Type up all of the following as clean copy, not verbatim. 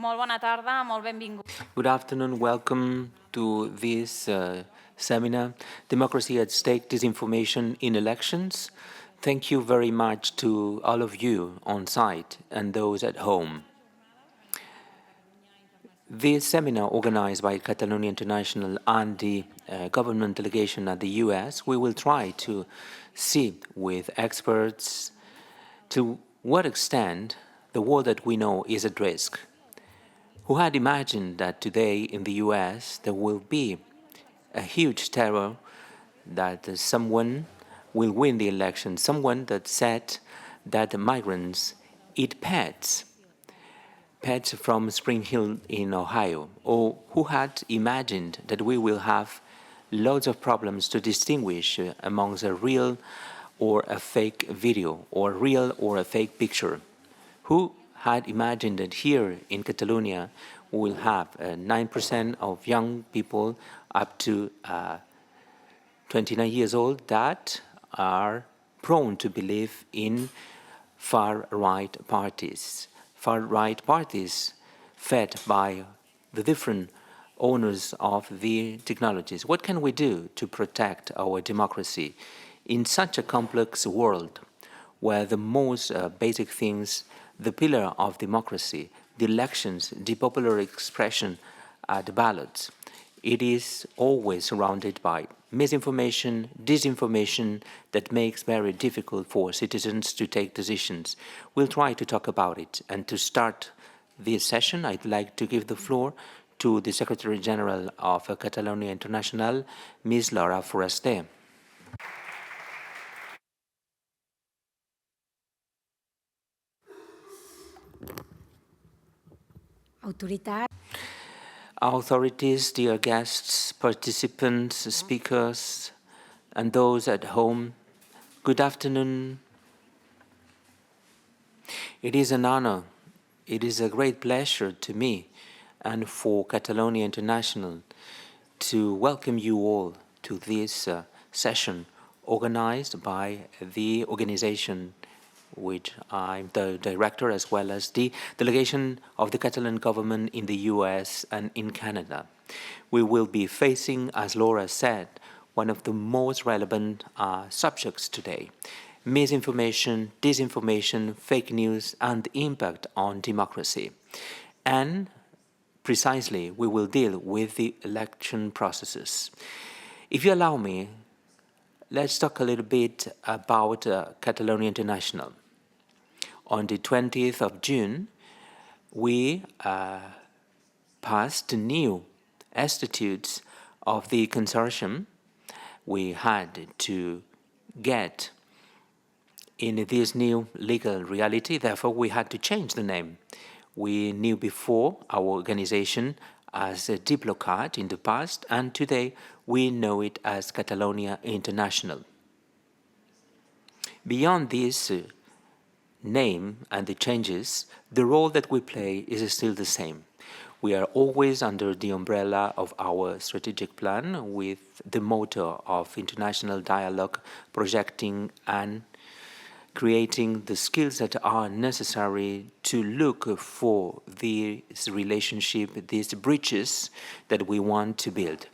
Molt bona tarda, molt benvingut. Good afternoon. Welcome to this seminar, Democracy at Stake, Disinformation in Elections. Thank you very much to all of you on site and those at home. This seminar, organized by Catalonia International and the government delegation at the US, we will try to see with experts to what extent the world that we know is at risk. Who had imagined that today in the US there will be a huge terror that someone will win the election, someone that said that migrants eat pets from Spring Hill in Ohio, or who had imagined that we will have loads of problems to distinguish amongst a real or a fake video, or real or a fake picture. Who had imagined that here in Catalonia we will have 9% of young people up to 29 years old that are prone to believe in far-right parties. Far-right parties fed by the different owners of the technologies. What can we do to protect our democracy in such a complex world where the most basic things, the pillar of democracy, the elections, the popular expression, the ballots, it is always surrounded by misinformation, disinformation that makes very difficult for citizens to take decisions. We'll try to talk about it. And to start this session, I'd like to give the floor to the Secretary General of Catalonia International, Ms. Laura Foraster. Authorities, dear guests, participants, speakers, and those at home, good afternoon. It is an honor, it is a great pleasure to me and for Catalonia International to welcome you all to this session organized by the organization which I'm the director, as well as the delegation of the Catalan government in the US and in Canada. We will be facing, as Laura said, one of the most relevant subjects today: misinformation, disinformation, fake news, and the impact on democracy. And precisely, we will deal with the election processes. If you allow me, let's talk a little bit about Catalonia International. On the 20th of June, we passed the new statutes of the consortium. We had to get in this new legal reality, therefore we had to change the name. We knew before our organization as a Diplocat in the past, and today we know it as Catalonia International. Beyond this name and the changes, the role that we play is still the same. We are always under the umbrella of our strategic plan with the motto of international dialogue, projecting and creating the skills that are necessary to look for this relationship, these bridges that we want to build.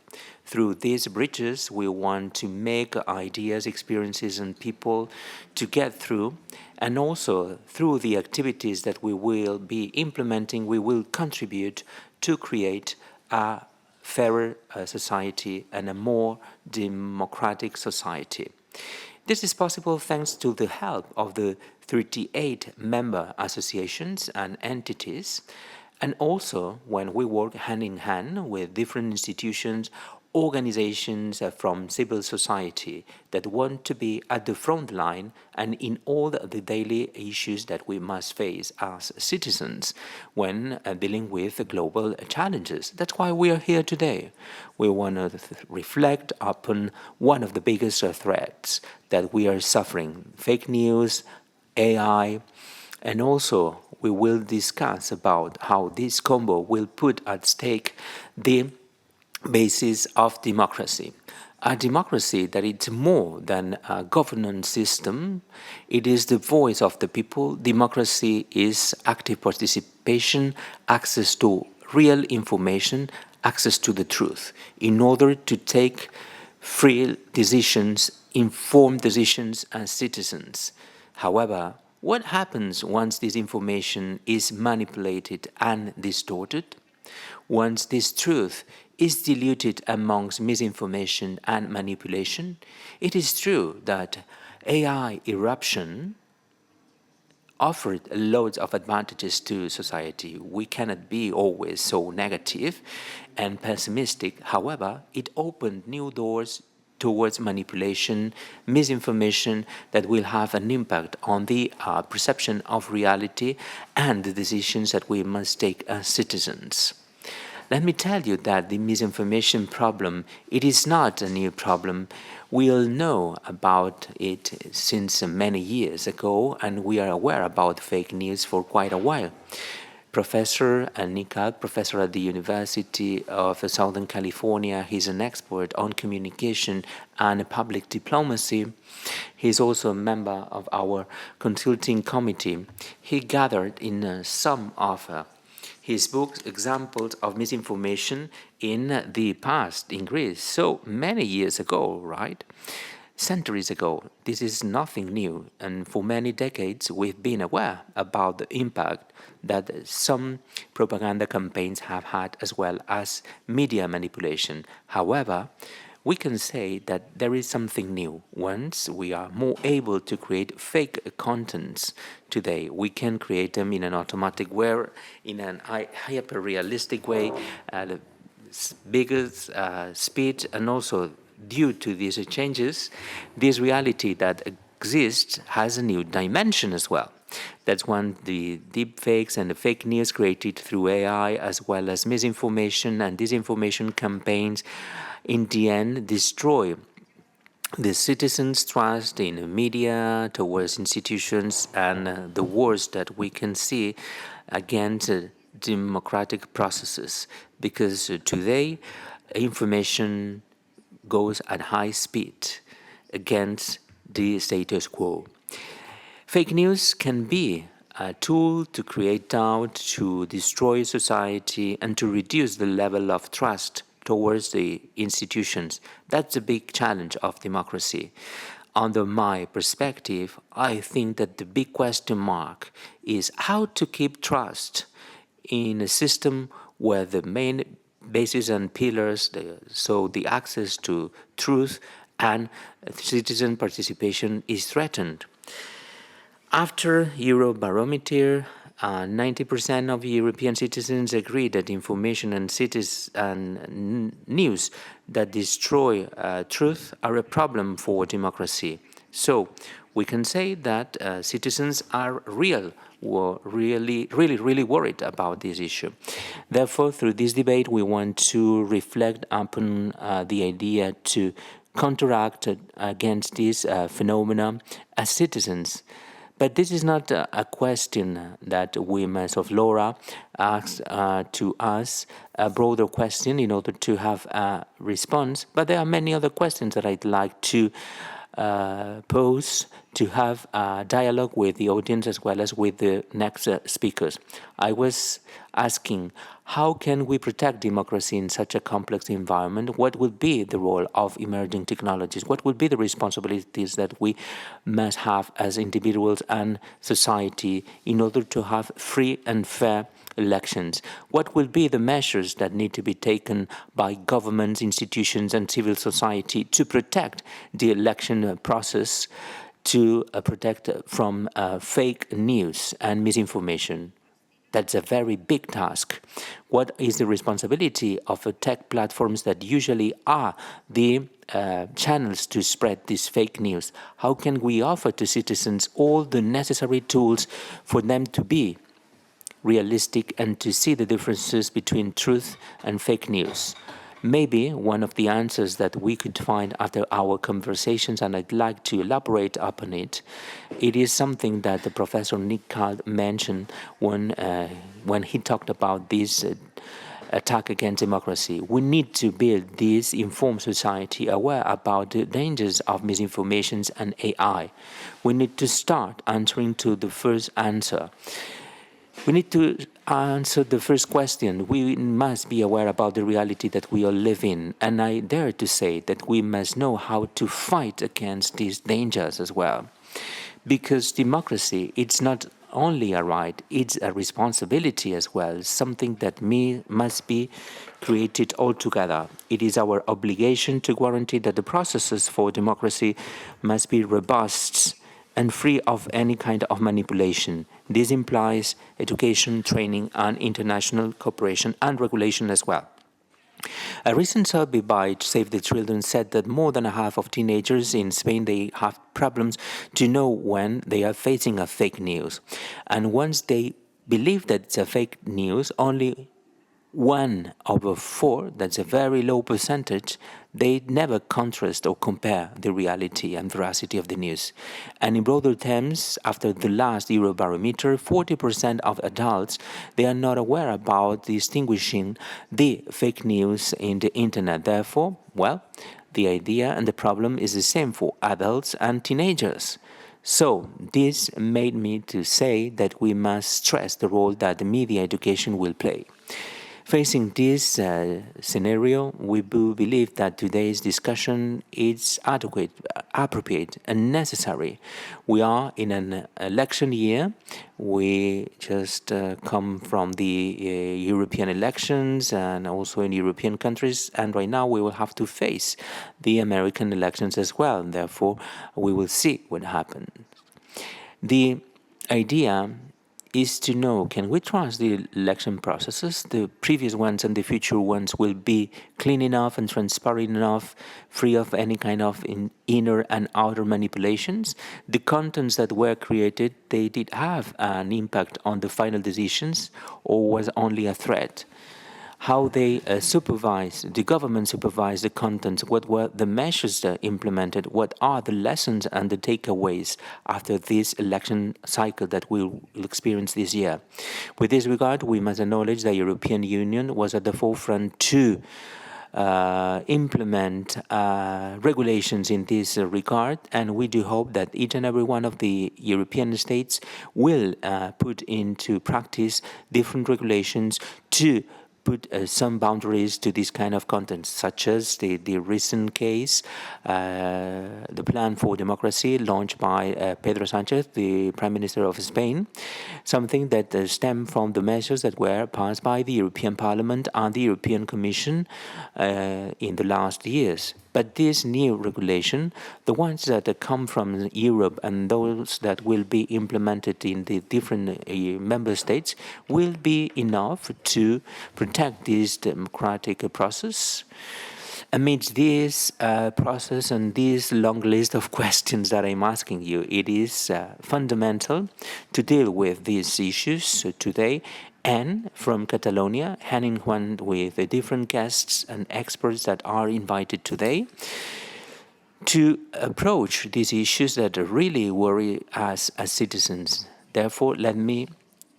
Through these bridges, we want to make ideas, experiences, and people to get through. And also, through the activities that we will be implementing, we will contribute to create a fairer society and a more democratic society. This is possible thanks to the help of the 38 member associations and entities, and also when we work hand in hand with different institutions, organizations from civil society that want to be at the front line and in all the daily issues that we must face as citizens when dealing with global challenges. That's why we are here today. We want to reflect upon one of the biggest threats that we are suffering: fake news, AI, and also we will discuss about how this combo will put at stake the basis of democracy. a democracy that it's more than a governance system. It is the voice of the people. Democracy is active participation, access to real information, access to the truth, in order to take free decisions, informed decisions as citizens. However, what happens once this information is manipulated and distorted? Once this truth is diluted amongst misinformation and manipulation? It is true that AI eruption offered loads of advantages to society. We cannot be always so negative and pessimistic. However, it opened new doors towards manipulation, misinformation that will have an impact on the perception of reality and the decisions that we must take as citizens. Let me tell you that the misinformation problem, it is not a new problem. We all know about it since many years ago, and we are aware about fake news for quite a while. Professor Nikal, professor at the University of Southern California, he's an expert on communication and public diplomacy. He's also a member of our consulting committee. He gathered in some of his books examples of misinformation in the past in Greece, so many years ago, right? Centuries ago. This is nothing new, and for many decades we've been aware about the impact that some propaganda campaigns have had, as well as media manipulation. However, we can say that there is something new. Once we are more able to create fake contents today, we can create them in an automatic way, in an hyper-realistic way, at a bigger speed, and also due to these changes, this reality that exists has a new dimension as well. That's when the deep fakes and the fake news created through AI, as well as misinformation and disinformation campaigns, in the end destroy the citizens' trust in the media, towards institutions, and the worst that we can see against democratic processes. Because today, information goes at high speed against the status quo. Fake news can be a tool to create doubt, to destroy society, and to reduce the level of trust towards the institutions. That's a big challenge of democracy. Under my perspective, I think that the big question mark is how to keep trust in a system where the main basis and pillars, so the access to truth and citizen participation, is threatened. After Eurobarometer, 90% of European citizens agree that information and news that destroy truth are a problem for democracy. So we can say that citizens are really worried about this issue. Therefore, through this debate, we want to reflect upon the idea to counteract against this phenomena as citizens. But this is not a question that we, Ms. Laura, asked to us, a broader question in order to have a response. But there are many other questions that I'd like to pose, to have a dialogue with the audience as well as with the next speakers. I was asking, how can we protect democracy in such a complex environment? What would be the role of emerging technologies? What would be the responsibilities that we must have as individuals and society in order to have free and fair elections? What will be the measures that need to be taken by governments, institutions, and civil society to protect the election process, to protect from fake news and misinformation? That's a very big task. What is the responsibility of tech platforms that usually are the channels to spread this fake news? How can we offer to citizens all the necessary tools for them to be realistic and to see the differences between truth and fake news? Maybe one of the answers that we could find after our conversations, and I'd like to elaborate upon it, it is something that the Professor Nick Cald mentioned when he talked about this attack against democracy. We need to build this informed society aware about the dangers of misinformation and AI. We need to start answering to the first answer. We need to answer the first question. We must be aware about the reality that we all live in. And I dare to say that we must know how to fight against these dangers as well. Because democracy, it's not only a right, it's a responsibility as well, something that must be created altogether. It is our obligation to guarantee that the processes for democracy must be robust and free of any kind of manipulation. This implies education, training, and international cooperation and regulation as well. A recent survey by Save the Children said that more than a half of teenagers in Spain, they have problems to know when they are facing a fake news. And once they believe that it's a fake news, only 1/4, that's a very low percentage, they never contrast or compare the reality and veracity of the news. And in broader terms, after the last Eurobarometer, 40% of adults, they are not aware about distinguishing the fake news in the internet. Therefore, well, the idea and the problem is the same for adults and teenagers. So this made me to say that we must stress the role that the media education will play. Facing this scenario, we do believe that today's discussion is adequate, appropriate, and necessary. We are in an election year. We just come from the European elections and also in European countries, and right now we will have to face the American elections as well. And therefore, we will see what happens. The idea is to know, can we trust the election processes? The previous ones and the future ones will be clean enough and transparent enough, free of any kind of inner and outer manipulations? The contents that were created, they did have an impact on the final decisions, or was only a threat? How they the government supervised the contents, what were the measures that implemented, what are the lessons and the takeaways after this election cycle that we will experience this year. With this regard, we must acknowledge the European Union was at the forefront to implement regulations in this regard, and we do hope that each and every one of the European states will put into practice different regulations to put some boundaries to this kind of content, such as the recent case, the Plan for Democracy launched by Pedro Sánchez, the Prime Minister of Spain, something that stemmed from the measures that were passed by the European Parliament and the European Commission in the last years. But this new regulation, the ones that come from Europe and those that will be implemented in the different member states, will be enough to protect this democratic process. Amidst this process and this long list of questions that I'm asking you, it is fundamental to deal with these issues today. And from Catalonia, hand in hand with the different guests and experts that are invited today, to approach these issues that really worry us as citizens. Therefore, let me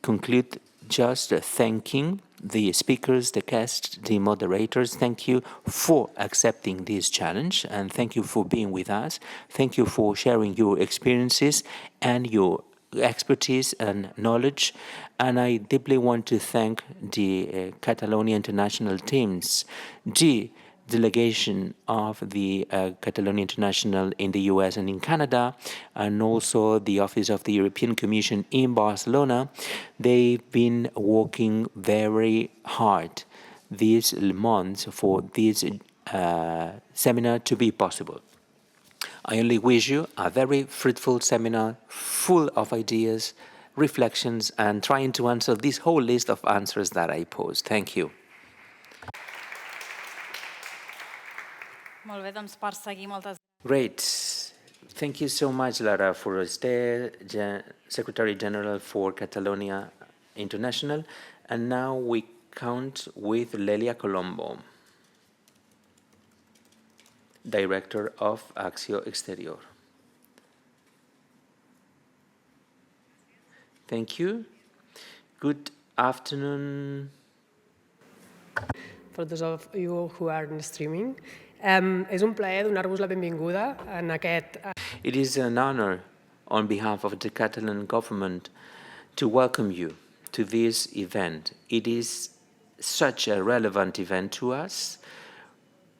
conclude just thanking the speakers, the guests, the moderators. Thank you for accepting this challenge, and thank you for being with us. Thank you for sharing your experiences and your expertise and knowledge. And I deeply want to thank the Catalonia international teams, the delegation of the Catalonia International in the US and in Canada, and also the Office of the European Commission in Barcelona. They've been working very hard this month for this seminar to be possible. I only wish you a very fruitful seminar, full of ideas, reflections, and trying to answer this whole list of answers that I posed. Thank you. Molt bé, doncs per seguir, moltes Great. Thank you so much, Lara Forester, Secretary General for Catalonia International. And now we count with Lelia Colombo, Director of Acció Exterior. Thank you. Good afternoon. for those of you who are in streaming. És un plaer donar-vos la benvinguda en aquest... It is an honor on behalf of the Catalan government to welcome you to this event. It is such a relevant event to us,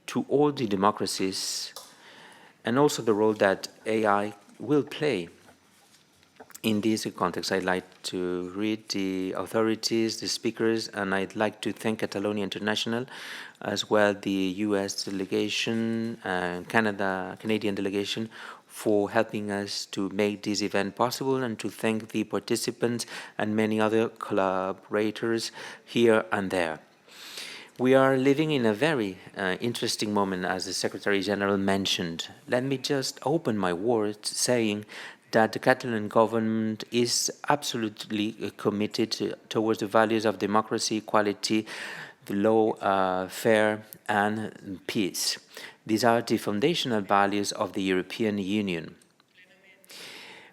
to all the democracies, and also the role that AI will play. In this context, I'd like to read the authorities, the speakers, and I'd like to thank Catalonia International, as well the US delegation and Canadian delegation for helping us to make this event possible, and to thank the participants and many other collaborators here and there. We are living in a very interesting moment, as the Secretary General mentioned. Let me just open my words saying that the Catalan government is absolutely committed towards the values of democracy, equality, the law, fair, and peace. These are the foundational values of the European Union.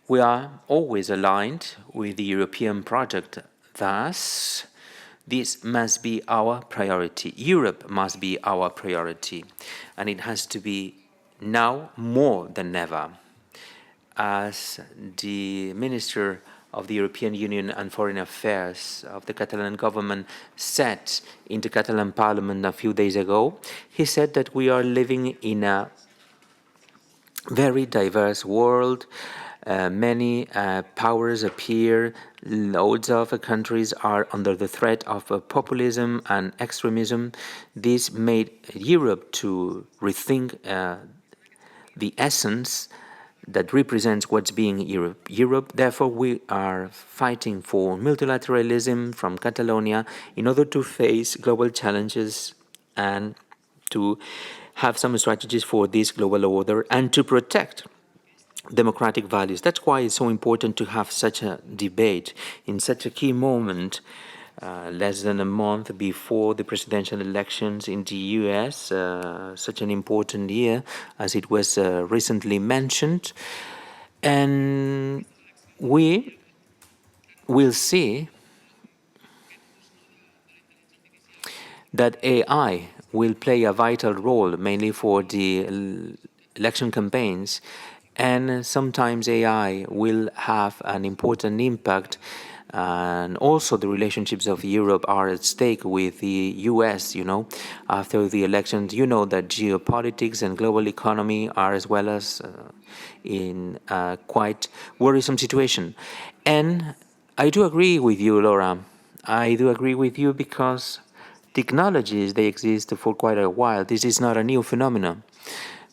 We are always aligned with the European project. Thus, this must be our priority. Europe must be our priority, and it has to be now more than ever. As the Minister of the European Union and Foreign Affairs of the Catalan government said in the Catalan Parliament a few days ago, he said that we are living in a very diverse world. Many powers appear. Loads of countries are under the threat of populism and extremism. This made Europe to rethink the essence that represents what's being Europe. Therefore, we are fighting for multilateralism from Catalonia in order to face global challenges and to have some strategies for this global order and to protect democratic values. That's why it's so important to have such a debate in such a key moment, less than a month before the presidential elections in the US, such an important year, as it was recently mentioned. And we will see that AI will play a vital role, mainly for the election campaigns, and sometimes AI will have an important impact, and also the relationships of Europe are at stake with the US, after the elections. You know that geopolitics and global economy are as well as in a quite worrisome situation. And I do agree with you, Laura. I do agree with you because technologies, they exist for quite a while. This is not a new phenomenon.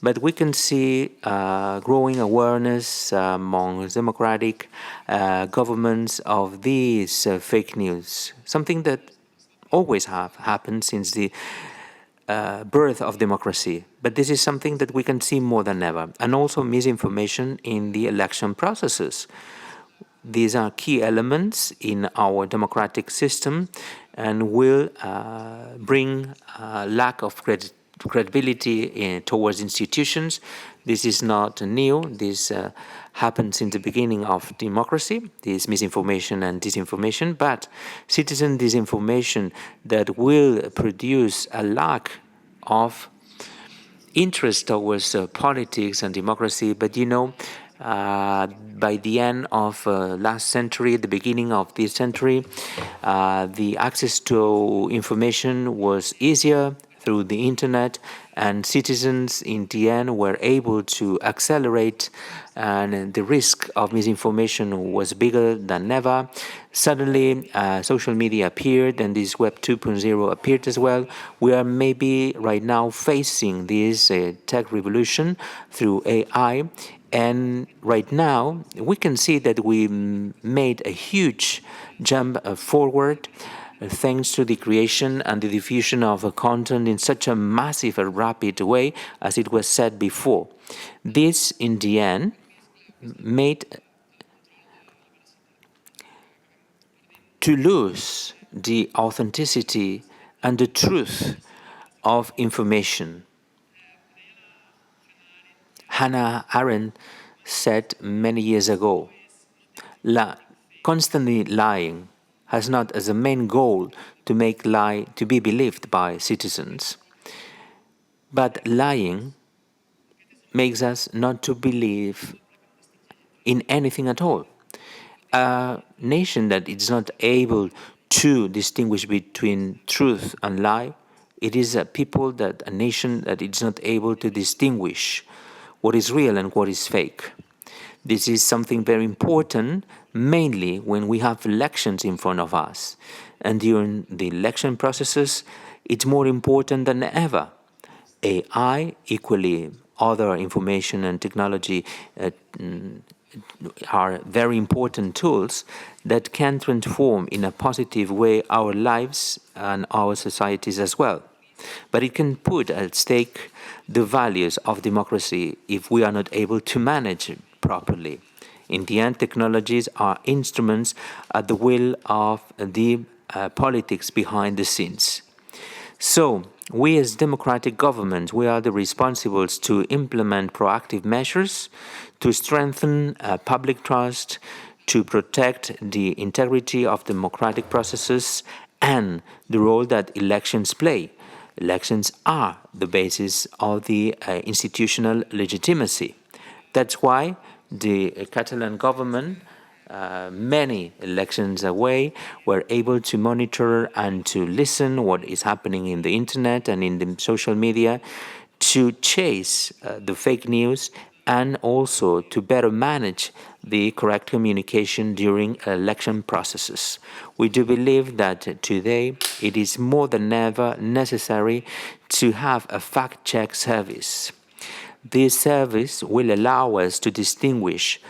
But we can see growing awareness among democratic governments of these fake news, something that always have happened since the birth of democracy. But this is something that we can see more than ever. And also misinformation in the election processes. These are key elements in our democratic system and will bring a lack of credibility towards institutions. This is not new. This happened since the beginning of democracy, this misinformation and disinformation, but citizen disinformation that will produce a lack of interest towards politics and democracy. But by the end of last century, the beginning of this century, the access to information was easier through the internet, and citizens in the end were able to accelerate, and the risk of misinformation was bigger than ever. Suddenly, social media appeared, and this Web 2.0 appeared as well. We are maybe right now facing this tech revolution through AI, and right now we can see that we made a huge jump forward thanks to the creation and the diffusion of content in such a massive and rapid way, as it was said before. This, in the end, made to lose the authenticity and the truth of information. Hannah Arendt said many years ago, constantly lying has not as a main goal to make lie to be believed by citizens. But lying makes us not to believe in anything at all. A nation that is not able to distinguish between truth and lie, it is a nation that is not able to distinguish what is real and what is fake. This is something very important, mainly when we have elections in front of us. And during the election processes, it's more important than ever. AI, equally other information and technology are very important tools that can transform in a positive way our lives and our societies as well. But it can put at stake the values of democracy if we are not able to manage it properly. In the end, technologies are instruments at the will of the politics behind the scenes. So, we as democratic governments, we are the responsibles to implement proactive measures to strengthen public trust, to protect the integrity of democratic processes and the role that elections play. Elections are the basis of the institutional legitimacy. That's why the Catalan government, many elections away, were able to monitor and to listen what is happening in the internet and in the social media, to chase the fake news and also to better manage the correct communication during election processes. We do believe that today it is more than ever necessary to have a fact-check service. This service will allow us to distinguish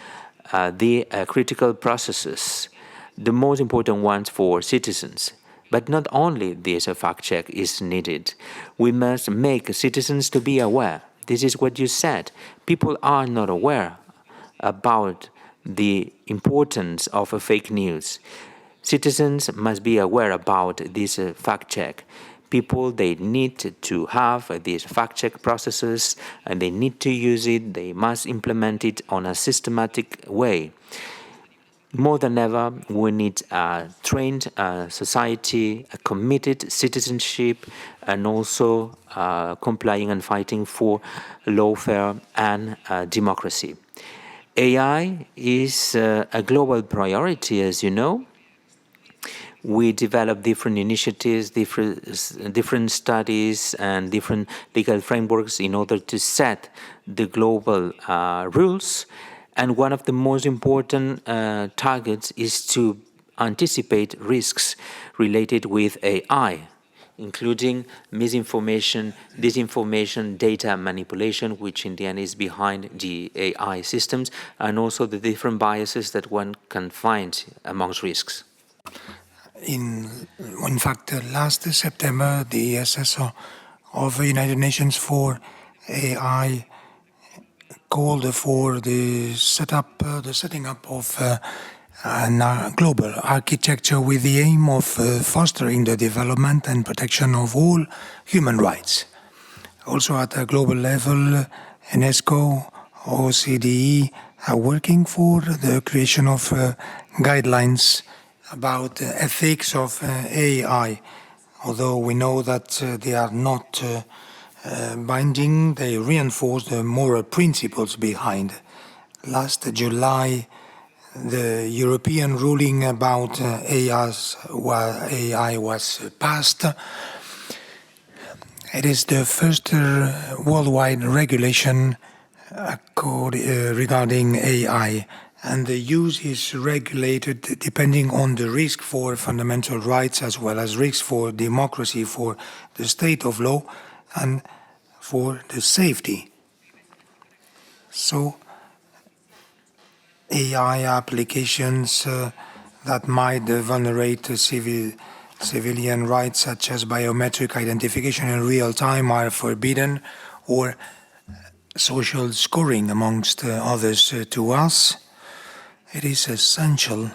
the critical processes, the most important ones for citizens. But not only this fact check is needed, we must make citizens to be aware. This is what you said. People are not aware about the importance of fake news. Citizens must be aware about this fact check. People, they need to have these fact-check processes and they need to use it. They must implement it on a systematic way. More than ever, we need a trained society, a committed citizenship, and also complying and fighting for lawfare and democracy. AI is a global priority, as you know. We develop different initiatives, different studies, and different legal frameworks in order to set the global rules. And one of the most important targets is to anticipate risks related with AI, including misinformation, disinformation, data manipulation, which in the end is behind the AI systems, and also the different biases that one can find amongst risks. In fact, last September, the SSO of the United Nations for AI called for the setting up of a global architecture with the aim of fostering the development and protection of all human rights. Also at a global level, UNESCO, OCDE are working for the creation of guidelines about ethics of AI. Although we know that they are not binding, they reinforce the moral principles behind. Last July, the European ruling about AI was passed. It is the first worldwide regulation regarding AI, and the use is regulated depending on the risk for fundamental rights as well as risks for democracy, for the state of law, and for the safety. So, AI applications that might vulnerate civilian rights, such as biometric identification in real time, are forbidden, or social scoring, amongst others, to us. It is essential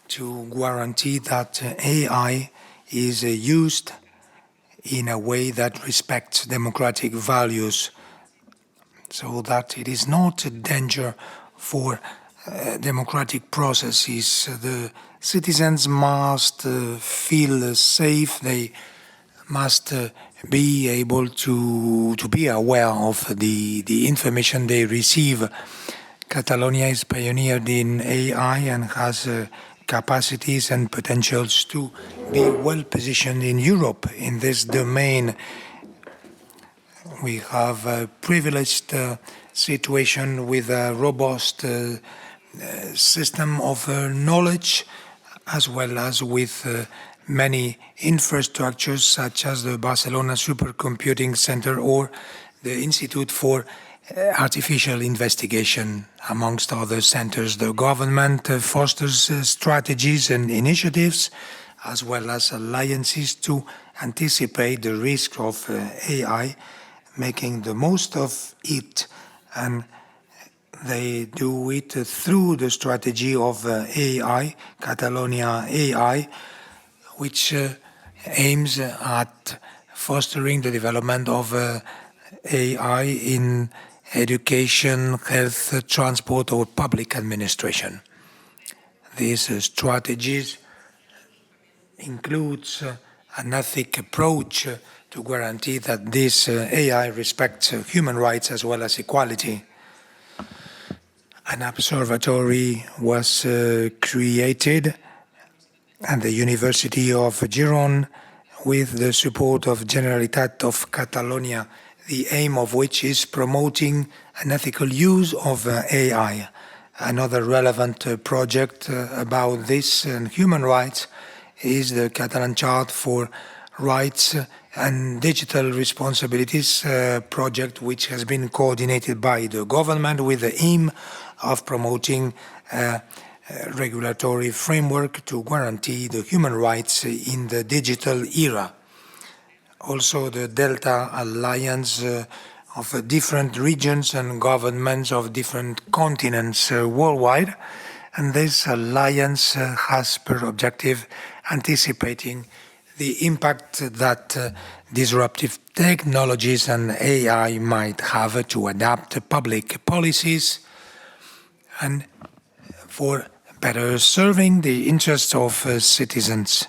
to guarantee that AI is used in a way that respects democratic values, so that it is not a danger for democratic processes. The citizens must feel safe. They must be able to be aware of the information they receive. Catalonia is pioneered in AI and has capacities and potentials to be well positioned in Europe in this domain. We have a privileged situation with a robust system of knowledge, as well as with many infrastructures such as the Barcelona Supercomputing Center or the Institute for Artificial Investigation, amongst other centers. The government fosters strategies and initiatives, as well as alliances to anticipate the risk of AI, making the most of it, and they do it through the strategy of AI, Catalonia AI, which aims at fostering the development of AI in education, health, transport, or public administration. These strategies includes an ethic approach to guarantee that this AI respects human rights as well as equality. An observatory was created at the University of Girona with the support of Generalitat of Catalonia, the aim of which is promoting an ethical use of AI. Another relevant project about this and human rights is the Catalan Chart for Rights and Digital Responsibilities project, which has been coordinated by the government with the aim of promoting a regulatory framework to guarantee the human rights in the digital era. Also, the Delta Alliance of different regions and governments of different continents worldwide, and this alliance has per objective anticipating the impact that disruptive technologies and AI might have to adapt public policies and for better serving the interests of citizens.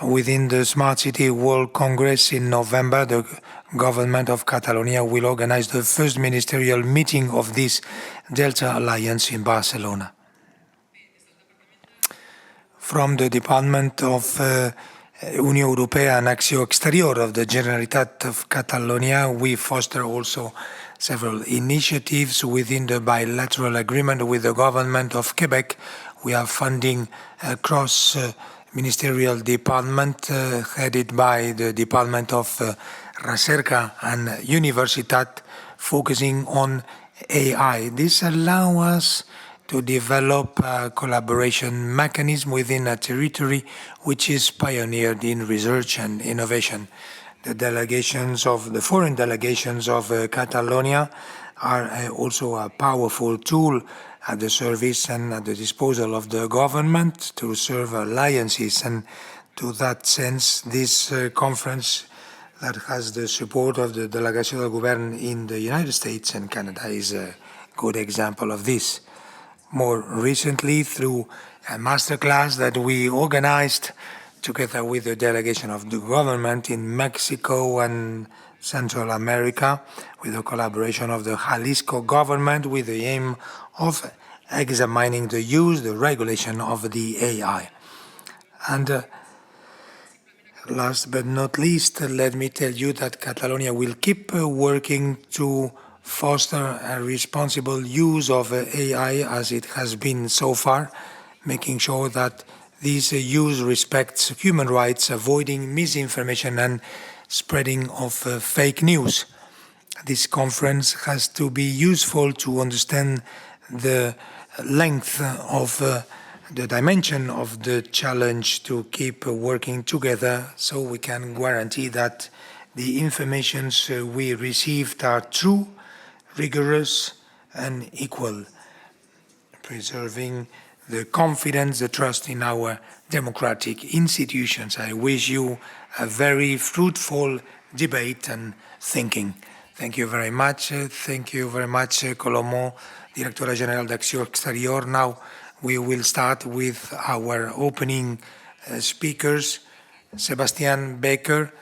Within the Smart City World Congress in November, the government of Catalonia will organize the first ministerial meeting of this Delta Alliance in Barcelona. From the Department of Unió Europea and Acció Exterior of the Generalitat of Catalonia, we foster also several initiatives within the bilateral agreement with the government of Quebec. We are funding a cross-ministerial department headed by the Department of Recerca and Universitat, focusing on AI. This allows us to develop a collaboration mechanism within a territory which is pioneered in research and innovation. The foreign delegations of Catalonia are also a powerful tool at the service and at the disposal of the government to serve alliances. And to that sense, this conference that has the support of the Delegation del Govern in the United States and Canada is a good example of this. More recently, through a masterclass that we organized together with the delegation of the government in Mexico and Central America, with the collaboration of the Jalisco government, with the aim of examining the use, the regulation of the AI. And last but not least, let me tell you that Catalonia will keep working to foster a responsible use of AI as it has been so far, making sure that this use respects human rights, avoiding misinformation and spreading of fake news. This conference has to be useful to understand the length of the dimension of the challenge to keep working together so we can guarantee that the informations we received are true, rigorous and equal, preserving the confidence, the trust in our democratic institutions. I wish you a very fruitful debate and thinking. Thank you very much. Thank you very much, Colomo, Directora General d'Acció Exterior. Now we will start with our opening speakers, Sebastian Becker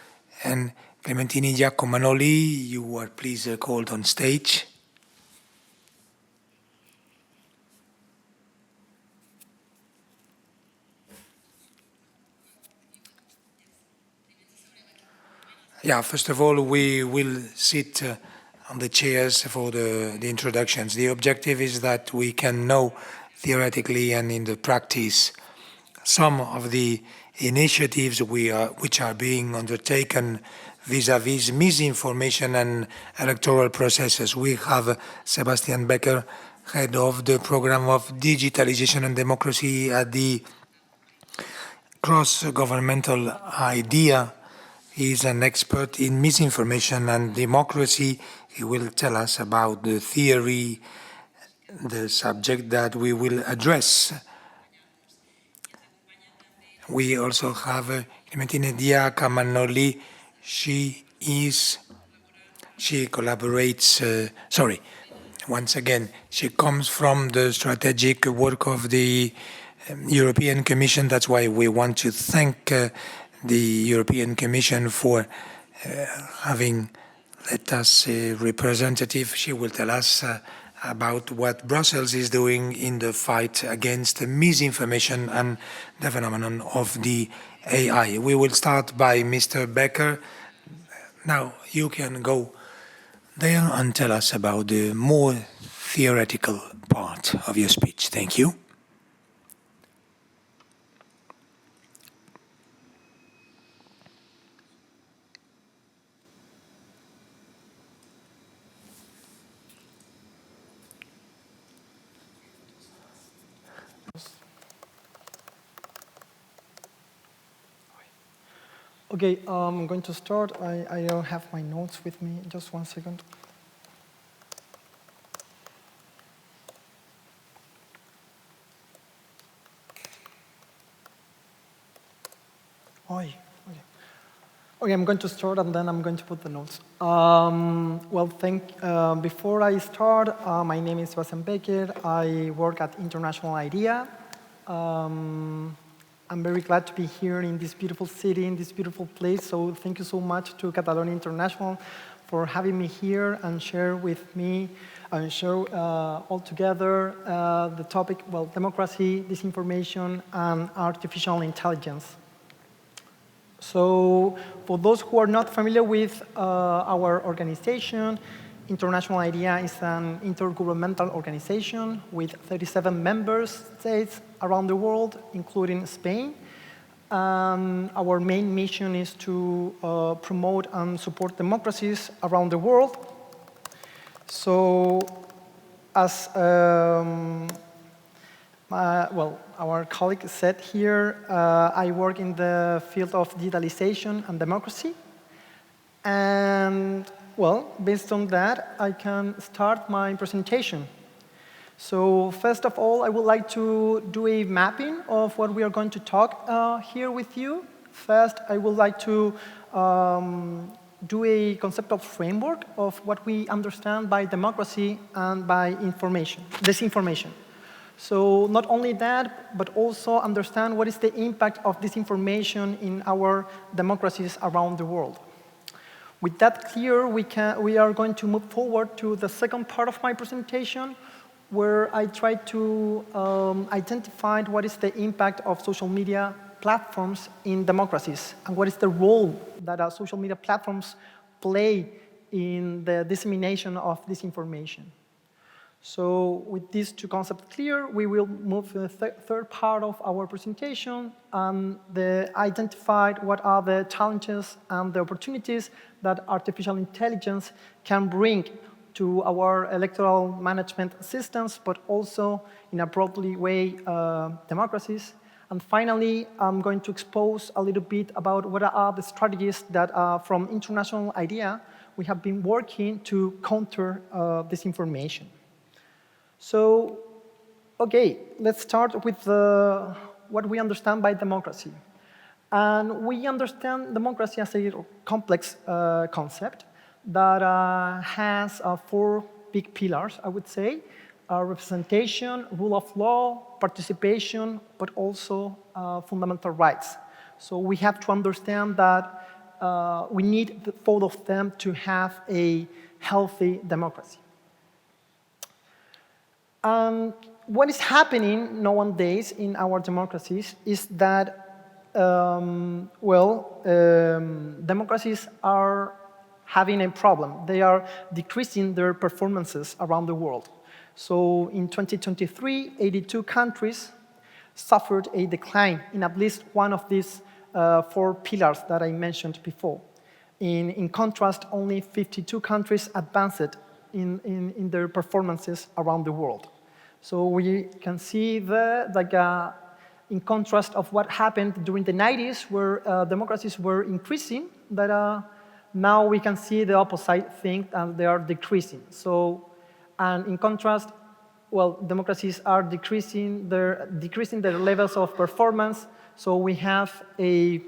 and Clementini Giacomanoli. You are please called on stage. Yeah, first of all, we will sit on the chairs for the introductions. The objective is that we can know theoretically and in the practice some of the initiatives which are being undertaken vis-à-vis misinformation and electoral processes. We have Sebastian Becker, head of the program of digitalization and democracy at the cross-governmental idea. He is an expert in misinformation and democracy. He will tell us about the theory, the subject that we will address. We also have Clementine Diacamanoli. She collaborates, once again, she comes from the strategic work of the European Commission. That's why we want to thank the European Commission for having let us a representative. She will tell us about what Brussels is doing in the fight against misinformation and the phenomenon of the AI. We will start by Mr. Becker. Now you can go there and tell us about the more theoretical part of your speech. Thank you. Okay, I'm going to start. I don't have my notes with me. Just 1 second. Okay, I'm going to start and then I'm going to put the notes. Before I start, my name is Sebastian Becker. I work at International IDEA. I'm very glad to be here in this beautiful city, in this beautiful place. So thank you so much to Catalonia International for having me here and share with me and share all together the topic, democracy, disinformation, and artificial intelligence. So for those who are not familiar with our organization, International IDEA is an intergovernmental organization with 37 member states around the world, including Spain. Our main mission is to promote and support democracies around the world. So, as our colleague said here, I work in the field of digitalization and democracy. And based on that, I can start my presentation. So first of all, I would like to do a mapping of what we are going to talk here with you. First, I would like to do a conceptual framework of what we understand by democracy and by disinformation. So not only that, but also understand what is the impact of disinformation in our democracies around the world. With that clear, we are going to move forward to the second part of my presentation, where I try to identify what is the impact of social media platforms in democracies, and what is the role that social media platforms play in the dissemination of disinformation. So with these two concepts clear, we will move to the third part of our presentation, and identified what are the challenges and the opportunities that artificial intelligence can bring to our electoral management systems, but also in a broadly way, democracies. And finally, I'm going to expose a little bit about what are the strategies that from International IDEA we have been working to counter disinformation. So, okay, let's start with what we understand by democracy. And we understand democracy as a complex concept that has 4 big pillars, I would say. Representation, rule of law, participation, but also fundamental rights. So we have to understand that we need both of them to have a healthy democracy. What is happening nowadays in our democracies is that, democracies are having a problem. They are decreasing their performances around the world. So in 2023, 82 countries suffered a decline in at least one of these 4 pillars that I mentioned before. In contrast, only 52 countries advanced in their performances around the world. So we can see in contrast of what happened during the 90s, where democracies were increasing, that now we can see the opposite thing, and they are decreasing. So, and in contrast, democracies are decreasing their levels of performance, so we have a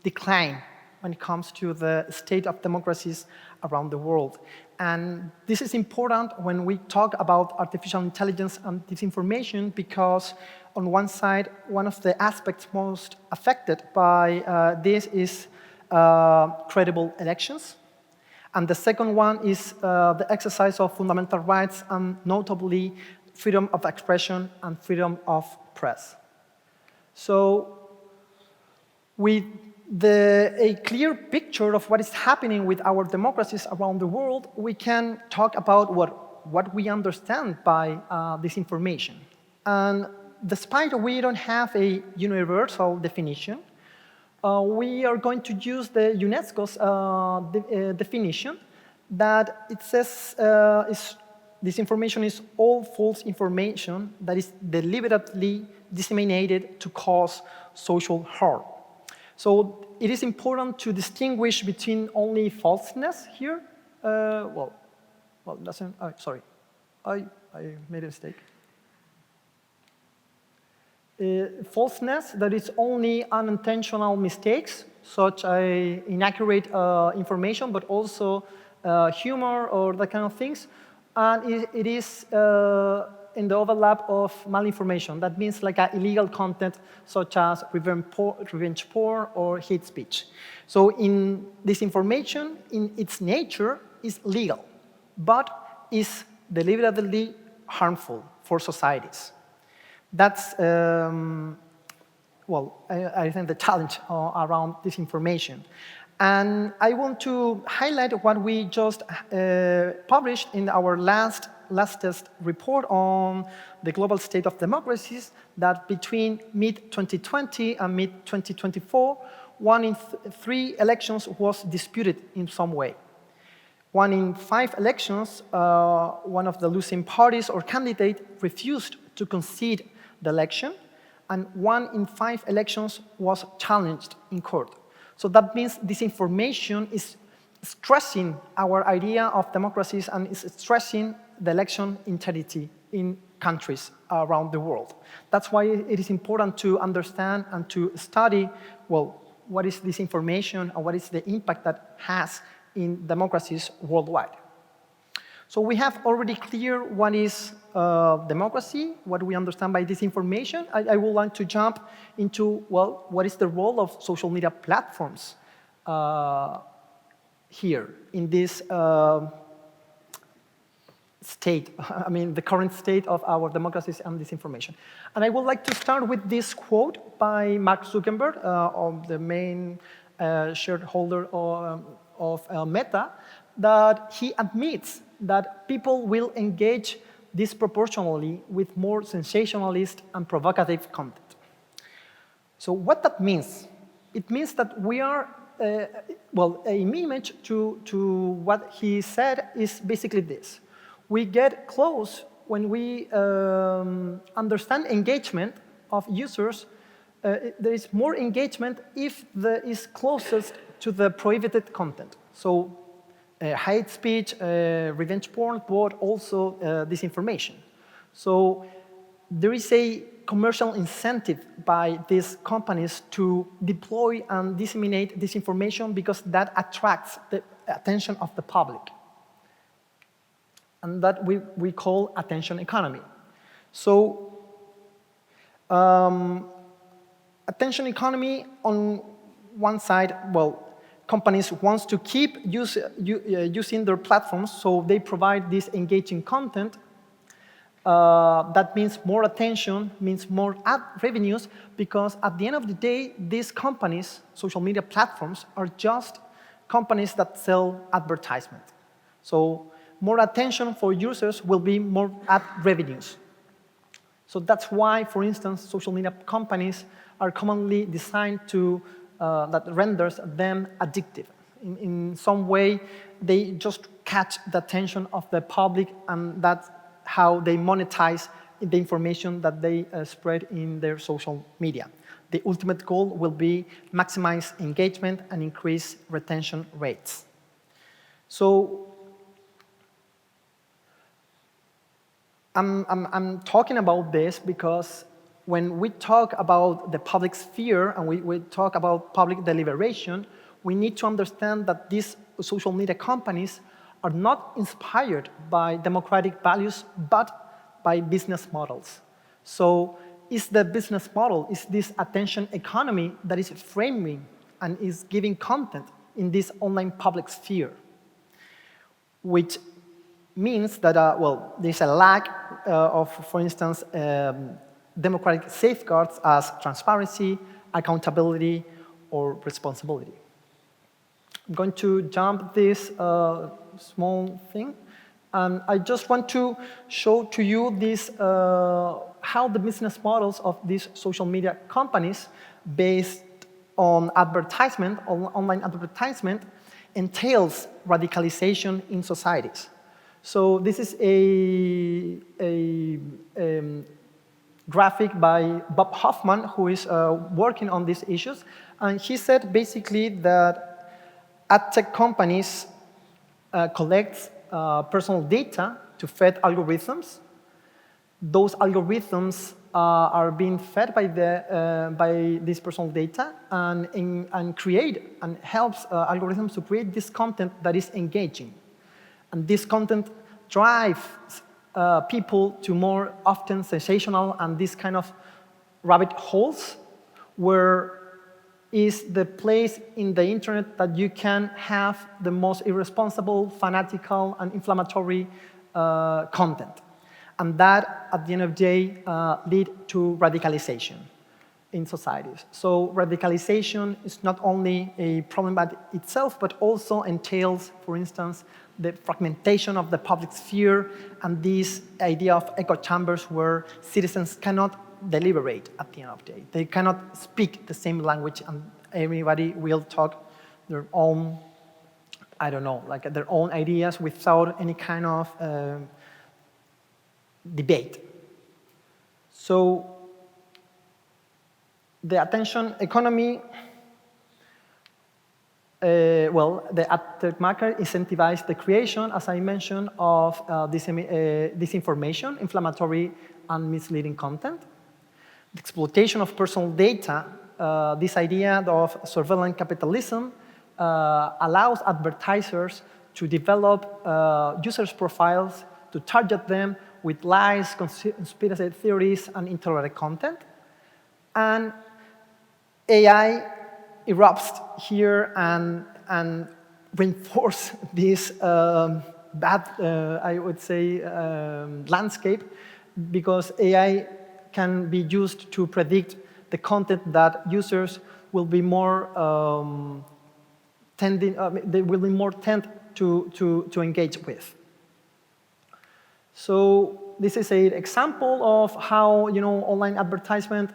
decline when it comes to the state of democracies around the world. And this is important when we talk about artificial intelligence and disinformation, because on one side, one of the aspects most affected by this is credible elections. And the second one is the exercise of fundamental rights, and notably freedom of expression and freedom of press. So with a clear picture of what is happening with our democracies around the world, we can talk about what we understand by disinformation. And despite we don't have a universal definition, we are going to use the UNESCO's definition that it says disinformation is all false information that is deliberately disseminated to cause social harm. So it is important to distinguish between only falseness here. Sorry, I made a mistake. Falseness, that is only unintentional mistakes, such as inaccurate information, but also humor or that kind of things. And it is in the overlap of malinformation. That means like illegal content, such as revenge porn or hate speech. So in disinformation, in its nature, is legal, but is deliberately harmful for societies. That's, I think, the challenge around disinformation. And I want to highlight what we just published in our latest report on the global state of democracies, that between mid-2020 and mid-2024, 1 in 3 elections was disputed in some way. 1 in 5 elections, one of the losing parties or candidate refused to concede the election, and 1 in 5 elections was challenged in court. So that means disinformation is stressing our idea of democracies and is stressing the election integrity in countries around the world. That's why it is important to understand and to study, what is disinformation and what is the impact that has in democracies worldwide. So we have already clear what is democracy, what we understand by disinformation. I would like to jump into, what is the role of social media platforms here in this state, the current state of our democracies and disinformation. And I would like to start with this quote by Mark Zuckerberg, the main shareholder of Meta, that he admits that people will engage disproportionately with more sensationalist and provocative content. So what that means? It means that we are, a image to what he said is basically this. We get close when we understand engagement of users. There is more engagement if there is closest to the prohibited content. So hate speech, revenge porn, but also disinformation. So there is a commercial incentive by these companies to deploy and disseminate disinformation because that attracts the attention of the public. And that we call attention economy. So attention economy, on one side, well, companies want to keep using their platforms, so they provide this engaging content. That means more attention, means more ad revenues, because at the end of the day, these companies, social media platforms, are just companies that sell advertisement. So more attention for users will be more ad revenues. So that's why, for instance, social media companies are commonly designed to, that renders them addictive. In some way, they just catch the attention of the public, and that's how they monetize the information that they spread in their social media. The ultimate goal will be maximize engagement and increase retention rates. So I'm talking about this because when we talk about the public sphere and we talk about public deliberation, we need to understand that these social media companies are not inspired by democratic values, but by business models. So is the business model, is this attention economy that is framing and is giving content in this online public sphere, which means that, well, there's a lack of, for instance, democratic safeguards as transparency, accountability, or responsibility. I'm going to jump this small thing, and I just want to show to you this, how the business models of these social media companies based on advertisement, on online advertisement, entails radicalization in societies. So this is a graphic by Bob Hoffman, who is working on these issues, and he said basically that ad tech companies collect personal data to feed algorithms. Those algorithms are being fed by this personal data and create and helps algorithms to create this content that is engaging. And this content drives people to more often sensational and this kind of rabbit holes, where is the place in the internet that you can have the most irresponsible, fanatical, and inflammatory content. And that, at the end of the day, lead to radicalization in societies. So radicalization is not only a problem by itself, but also entails, for instance, the fragmentation of the public sphere and this idea of echo chambers where citizens cannot deliberate at the end of the day. They cannot speak the same language, and everybody will talk their own, I don't know, like their own ideas without any kind of debate. So the attention economy, well, the ad tech market incentivized the creation, as I mentioned, of disinformation, inflammatory and misleading content. The exploitation of personal data, this idea of surveillance capitalism, allows advertisers to develop users' profiles to target them with lies, conspiracy theories, and intolerant content. And AI erupts here and reinforce this bad, I would say, landscape, because AI can be used to predict the content that users will be more they will be more tend to engage with. So this is an example of how, you know, online advertisement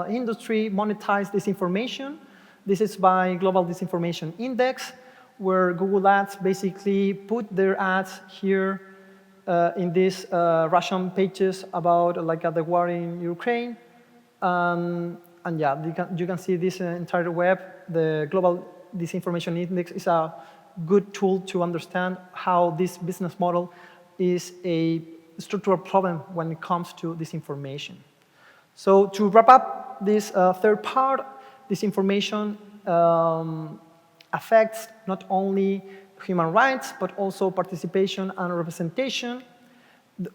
industry monetize disinformation. This is by Global Disinformation Index, where Google Ads basically put their ads here in these Russian pages about like the war in Ukraine. And yeah, you can see this entire web. The Global Disinformation Index is a good tool to understand how this business model is a structural problem when it comes to disinformation. So to wrap up this third part, disinformation affects not only human rights, but also participation and representation,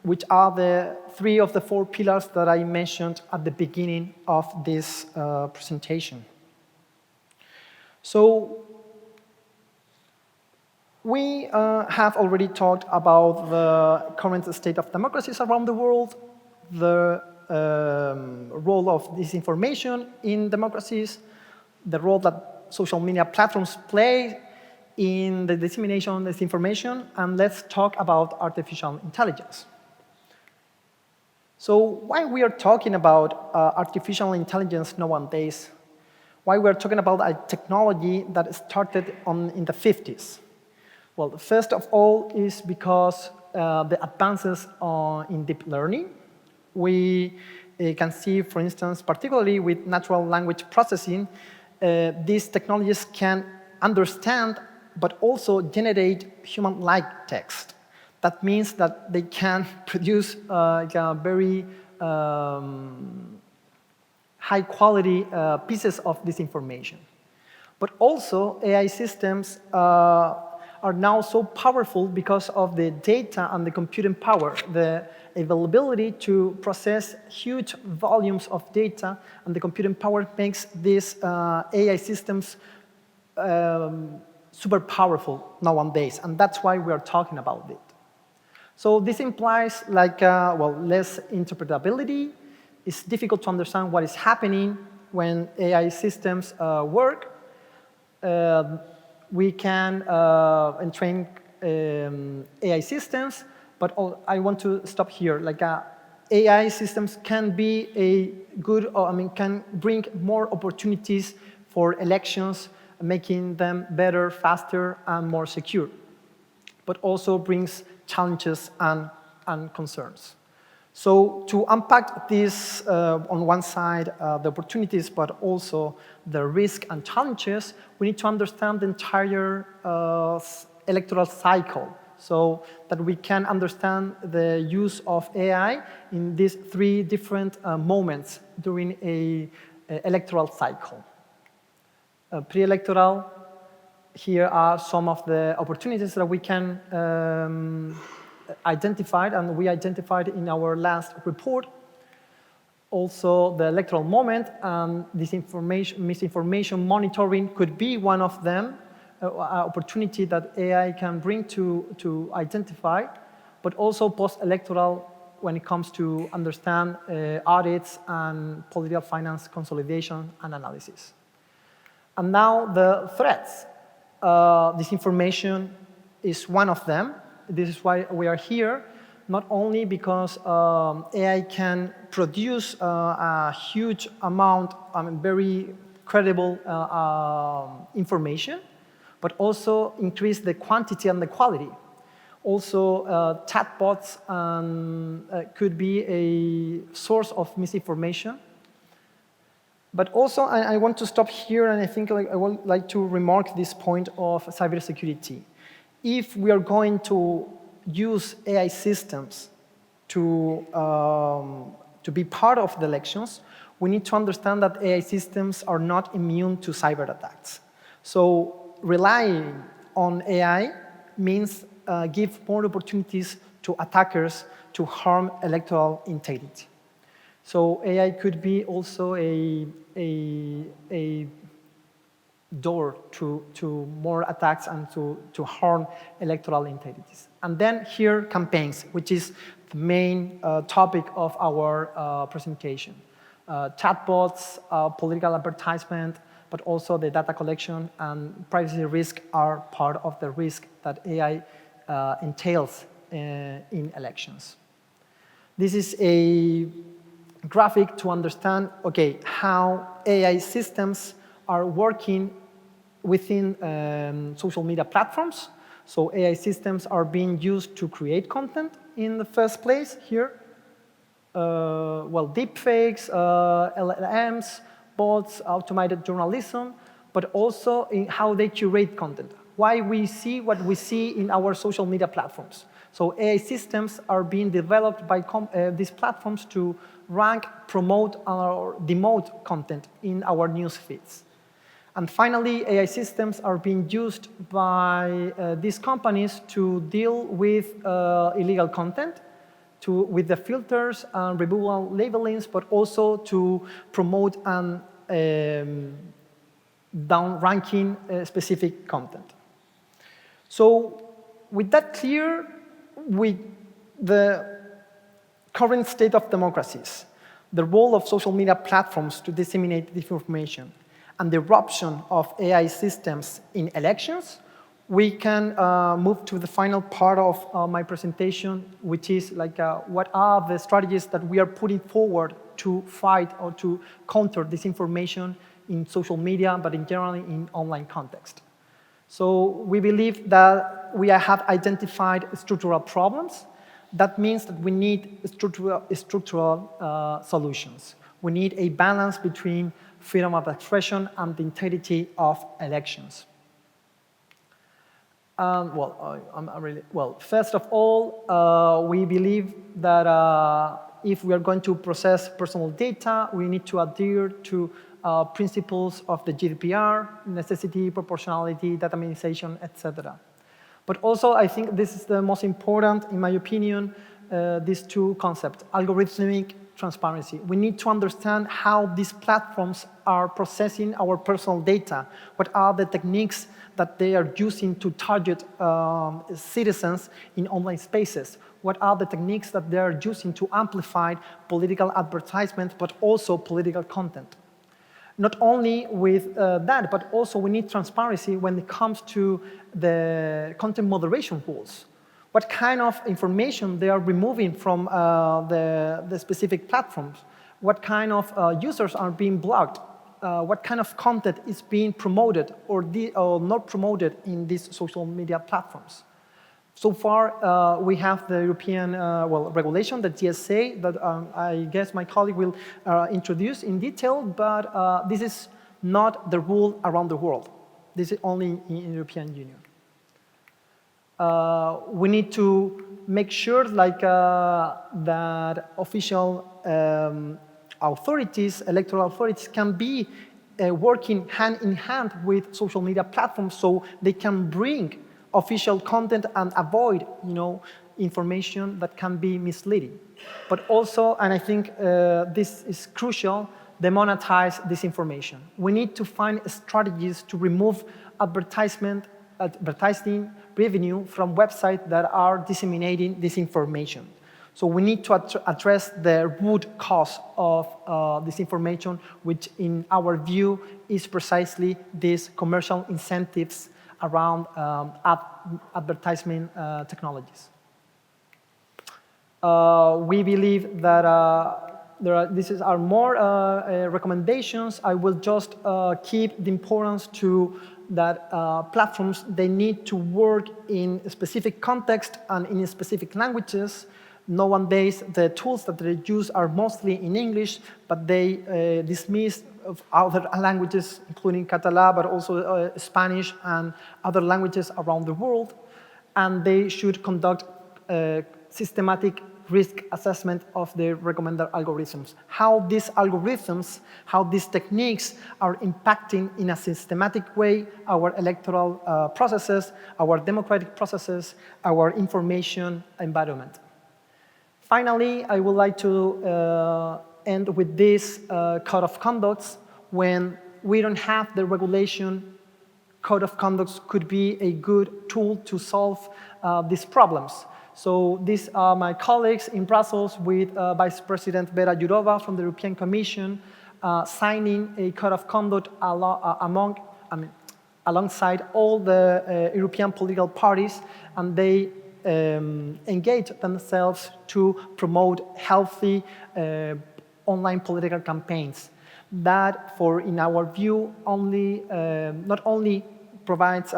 which are the 3 of the 4 pillars that I mentioned at the beginning of this presentation. So we have already talked about the current state of democracies around the world, the role of disinformation in democracies, the role that social media platforms play in the dissemination of disinformation, and let's talk about artificial intelligence. So why we are talking about artificial intelligence nowadays? Why we are talking about a technology that started in the 50s? Well, first of all is because the advances in deep learning. We can see, for instance, particularly with natural language processing, these technologies can understand but also generate human-like text. That means that they can produce very high-quality pieces of this information. But also, AI systems are now so powerful because of the data and the computing power, the availability to process huge volumes of data, and the computing power makes these AI systems super powerful nowadays, and that's why we are talking about it. So this implies less interpretability. It's difficult to understand what is happening when AI systems work. We can entrain AI systems, but I want to stop here. AI systems can be can bring more opportunities for elections, making them better, faster, and more secure, but also brings challenges and concerns. So to unpack this, on one side, the opportunities, but also the risk and challenges, we need to understand the entire electoral cycle so that we can understand the use of AI in these 3 different moments during an electoral cycle. Pre-electoral, here are some of the opportunities that we can identify, and we identified in our last report. Also, the electoral moment and misinformation monitoring could be one of them, an opportunity that AI can bring to identify, but also post-electoral when it comes to understand audits and political finance consolidation and analysis. And now the threats. Disinformation is one of them. This is why we are here, not only because AI can produce a huge amount of very credible information, but also increase the quantity and the quality. Also, chatbots could be a source of misinformation. But also, I want to stop here, and I think I would like to remark this point of cybersecurity. If we are going to use AI systems to be part of the elections, we need to understand that AI systems are not immune to cyber attacks. So relying on AI means give more opportunities to attackers to harm electoral integrity. So AI could be also a door to more attacks and to harm electoral integrities. And then here, campaigns, which is the main topic of our presentation. Chatbots, political advertisement, but also the data collection and privacy risk are part of the risk that AI entails in elections. This is a graphic to understand, how AI systems are working within social media platforms. So AI systems are being used to create content in the first place here. Deepfakes, LLMs, bots, automated journalism, but also in how they curate content. Why we see what we see in our social media platforms. So AI systems are being developed by these platforms to rank, promote, or demote content in our news feeds. And finally, AI systems are being used by these companies to deal with illegal content, with the filters and removal labelings, but also to promote and down-ranking specific content. So with that clear, with the current state of democracies, the role of social media platforms to disseminate disinformation, and the eruption of AI systems in elections, we can move to the final part of my presentation, which is like what are the strategies that we are putting forward to fight or to counter disinformation in social media, but in general in online context. So we believe that we have identified structural problems. That means that we need structural solutions. We need a balance between freedom of expression and the integrity of elections. First of all, we believe that if we are going to process personal data, we need to adhere to principles of the GDPR, necessity, proportionality, data minimization, etc. But also, I think this is the most important, in my opinion, these two concepts, algorithmic transparency. We need to understand how these platforms are processing our personal data. What are the techniques that they are using to target citizens in online spaces? What are the techniques that they are using to amplify political advertisement, but also political content? Not only with that, but also we need transparency when it comes to the content moderation rules. What kind of information they are removing from the specific platforms? What kind of users are being blocked? What kind of content is being promoted or not promoted in these social media platforms? So far, we have the European regulation, the TSA, that I guess my colleague will introduce in detail, but this is not the rule around the world. This is only in the European Union. We need to make sure that official authorities, electoral authorities, can be working hand in hand with social media platforms so they can bring official content and avoid, information that can be misleading. But also, and I think this is crucial, demonetize disinformation. We need to find strategies to remove advertising revenue from websites that are disseminating disinformation. So we need to address the root cause of disinformation, which in our view is precisely these commercial incentives around advertisement technologies. We believe that these are more recommendations. I will just keep the importance to that platforms, they need to work in a specific context and in specific languages. Nowadays, the tools that they use are mostly in English, but they dismiss of other languages, including Catalan, but also Spanish and other languages around the world. And they should conduct systematic risk assessment of the recommended algorithms. How these algorithms, how these techniques are impacting in a systematic way our electoral processes, our democratic processes, our information environment. Finally, I would like to end with this code of conducts. When we don't have the regulation, code of conducts could be a good tool to solve these problems. So these are my colleagues in Brussels with Vice President Vera Jourova from the European Commission signing a code of conduct alongside all the European political parties, and they engage themselves to promote healthy online political campaigns. That, in our view, not only provides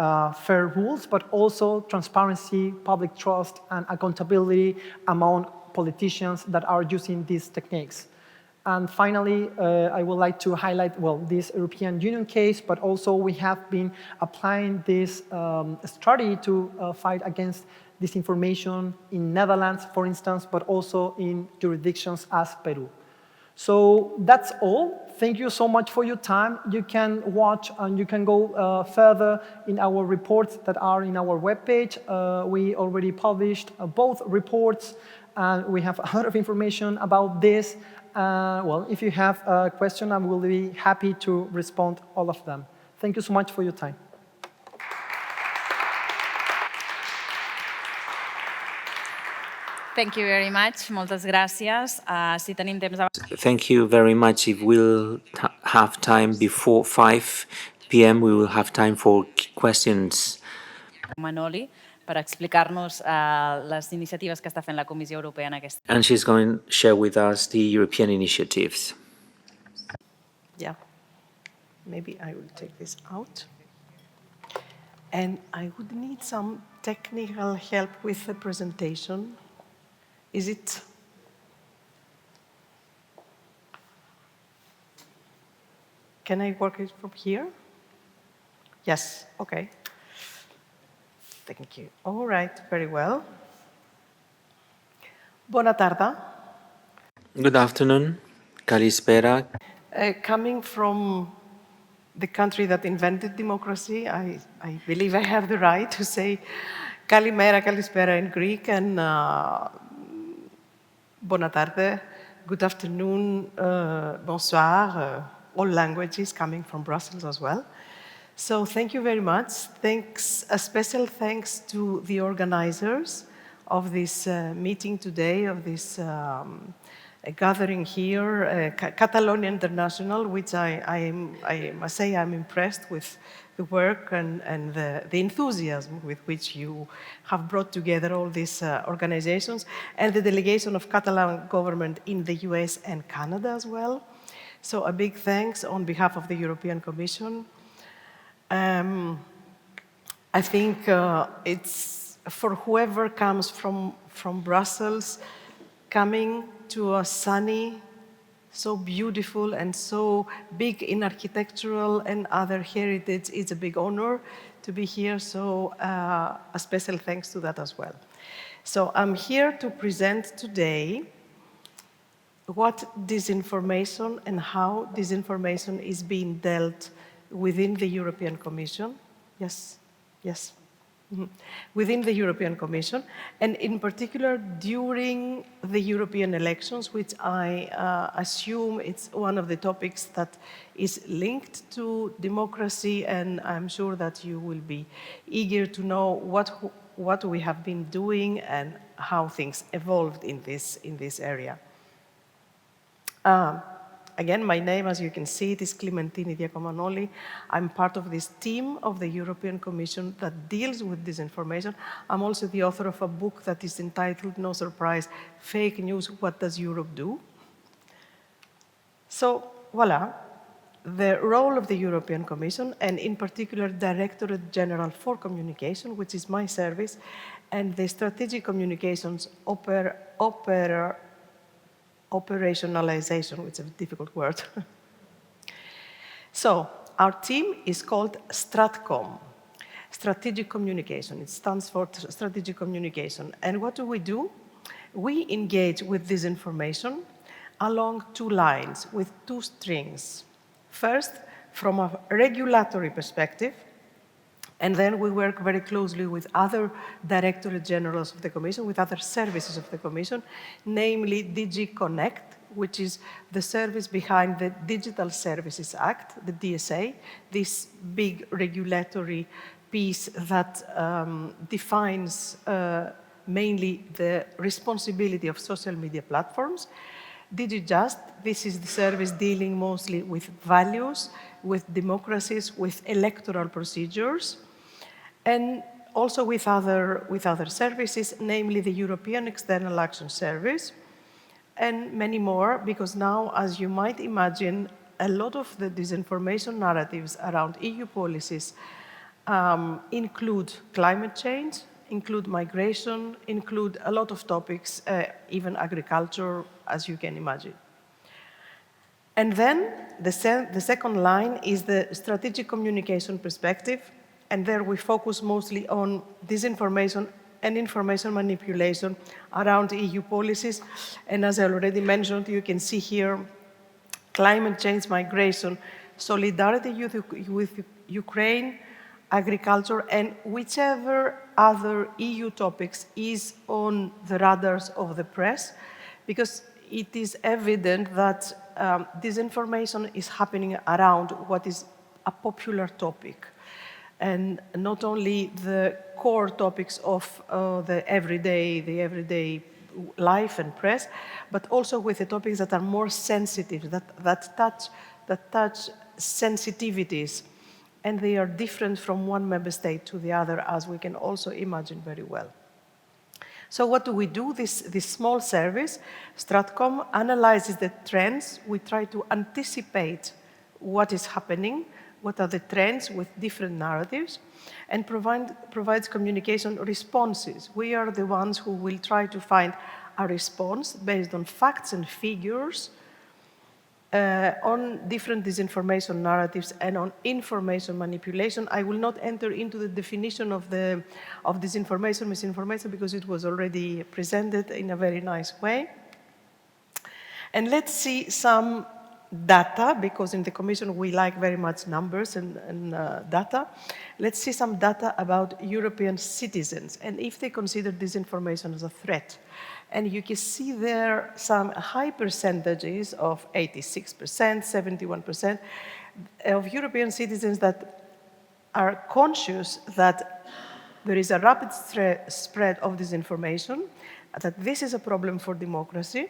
fair rules, but also transparency, public trust, and accountability among politicians that are using these techniques. And finally, I would like to highlight, this European Union case, but also we have been applying this strategy to fight against disinformation in Netherlands, for instance, but also in jurisdictions as Peru. So that's all. Thank you so much for your time. You can watch and you can go further in our reports that are in our webpage. We already published both reports, and we have a lot of information about this. Well, if you have a question, I will be happy to respond all of them. Thank you so much for your time. Thank you very much. Moltes gràcies. Si tenim temps de... Thank you very much. If we'll have time before 5 p.m., we will have time for questions. Manoli, per explicar-nos les iniciatives que està fent la Comissió Europea en aquest... And she's going to share with us the European initiatives. Yeah, maybe I will take this out. And I would need some technical help with the presentation. Is it? Can I work it from here? Yes, okay. Thank you. All right, very well. Bona tarda. Good afternoon. Kalispera. Coming from the country that invented democracy, I believe I have the right to say Kalimera, Kalispera in Greek, and Bona tarde, good afternoon, bonsoir, all languages coming from Brussels as well. So thank you very much. Thanks, a special thanks to the organizers of this meeting today, of this gathering here, Catalonia International, which I must say I'm impressed with the work and the enthusiasm with which you have brought together all these organizations, and the delegation of Catalan government in the US and Canada as well. So a big thanks on behalf of the European Commission. I think it's for whoever comes from Brussels, coming to a sunny, so beautiful and so big in architectural and other heritage, it's a big honor to be here, so a special thanks to that as well. So I'm here to present today what disinformation and how disinformation is being dealt within the European Commission. Yes, yes. Within the European Commission, and in particular during the European elections, which I assume it's one of the topics that is linked to democracy, and I'm sure that you will be eager to know what we have been doing and how things evolved in this area. Again, my name, as you can see, it is Clementini Diacomanoli. I'm part of this team of the European Commission that deals with disinformation. I'm also the author of a book that is entitled, no surprise, Fake News, What Does Europe Do? So, voila, the role of the European Commission, and in particular, Directorate General for Communication, which is my service, and the Strategic Communications operationalization, which is a difficult word. So, our team is called Stratcom, Strategic Communication. It stands for Strategic Communication. And what do? We engage with disinformation along two lines, with two strings. First, from a regulatory perspective, and then we work very closely with other Directorate Generals of the Commission, with other services of the Commission, namely DG Connect, which is the service behind the Digital Services Act, the DSA, this big regulatory piece that defines mainly the responsibility of social media platforms. DigiJust, this is the service dealing mostly with values, with democracies, with electoral procedures, and also with other services, namely the European External Action Service, and many more, because now, as you might imagine, a lot of the disinformation narratives around EU policies include climate change, include migration, include a lot of topics, even agriculture, as you can imagine. And then the second line is the strategic communication perspective, and there we focus mostly on disinformation and information manipulation around EU policies. And as I already mentioned, you can see here climate change, migration, solidarity with Ukraine, agriculture, and whichever other EU topics is on the radars of the press, because it is evident that disinformation is happening around what is a popular topic, and not only the core topics of the everyday life and press, but also with the topics that are more sensitive, that touch sensitivities, and they are different from one member state to the other, as we can also imagine very well. So what do we do? This small service, Stratcom, analyzes the trends. We try to anticipate what is happening, what are the trends with different narratives, and provides communication responses. We are the ones who will try to find a response based on facts and figures on different disinformation narratives and on information manipulation. I will not enter into the definition of disinformation, misinformation, because it was already presented in a very nice way. And let's see some data, because in the Commission we like very much numbers and data. Let's see some data about European citizens and if they consider disinformation as a threat. And you can see there some high percentages of 86%, 71% of European citizens that are conscious that there is a rapid spread of disinformation, that this is a problem for democracy,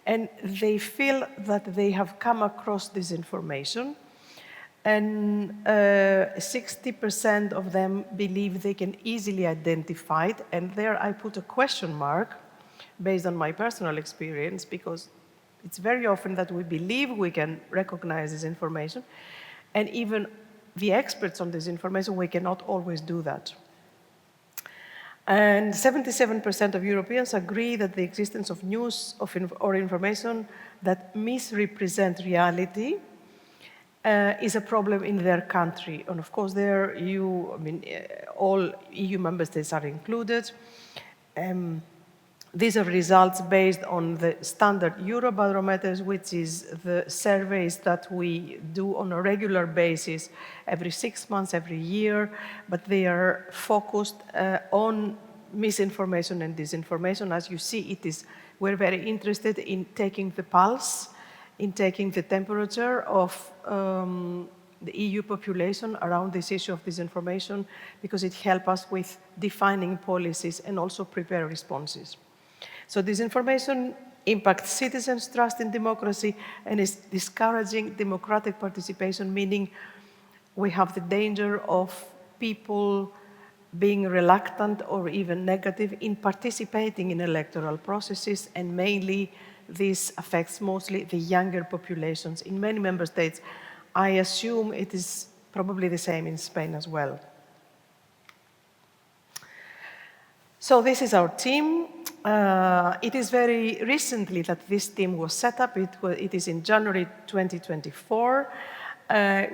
and they feel that they have come across disinformation. And 60% of them believe they can easily identify it, and there I put a question mark based on my personal experience, because it's very often that we believe we can recognize this information, and even the experts on this information, we cannot always do that. And 77% of Europeans agree that the existence of news or information that misrepresent reality is a problem in their country. And of course, there all EU member states are included. These are results based on the standard Eurobarometers, which is the surveys that we do on a regular basis every 6 months, every year, but they are focused on misinformation and disinformation. As you see, we're very interested in taking the pulse, in taking the temperature of the EU population around this issue of disinformation, because it helps us with defining policies and also prepare responses. So disinformation impacts citizens' trust in democracy and is discouraging democratic participation, meaning we have the danger of people being reluctant or even negative in participating in electoral processes, and mainly this affects mostly the younger populations in many member states. I assume it is probably the same in Spain as well. So this is our team. It is very recently that this team was set up. It is in January 2024.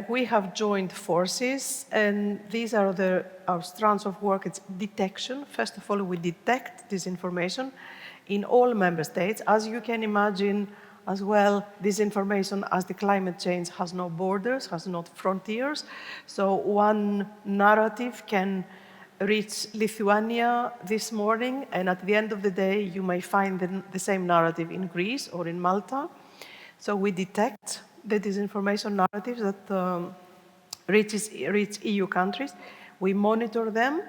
We have joined forces, and these are our strands of work. It's detection. First of all, we detect disinformation in all member states. As you can imagine as well, disinformation, as the climate change, has no borders, has no frontiers. So one narrative can reach Lithuania this morning, and at the end of the day, you may find the same narrative in Greece or in Malta. So we detect the disinformation narratives that reach EU countries. We monitor them.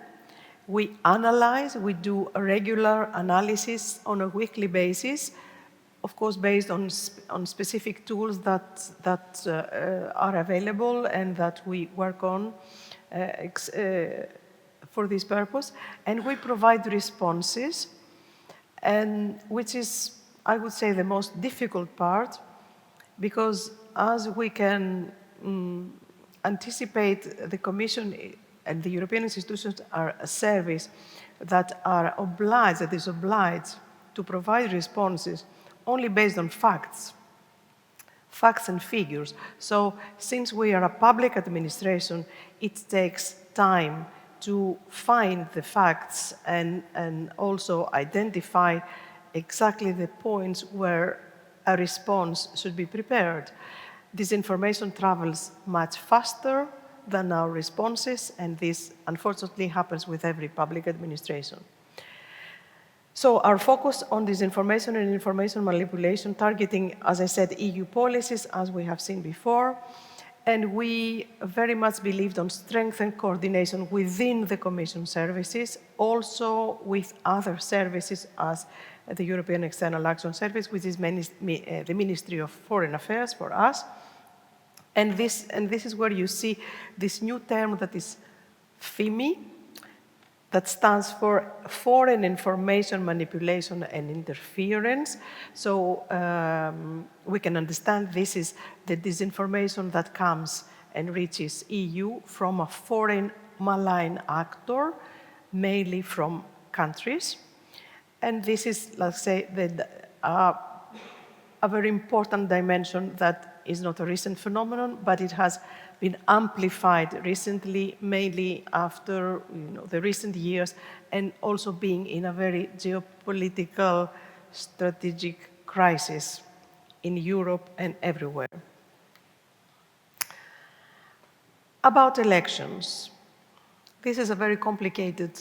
We analyze. We do a regular analysis on a weekly basis, of course, based on specific tools that are available and that we work on for this purpose. And we provide responses, and which is, I would say, the most difficult part, because as we can anticipate, the Commission and the European institutions are a service that is obliged to provide responses only based on facts and figures. So since we are a public administration, it takes time to find the facts and also identify exactly the points where a response should be prepared. disinformation travels much faster than our responses, and this unfortunately happens with every public administration. So our focus on disinformation and information manipulation, targeting, as I said, EU policies, as we have seen before, and we very much believed on strengthened coordination within the Commission services, also with other services as the European External Action Service, which is the Ministry of Foreign Affairs for us. And this is where you see this new term that is FIMI, that stands for Foreign Information Manipulation and Interference. So we can understand this is the disinformation that comes and reaches EU from a foreign malign actor, mainly from countries. And this is, let's say, a very important dimension that is not a recent phenomenon, but it has been amplified recently, mainly after the recent years, and also being in a very geopolitical, strategic crisis in Europe and everywhere. About elections. This is a very complicated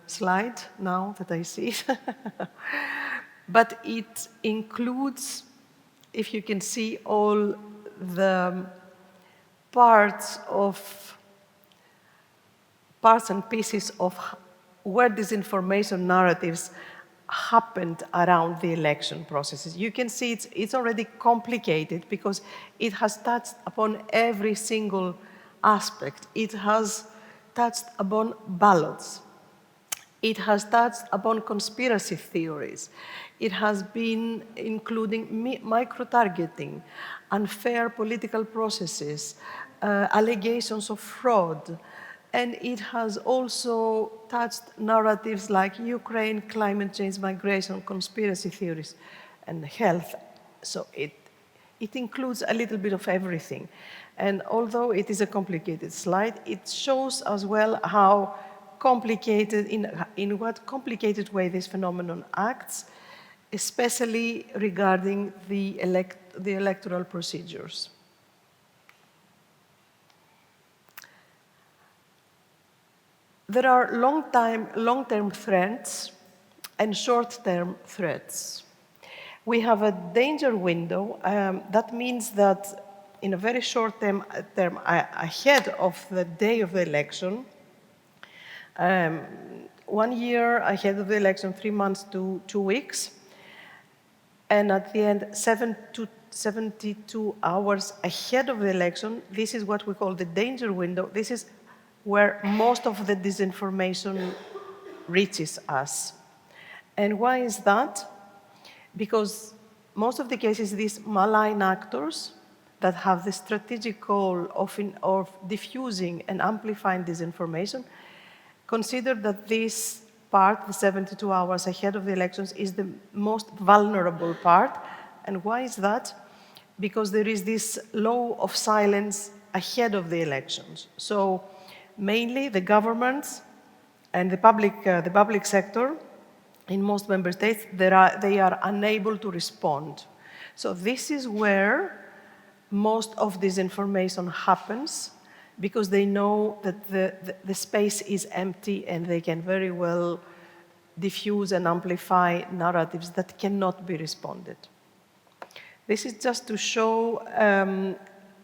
slide now that I see. But it includes, if you can see, all the parts and pieces of where disinformation narratives happened around the election processes. You can see it's already complicated because it has touched upon every single aspect. It has touched upon ballots. It has touched upon conspiracy theories. It has been including micro-targeting, unfair political processes, allegations of fraud, and it has also touched narratives like Ukraine, climate change, migration, conspiracy theories, and health. So it includes a little bit of everything. And although it is a complicated slide, it shows as well how complicated, in what complicated way this phenomenon acts, especially regarding the electoral procedures. There are long-term threats and short-term threats. We have a danger window. That means that in a very short term, ahead of the day of the election, 1 year ahead of the election, 3 months to 2 weeks, and at the end, 72 hours ahead of the election, this is what we call the danger window. This is where most of the disinformation reaches us. And why is that? Because most of the cases, these malign actors that have the strategic goal of diffusing and amplifying disinformation consider that this part, the 72 hours ahead of the elections, is the most vulnerable part. And why is that? Because there is this law of silence ahead of the elections. So mainly the governments and the public sector in most member states, they are unable to respond. So this is where most of this information happens, because they know that the space is empty and they can very well diffuse and amplify narratives that cannot be responded. This is just to show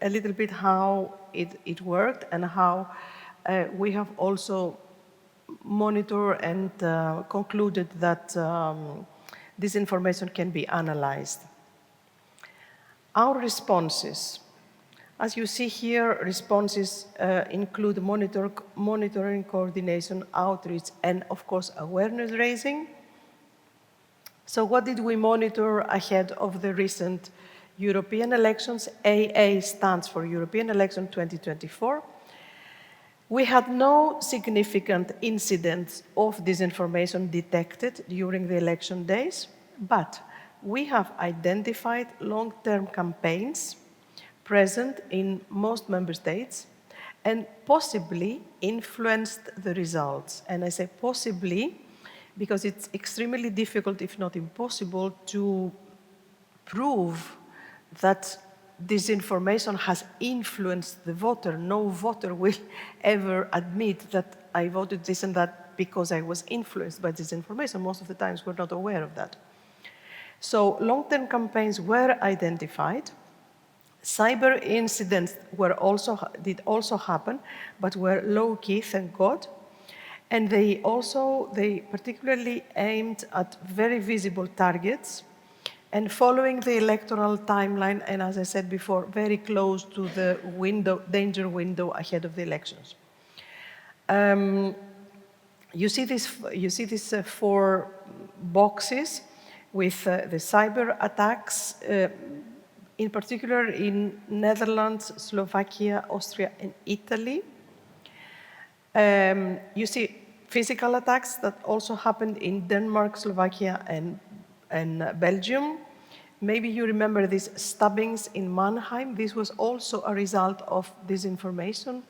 a little bit how it worked and how we have also monitored and concluded that this information can be analyzed. Our responses. As you see here, responses include monitoring, coordination, outreach, and of course, awareness raising. So what did we monitor ahead of the recent European elections? AA stands for European Election 2024. We had no significant incidents of disinformation detected during the election days, but we have identified long-term campaigns present in most member states and possibly influenced the results. And I say possibly because it's extremely difficult, if not impossible, to prove that disinformation has influenced the voter. No voter will ever admit that I voted this and that because I was influenced by disinformation. Most of the times we're not aware of that. So long-term campaigns were identified. Cyber incidents did also happen, but were low-key, thank God. And they particularly aimed at very visible targets and following the electoral timeline, and as I said before, very close to the danger window ahead of the elections. You see these 4 boxes with the cyber attacks, in particular in Netherlands, Slovakia, Austria, and Italy. You see physical attacks that also happened in Denmark, Slovakia, and Belgium. Maybe you remember these stabbings in Mannheim. This was also a result of disinformation.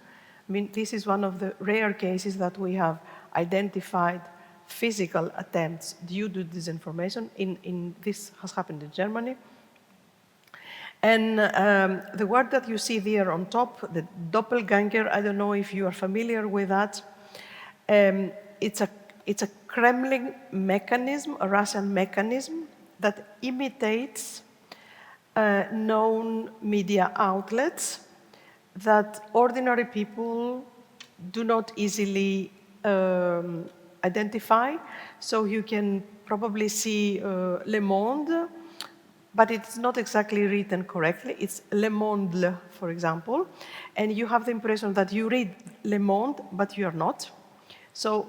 I mean, this is one of the rare cases that we have identified physical attempts due to disinformation. This has happened in Germany. And the word that you see there on top, the doppelganger, I don't know if you are familiar with that. It's a Kremlin mechanism, a Russian mechanism that imitates known media outlets that ordinary people do not easily identify. So you can probably see Le Monde, but it's not exactly written correctly. It's Le Monde, for example. And you have the impression that you read Le Monde, but you are not. So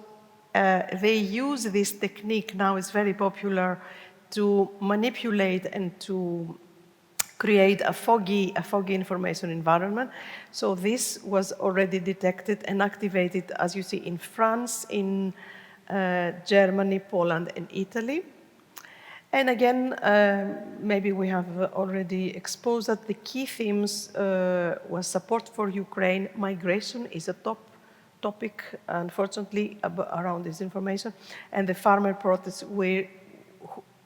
they use this technique, now it's very popular, to manipulate and to create a foggy information environment. So this was already detected and activated, as you see, in France, in Germany, Poland, and Italy. And again, maybe we have already exposed that the key themes was support for Ukraine. Migration is a top topic, unfortunately, around this information. And the farmer protests were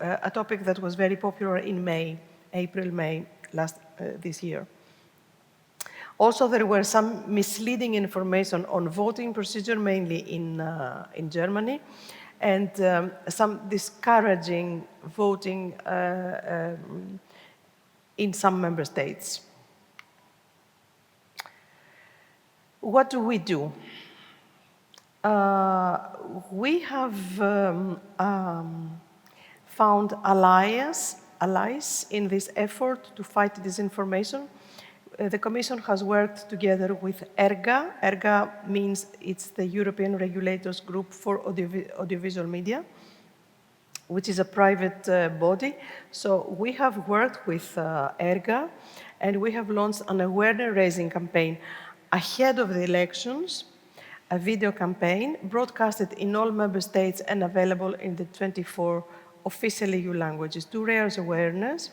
a topic that was very popular in April, May this year. Also, there were some misleading information on voting procedure, mainly in Germany, and some discouraging voting in some member states. What do? We have found allies in this effort to fight disinformation. The Commission has worked together with ERGA. ERGA means it's the European Regulators Group for Audiovisual Media, which is a private body. So we have worked with ERGA, and we have launched an awareness-raising campaign ahead of the elections, a video campaign broadcasted in all member states and available in the 24 official EU languages to raise awareness,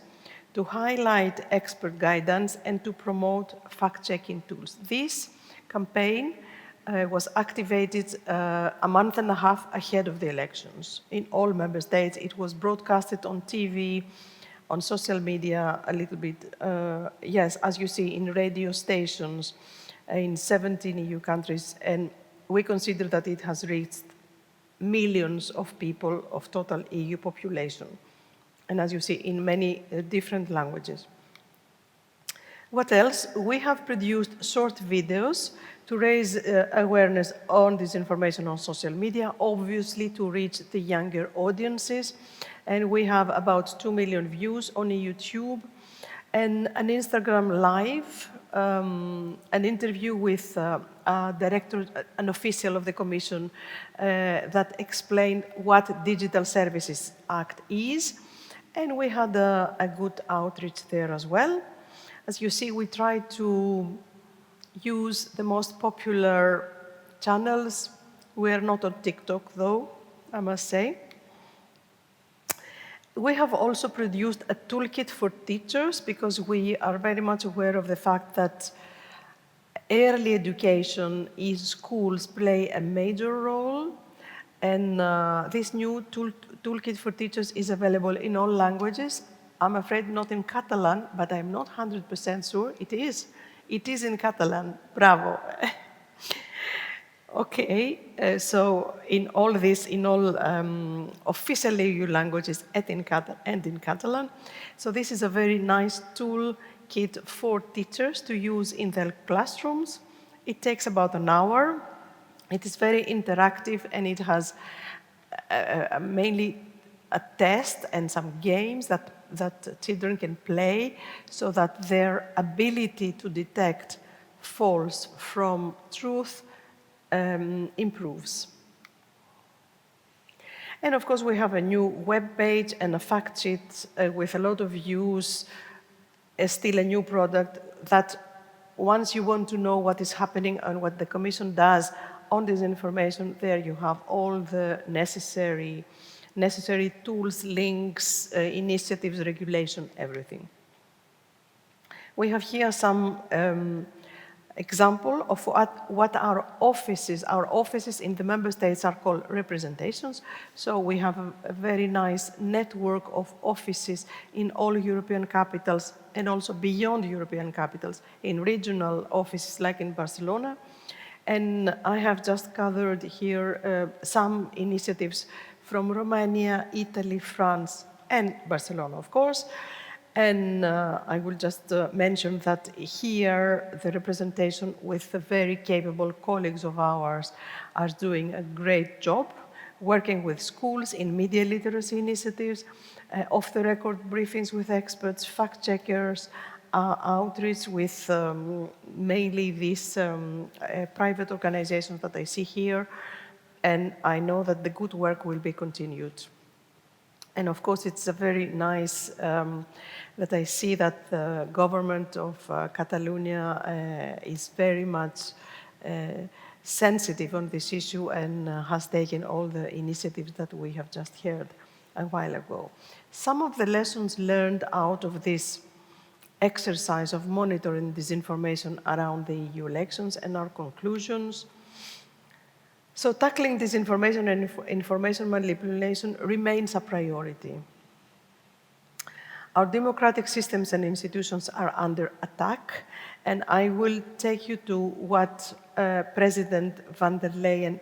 to highlight expert guidance, and to promote fact-checking tools. This campaign was activated a month and a half ahead of the elections. In all member states, it was broadcasted on TV, on social media, a little bit, yes, as you see, in radio stations, in 17 EU countries, and we consider that it has reached millions of people of total EU population. And as you see, in many different languages. What else? We have produced short videos to raise awareness on disinformation on social media, obviously to reach the younger audiences. And we have about 2 million views on YouTube, and an Instagram Live, an interview with a director, an official of the Commission that explained what Digital Services Act is. And we had a good outreach there as well. As you see, we tried to use the most popular channels. We are not on TikTok, though, I must say. We have also produced a toolkit for teachers because we are very much aware of the fact that early education in schools play a major role. And this new toolkit for teachers is available in all languages I'm afraid not in Catalan, but I'm not 100% sure it is. It is in Catalan. Bravo. Okay, so in all this, in all official EU languages and in Catalan. So this is a very nice toolkit for teachers to use in their classrooms. It takes about an hour. It is very interactive, and it has mainly a test and some games that children can play so that their ability to detect false from truth improves. And of course, we have a new web page and a fact sheet with a lot of views, still a new product that once you want to know what is happening and what the Commission does on this information, there you have all the necessary tools, links, initiatives, regulation, everything. We have here some example of what our offices in the member states are called representations. So we have a very nice network of offices in all European capitals and also beyond European capitals, in regional offices like in Barcelona. And I have just gathered here some initiatives from Romania, Italy, France, and Barcelona, of course. And I will just mention that here the representation with the very capable colleagues of ours are doing a great job, working with schools in media literacy initiatives, off-the-record briefings with experts, fact-checkers, outreach with mainly these private organizations that I see here. And I know that the good work will be continued. And of course, it's a very nice that I see that the government of Catalonia is very much sensitive on this issue and has taken all the initiatives that we have just heard a while ago. Some of the lessons learned out of this exercise of monitoring disinformation around the EU elections and our conclusions. So tackling disinformation and information manipulation remains a priority. Our democratic systems and institutions are under attack, and I will take you to what President van der Leyen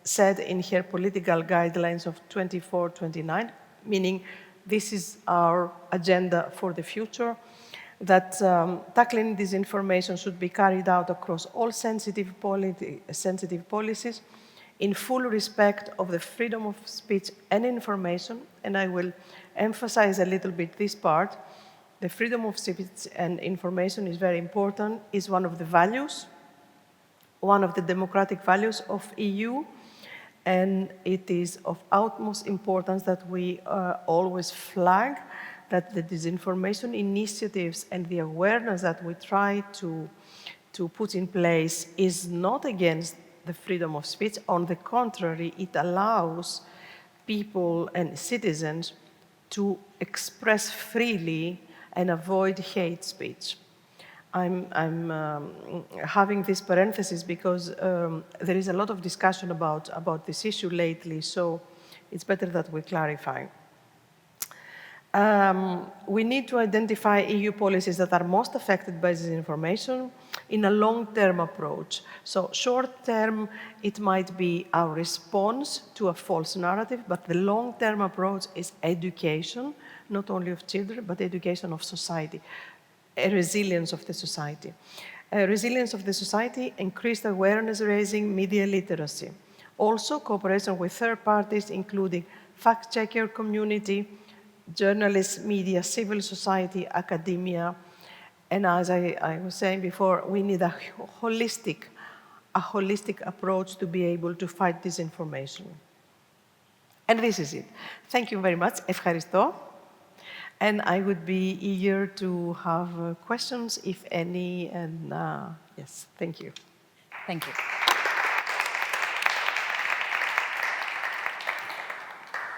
said in her political guidelines of 24-29, meaning this is our agenda for the future, that tackling disinformation should be carried out across all sensitive policies in full respect of the freedom of speech and information, and I will emphasize a little bit this part. The freedom of speech and information is very important, is one of the values, one of the democratic values of EU, and it is of utmost importance that we always flag that the disinformation initiatives and the awareness that we try to put in place is not against the freedom of speech. On the contrary, it allows people and citizens to express freely and avoid hate speech. I'm having this parenthesis because there is a lot of discussion about this issue lately, so it's better that we clarify. We need to identify EU policies that are most affected by disinformation in a long-term approach. So short-term, it might be our response to a false narrative, but the long-term approach is education, not only of children, but education of society, a resilience of the society. Resilience of the society, increased awareness raising, media literacy. Also, cooperation with third parties, including fact-checker community, journalists, media, civil society, academia, and as I was saying before, we need a holistic approach to be able to fight disinformation. And this is it. Thank you very much. Ευχαριστώ. And I would be eager to have questions, if any, and yes, thank you. Thank you.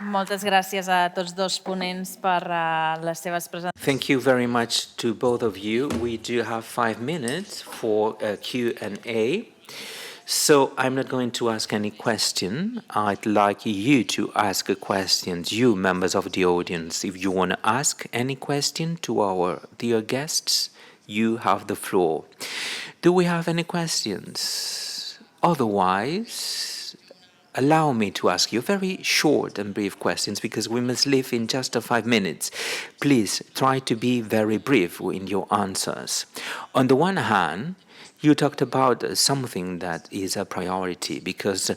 Moltes gràcies a tots dos ponents per les seves presentacions. Thank you very much to both of you. We do have 5 minutes for Q&A. So I'm not going to ask any question. I'd like you to ask a question, you members of the audience. If you want to ask any question to our dear guests, you have the floor. Do we have any questions? Otherwise, allow me to ask you very short and brief questions because we must leave in just 5 minutes. Please try to be very brief in your answers. On the one hand, you talked about something that is a priority because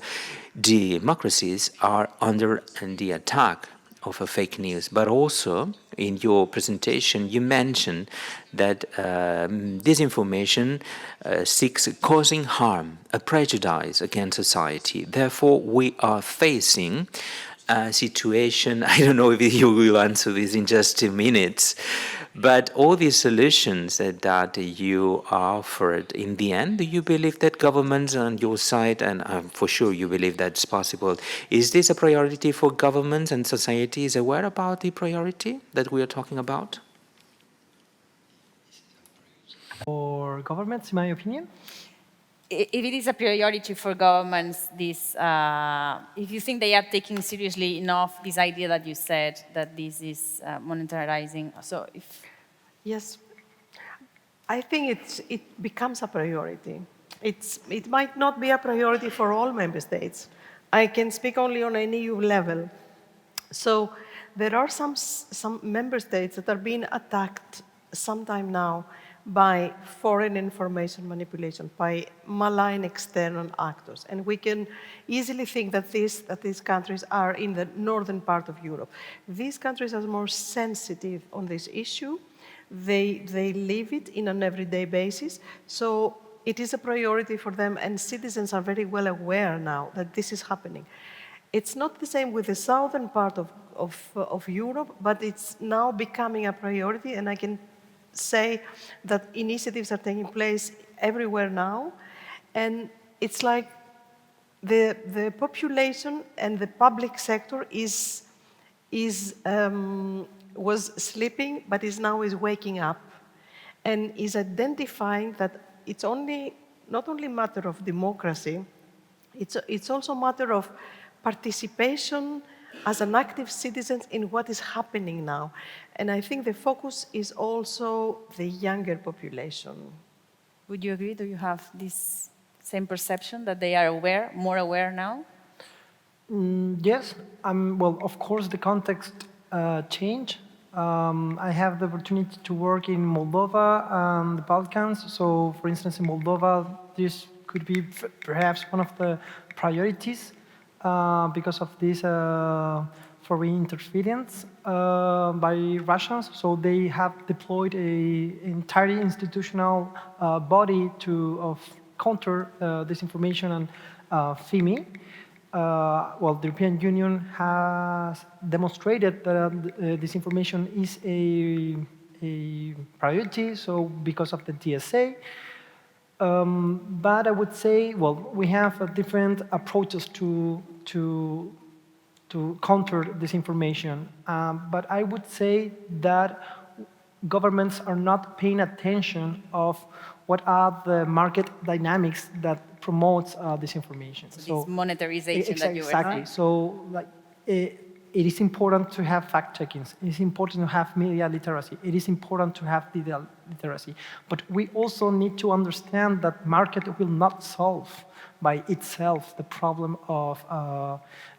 democracies are under the attack of a fake news, but also in your presentation you mentioned that disinformation seeks causing harm, a prejudice against society. Therefore, we are facing a situation, I don't know if you will answer this in just 2 minutes, but all these solutions that you offered, in the end, do you believe that governments on your side, and for sure you believe that's possible, is this a priority for governments and society is aware about the priority that we are talking about? For governments, in my opinion, If it is a priority for governments, if you think they are taking seriously enough this idea that you said, that this is monetarizing, so if... Yes, I think it becomes a priority. It might not be a priority for all member states. I can speak only on an EU level. So there are some member states that are being attacked sometime now by foreign information manipulation, by malign external actors. And we can easily think that these countries are in the northern part of Europe. These countries are more sensitive on this issue. They live it in an everyday basis. So it is a priority for them, and citizens are very well aware now that this is happening. It's not the same with the southern part of Europe, but it's now becoming a priority, and I can say that initiatives are taking place everywhere now, and it's like the population and the public sector was sleeping, but now is waking up, and is identifying that it's not only a matter of democracy, it's also a matter of participation as an active citizen in what is happening now. And I think the focus is also the younger population. Would you agree? Do you have this same perception that they are more aware now? yes. Well, of course, the context changed. I have the opportunity to work in Moldova and the Balkans. So, for instance, in Moldova, this could be perhaps one of the priorities because of this foreign interference by Russians. So they have deployed an entire institutional body to counter disinformation and FIMI. Well, the European Union has demonstrated that disinformation is a priority, so because of the TSA. But I would say, well, we have different approaches to counter disinformation. But I would say that governments are not paying attention of what are the market dynamics that promotes disinformation. So this monetarization that you were saying. So like, it is important to have fact-checkings. It is important to have media literacy. It is important to have digital literacy. But we also need to understand that market will not solve by itself the problem of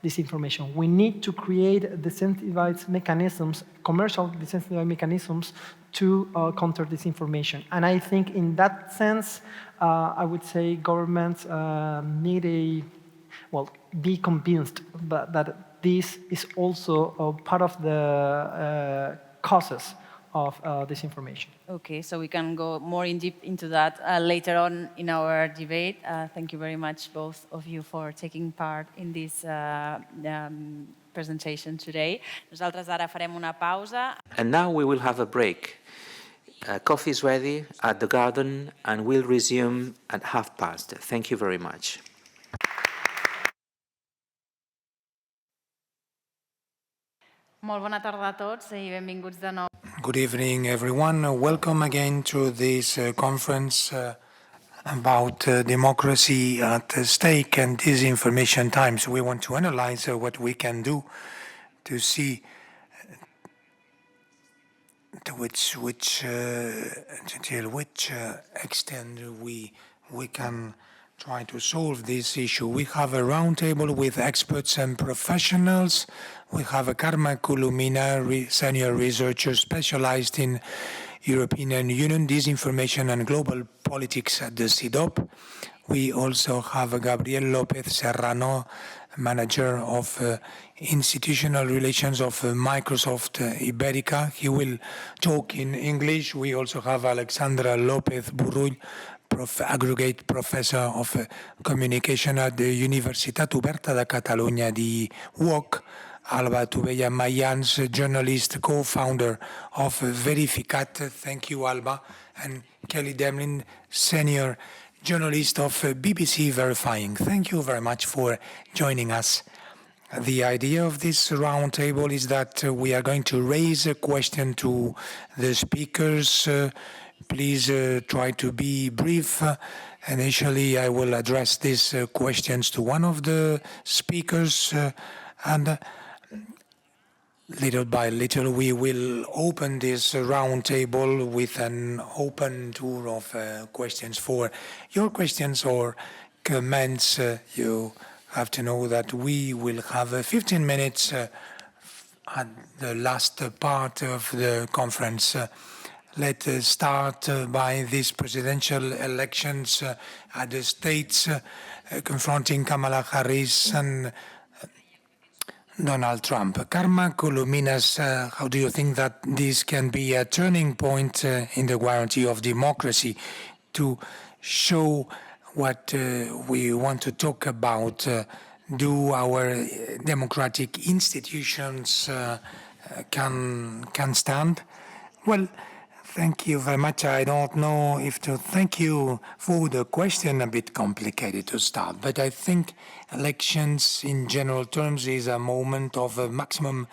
disinformation. We need to create decentralized mechanisms, commercial decentralized mechanisms to counter disinformation. And I think in that sense, I would say governments need be convinced that this is also part of the causes of disinformation. Okay, so we can go more in deep into that later on in our debate. Thank you very much, both of you, for taking part in this presentation today. Nosaltres ara farem una pausa. And now we will have a break. Coffee is ready at the garden and we'll resume at past. Thank you very much. Molt bona tarda a tots i benvinguts de nou. Good evening, everyone. Welcome again to this conference about democracy at stake and disinformation times. We want to analyze what we can do to see to which extent we can try to solve this issue. We have a roundtable with experts and professionals. We have a Karma Kulumina, senior researcher specialized in European Union, disinformation and global politics at the CIDOP. We also have Gabriel López Serrano, manager of institutional relations of Microsoft Ibérica. He will talk in English. We also have Alexandra López Burrull, aggregate professor of communication at the Universitat Oberta de Catalunya di UOC. Alba Tubella Mayans, journalist, co-founder of Verificat. Thank you, Alba. And Kelly Demlin, senior journalist of BBC Verifying. Thank you very much for joining us. The idea of this roundtable is that we are going to raise a question to the speakers. Please try to be brief. Initially, I will address these questions to one of the speakers, and little by little, we will open this roundtable with an open tour of questions. For your questions or comments, you have to know that we will have 15 minutes at the last part of the conference. Let's start by these presidential elections at the States, confronting Kamala Harris and Donald Trump. Karma Kuluminas, how do you think that this can be a turning point in the guarantee of democracy to show what we want to talk about? Do our democratic institutions can stand? Well, thank you very much. I don't know if to thank you for the question, a bit complicated to start, but I think elections in general terms is a moment of a maximum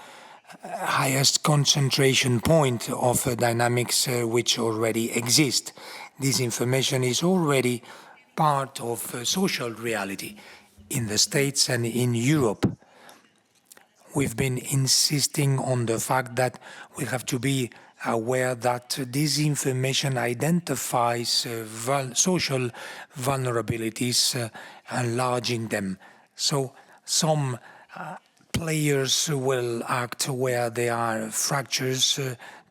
highest concentration point of dynamics which already exist. Disinformation is already part of social reality in the States and in Europe. We've been insisting on the fact that we have to be aware that disinformation identifies social vulnerabilities, enlarging them. So some players will act where there are fractures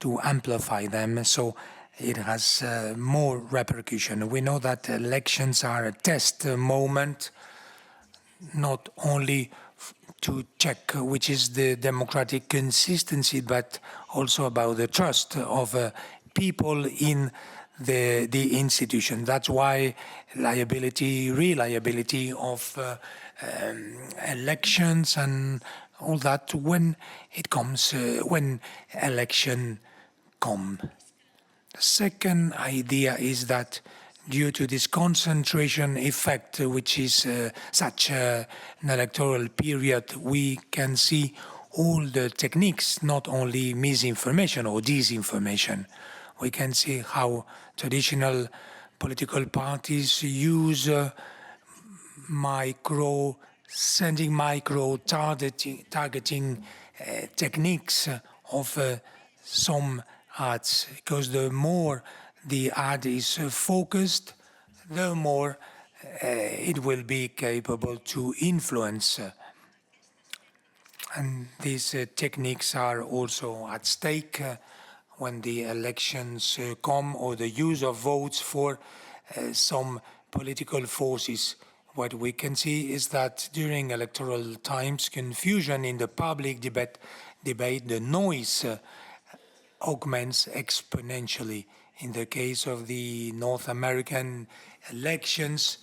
to amplify them, so it has more repercussion. We know that elections are a test moment, not only to check which is the democratic consistency, but also about the trust of people in the institution. That's why reliability of elections and all that when it comes, when election come. The second idea is that due to this concentration effect, which is such an electoral period, we can see all the techniques, not only misinformation or disinformation. We can see how traditional political parties use sending micro targeting techniques of some ads, because the more the ad is focused, the more it will be capable to influence. And these techniques are also at stake when the elections come, or the use of votes for some political forces. What we can see is that during electoral times, confusion in the public debate, the noise augments exponentially. In the case of the North American elections,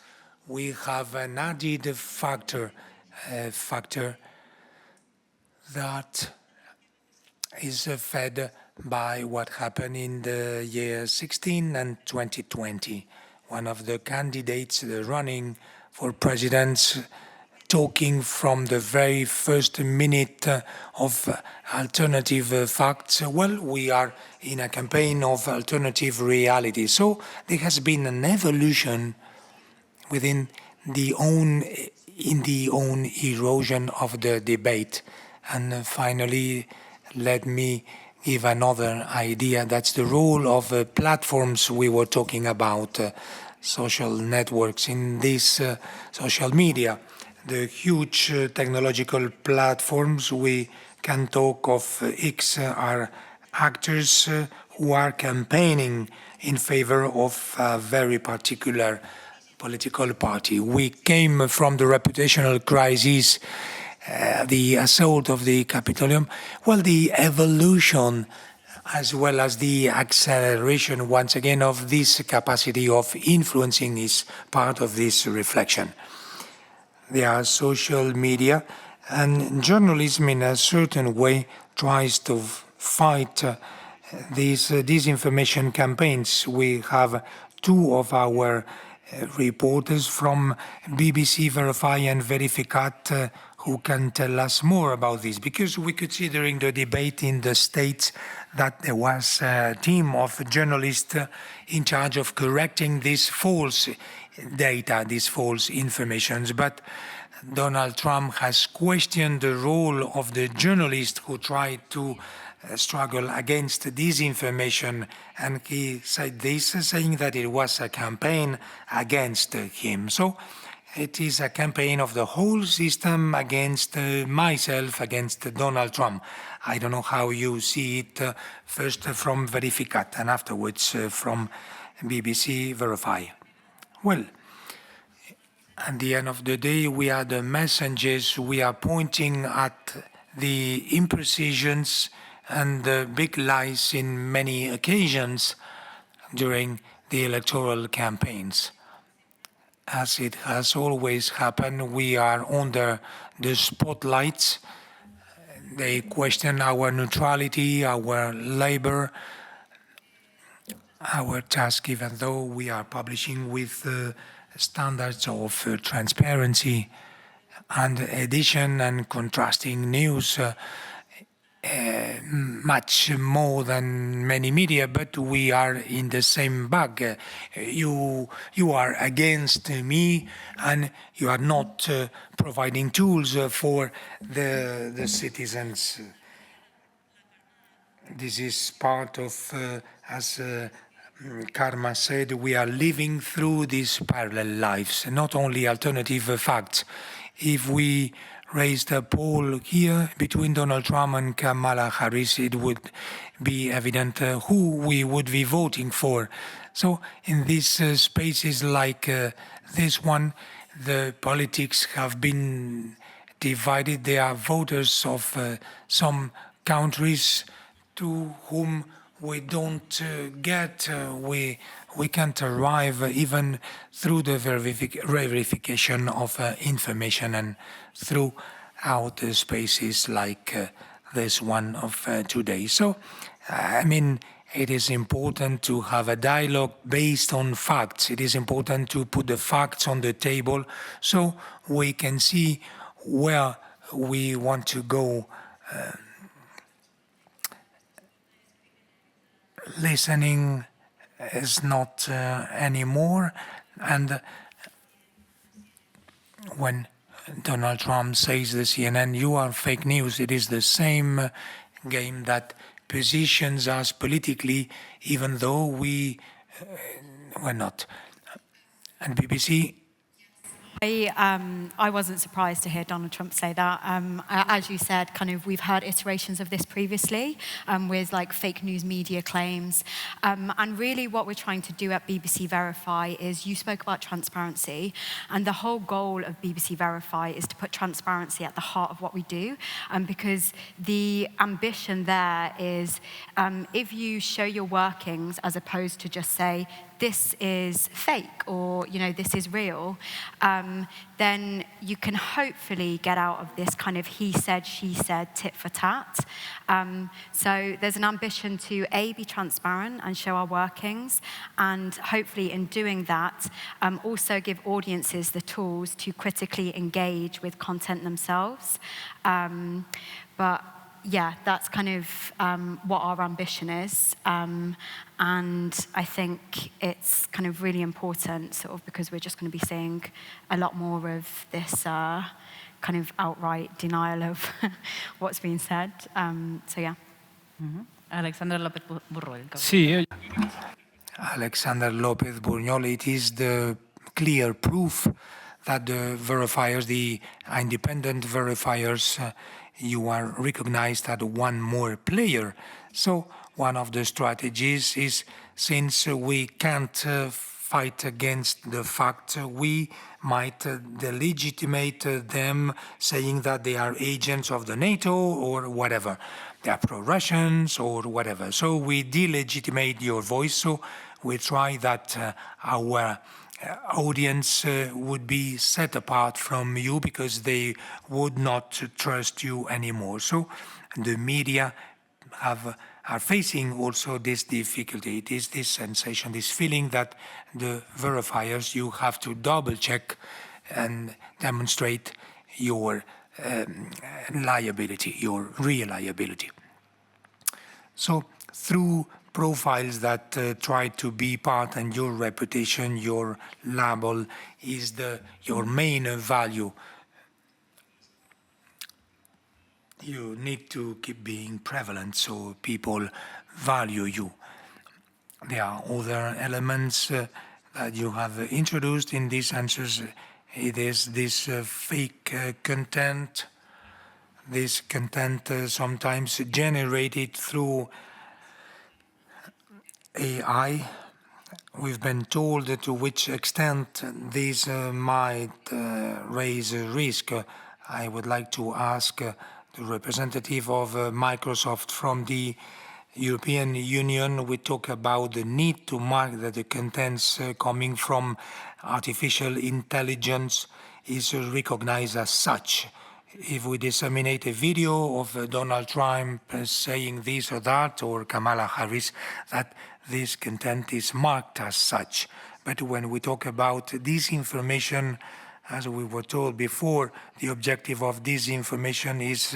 we have an added factor that is fed by what happened in the year 16 and 2020. One of the candidates running for president talking from the very first minute of alternative facts. Well, we are in a campaign of alternative reality. So there has been an evolution within the own erosion of the debate. And finally, let me give another idea. That's the role of platforms we were talking about, social networks in this social media. The huge technological platforms, we can talk of X, are actors who are campaigning in favor of a very particular political party. We came from the reputational crisis, the assault of the Capitolium, well, the evolution as well as the acceleration, once again, of this capacity of influencing is part of this reflection. There are social media, and journalism in a certain way tries to fight these disinformation campaigns. We have two of our reporters from BBC Verify and Verificat who can tell us more about this, because we could see during the debate in the States that there was a team of journalists in charge of correcting this false data, these false informations. But Donald Trump has questioned the role of the journalists who tried to struggle against disinformation, and he said this, saying that it was a campaign against him. So it is a campaign of the whole system against myself, against Donald Trump. I don't know how you see it, first from Verificat and afterwards from BBC Verify. Well, at the end of the day, we are the messengers. We are pointing at the imprecisions and the big lies in many occasions during the electoral campaigns. As it has always happened, we are under the spotlights. They question our neutrality, our labor, our task, even though we are publishing with standards of transparency and edition and contrasting news, much more than many media, but we are in the same bag. You are against me, and you are not providing tools for the citizens. This is part of, as Karma said, we are living through these parallel lives, not only alternative facts. If we raised a poll here between Donald Trump and Kamala Harris, it would be evident who we would be voting for. So in these spaces like this one, the politics have been divided. There are voters of some countries to whom we don't get, we can't arrive even through the verification of information and throughout spaces like this one of today. So, I mean, it is important to have a dialogue based on facts. It is important to put the facts on the table so we can see where we want to go. Listening is not anymore, and when Donald Trump says to CNN, "You are fake news," it is the same game that positions us politically, even though we're not. And BBC. I wasn't surprised to hear Donald Trump say that. As you said, kind of, we've heard iterations of this previously with like fake news media claims. And really what we're trying to do at BBC Verify is, you spoke about transparency, and the whole goal of BBC Verify is to put transparency at the heart of what we do, because the ambition there is if you show your workings as opposed to just say, this is fake, or this is real, then you can hopefully get out of this kind of he said, she said, tit for tat. So there's an ambition to be transparent and show our workings, and hopefully in doing that, also give audiences the tools to critically engage with content themselves. But yeah, that's kind of what our ambition is. And I think it's kind of really important, sort of, because we're just going to be seeing a lot more of this kind of outright denial of what's being said. So yeah. Alexander López Burroll. Sí, Alexander Lopez Buñol, it is the clear proof that the verifiers, the independent verifiers, you are recognized as one more player. So one of the strategies is, since we can't fight against the fact, we might delegitimate them, saying that they are agents of the NATO or whatever. They are pro-Russians or whatever. So we delegitimate your voice. So we try that our audience would be set apart from you because they would not trust you anymore. So the media are facing also this difficulty. It is this sensation, this feeling that the verifiers, you have to double check and demonstrate your liability, your reliability. So through profiles that try to be part, and your reputation, your label is your main value. You need to keep being prevalent so people value you. There are other elements that you have introduced in these answers. It is this fake content, this content sometimes generated through AI. We've been told to which extent this might raise a risk. I would like to ask the representative of Microsoft from the European Union. We talk about the need to mark that the contents coming from artificial intelligence is recognized as such. If we disseminate a video of Donald Trump saying this or that, or Kamala Harris, that this content is marked as such. But when we talk about disinformation, as we were told before, the objective of disinformation is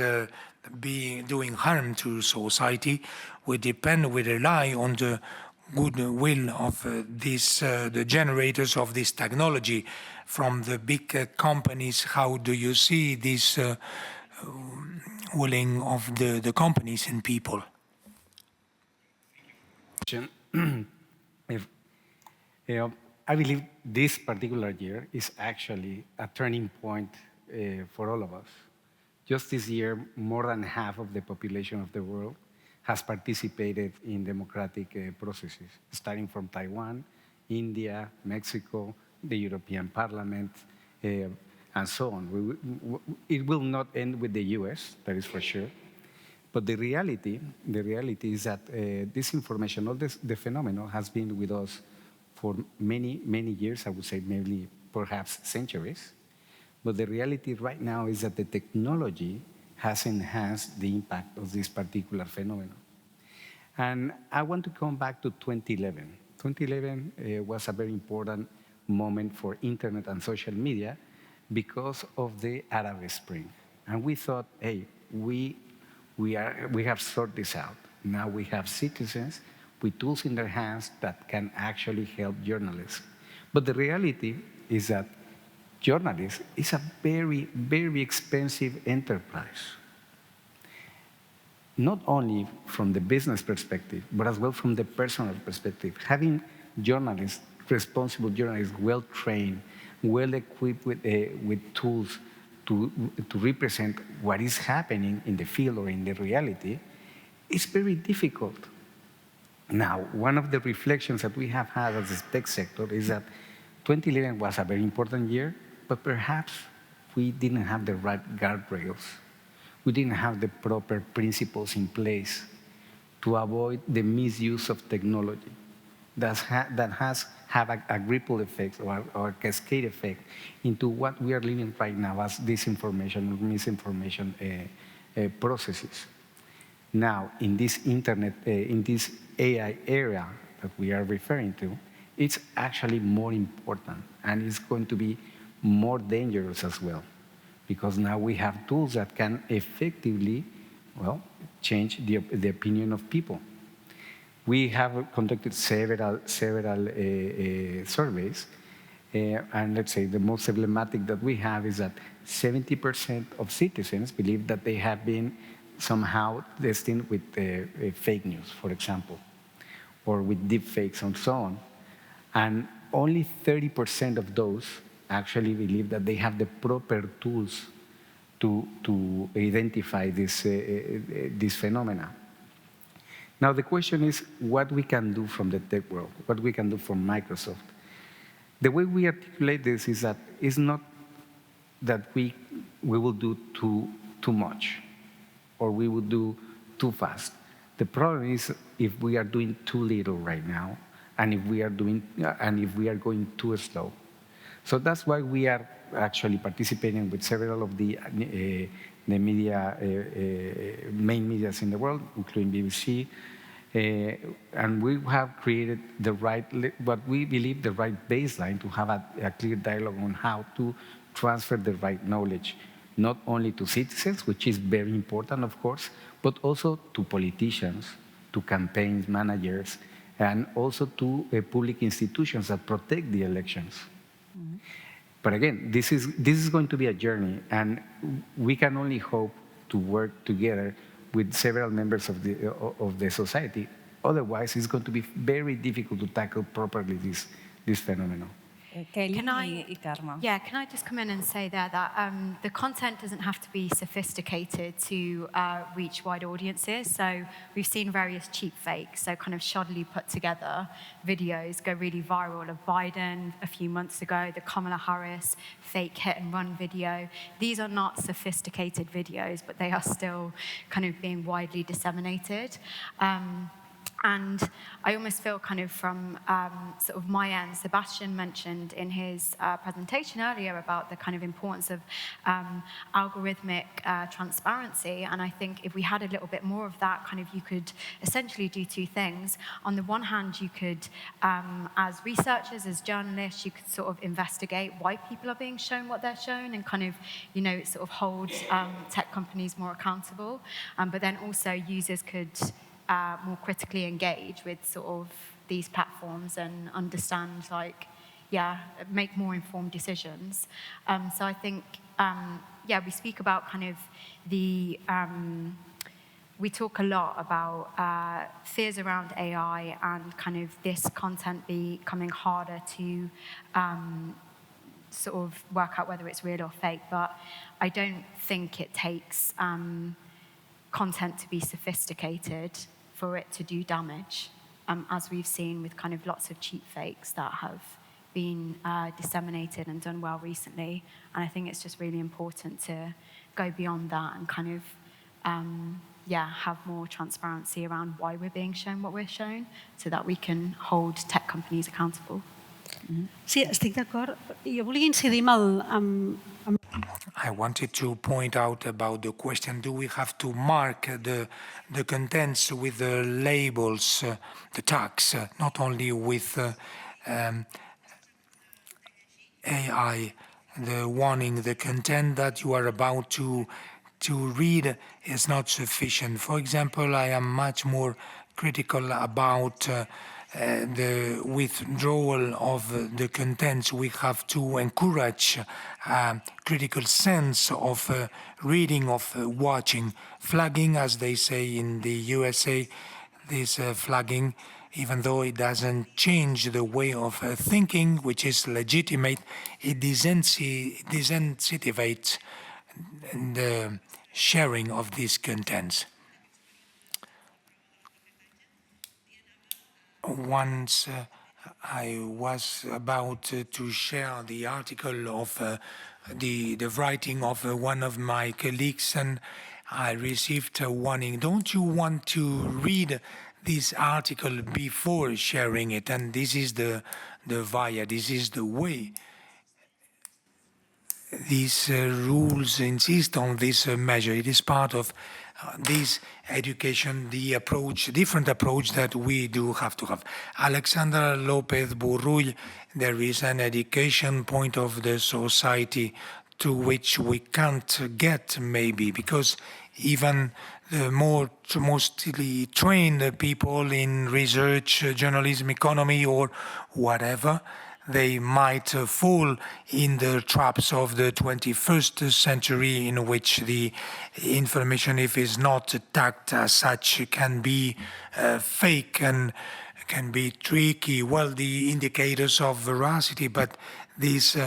doing harm to society. We rely on the goodwill of the generators of this technology from the big companies. How do you see this willing of the companies and people? I believe this particular year is actually a turning point for all of us. Just this year, more than half of the population of the world has participated in democratic processes, starting from Taiwan, India, Mexico, the European Parliament, and so on. It will not end with the US, that is for sure. But the reality is that disinformation, all the phenomenon has been with us for many, many years, I would say maybe perhaps centuries. But the reality right now is that the technology has enhanced the impact of this particular phenomenon. And I want to come back to 2011. 2011 was a very important moment for internet and social media because of the Arab Spring. And we thought, hey, we have sorted this out. Now we have citizens with tools in their hands that can actually help journalists. But the reality is that journalism is a very, very expensive enterprise. Not only from the business perspective, but as well from the personal perspective. Having journalists, responsible journalists, well-trained, well-equipped with tools to represent what is happening in the field or in the reality is very difficult. Now, one of the reflections that we have had as a tech sector is that 2011 was a very important year, but perhaps we didn't have the right guardrails. We didn't have the proper principles in place to avoid the misuse of technology that has a ripple effect or a cascade effect into what we are living right now as disinformation or misinformation processes. Now, in this internet, in this AI era that we are referring to, it's actually more important, and it's going to be more dangerous as well, because now we have tools that can effectively Well, change the opinion of people. We have conducted several surveys, and let's say the most emblematic that we have is that 70% of citizens believe that they have been somehow destined with fake news, for example, or with deep fakes and so on. And only 30% of those actually believe that they have the proper tools to identify this phenomena. Now the question is what we can do from the tech world, what we can do from Microsoft. The way we articulate this is that it's not that we will do too much or we will do too fast. The problem is if we are doing too little right now and if we are going too slow. So that's why we are actually participating with several of the media, main medias in the world, including BBC, and we have created what we believe the right baseline to have a clear dialogue on how to transfer the right knowledge, not only to citizens, which is very important, of course, but also to politicians, to campaign managers, and also to public institutions that protect the elections. Mm-hmm. But again, this is going to be a journey, and we can only hope to work together with several members of the society. Otherwise, it's going to be very difficult to tackle properly this phenomenon. Can I just come in and say there that the content doesn't have to be sophisticated to reach wide audiences. So we've seen various cheap fakes, so kind of shoddily put together videos go really viral of Biden a few months ago, the Kamala Harris fake hit and run video. These are not sophisticated videos, but they are still kind of being widely disseminated. And I almost feel kind of from sort of my end, Sebastian mentioned in his presentation earlier about the kind of importance of algorithmic transparency. And I think if we had a little bit more of that, kind of you could essentially do two things. On the one hand, you could, as researchers, as journalists, you could sort of investigate why people are being shown what they're shown and kind of, you know, sort of hold tech companies more accountable. But then also users could more critically engage with sort of these platforms and understand, like, make more informed decisions. So I think, we speak about kind of the, we talk a lot about fears around AI and kind of this content becoming harder to sort of work out whether it's real or fake, but I don't think it takes content to be sophisticated for it to do damage, as we've seen with kind of lots of cheap fakes that have been disseminated and done well recently. And I think it's just really important to go beyond that and kind of, have more transparency around why we're being shown what we're shown so that we can hold tech companies accountable. Sí, estic d'acord. Jo volia incidir amb I wanted to point out about the question, do we have to mark the contents with the labels, the tags, not only with AI, the warning, the content that you are about to read is not sufficient. For example, I am much more critical about the withdrawal of the contents. We have to encourage critical sense of reading, of watching. Flagging, as they say in the USA, this flagging, even though it doesn't change the way of thinking, which is legitimate, it desensitivates the sharing of these contents. Once I was about to share the article of the writing of one of my colleagues, and I received a warning, don't you want to read this article before sharing it? And this is the via, this is the way. These rules insist on this measure. It is part of this education, the approach, different approach that we do have to have. Alexandra Lopez Burrull, there is an education point of the society to which we can't get, maybe, because even the mostly trained people in research, journalism, economy, or whatever, they might fall in the traps of the 21st century, in which the information, if it's not tagged as such, can be fake and can be tricky. Well, the indicators of veracity, but this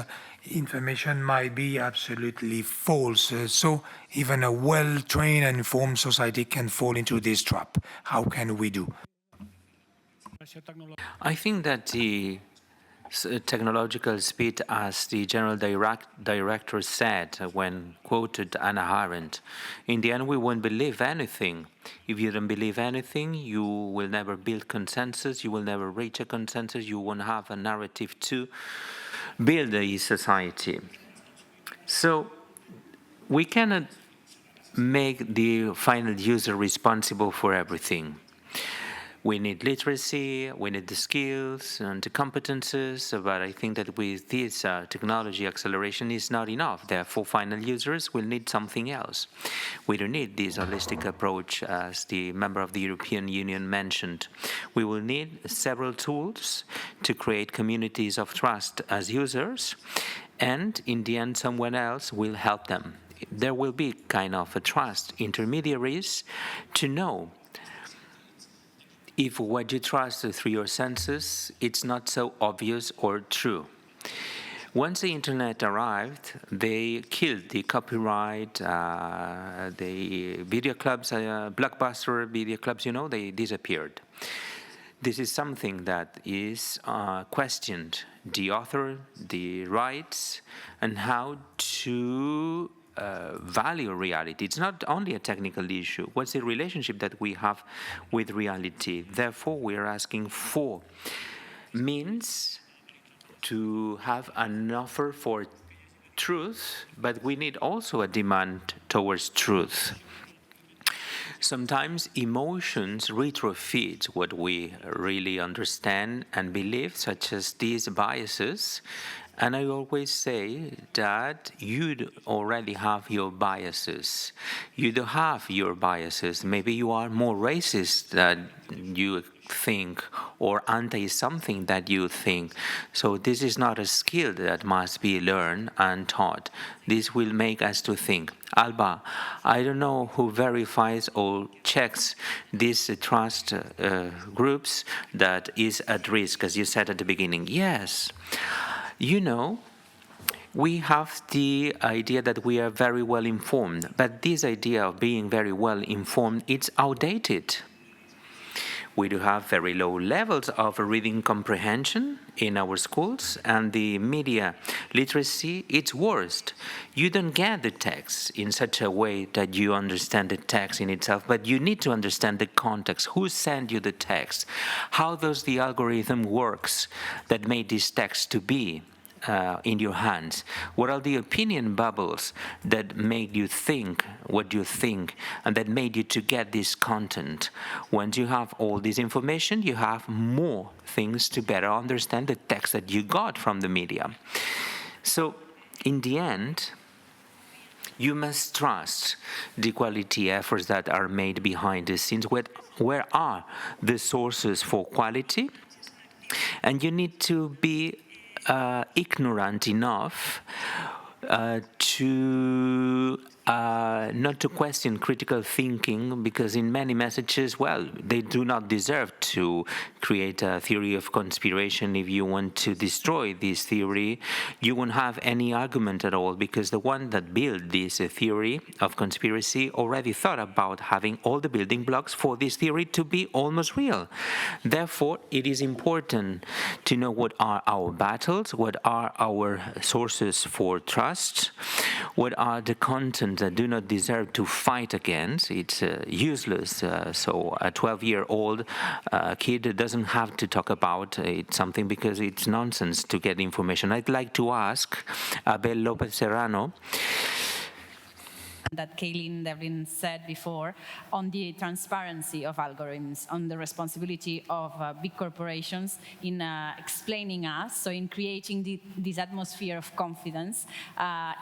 information might be absolutely false. So even a well-trained and informed society can fall into this trap. How can we do? I think that the technological speed, as the general director said when quoted Anna Arendt, in the end we won't believe anything. If you don't believe anything, you will never build consensus, you will never reach a consensus, you won't have a narrative to build a society. So we cannot make the final user responsible for everything. We need literacy, we need the skills and the competences, but I think that with this technology acceleration is not enough. Therefore, final users will need something else. We don't need this holistic approach, as the member of the European Union mentioned. We will need several tools to create communities of trust as users, and in the end, someone else will help them. There will be kind of a trust intermediaries to know if what you trust through your senses, it's not so obvious or true. Once the internet arrived, they killed the copyright, the video clubs, blockbuster video clubs, they disappeared. This is something that is questioned, the author, the rights, and how to value reality. It's not only a technical issue. What's the relationship that we have with reality? Therefore, we are asking for means to have an offer for truth, but we need also a demand towards truth. Sometimes emotions retrofit what we really understand and believe, such as these biases. And I always say that you already have your biases. You do have your biases. Maybe you are more racist than you think, or anti-something that you think. So this is not a skill that must be learned and taught. This will make us to think. Alba, I don't know who verifies or checks these trust groups that is at risk, as you said at the beginning. Yes. We have the idea that we are very well informed, but this idea of being very well informed, it's outdated. We do have very low levels of reading comprehension in our schools, and the media literacy, it's worst. You don't get the text in such a way that you understand the text in itself, but you need to understand the context. Who sent you the text? How does the algorithm works that made this text to be in your hands? What are the opinion bubbles that made you think what you think and that made you to get this content? Once you have all this information, you have more things to better understand the text that you got from the media. So in the end, you must trust the quality efforts that are made behind the scenes. Where are the sources for quality? And you need to be ignorant enough to not to question critical thinking, because in many messages, well, they do not deserve to create a theory of conspiration. If you want to destroy this theory, you won't have any argument at all, because the one that built this theory of conspiracy already thought about having all the building blocks for this theory to be almost real. Therefore, it is important to know what are our battles, what are our sources for trust, what are the contents that do not deserve to fight against. It's useless. So a 12-year-old kid doesn't have to talk about something because it's nonsense to get information. I'd like to ask Abel Lopez Serrano. that Devlin said before on the transparency of algorithms, on the responsibility of big corporations in explaining us, so in creating this atmosphere of confidence,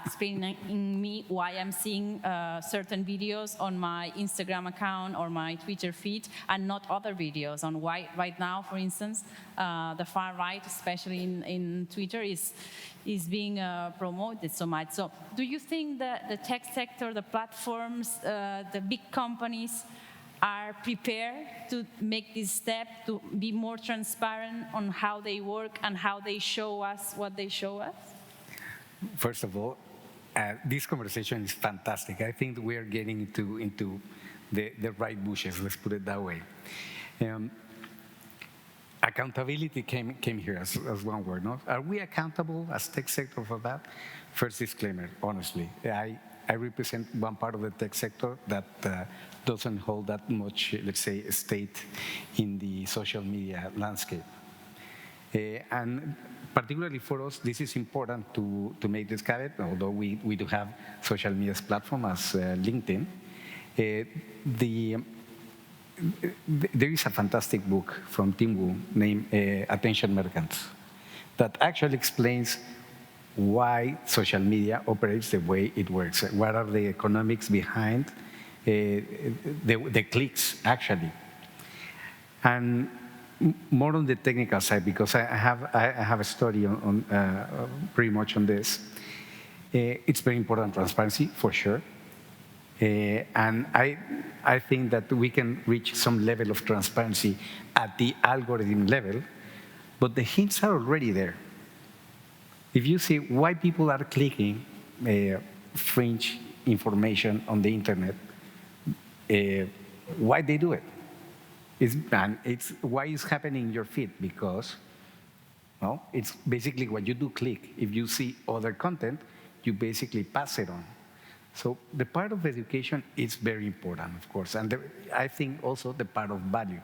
explaining me why I'm seeing certain videos on my Instagram account or my Twitter feed and not other videos, on why right now, for instance, the far right, especially in Twitter, is being promoted so much. So do you think that the tech sector, the platforms, the big companies are prepared to make this step, to be more transparent on how they work and how they show us what they show us? First of all, this conversation is fantastic. I think we are getting into the right bushes, let's put it that way. Accountability came here as one word, no? Are we accountable as tech sector for that? First disclaimer, honestly, I represent one part of the tech sector that doesn't hold that much, let's say, stake in the social media landscape. And particularly for us, this is important to make this caveat, although we do have social media platform as LinkedIn. There is a fantastic book from Tim Wu named Attention Merchants that actually explains why social media operates the way it works. What are the economics behind the clicks, actually? And more on the technical side, because I have a study on pretty much on this. It's very important, transparency, for sure. And I think that we can reach some level of transparency at the algorithm level, but the hints are already there. If you see why people are clicking fringe information on the internet, why they do it. It's why it's happening in your feed, because, well, it's basically what you do click. If you see other content, you basically pass it on. So the part of education is very important, of course, and I think also the part of values.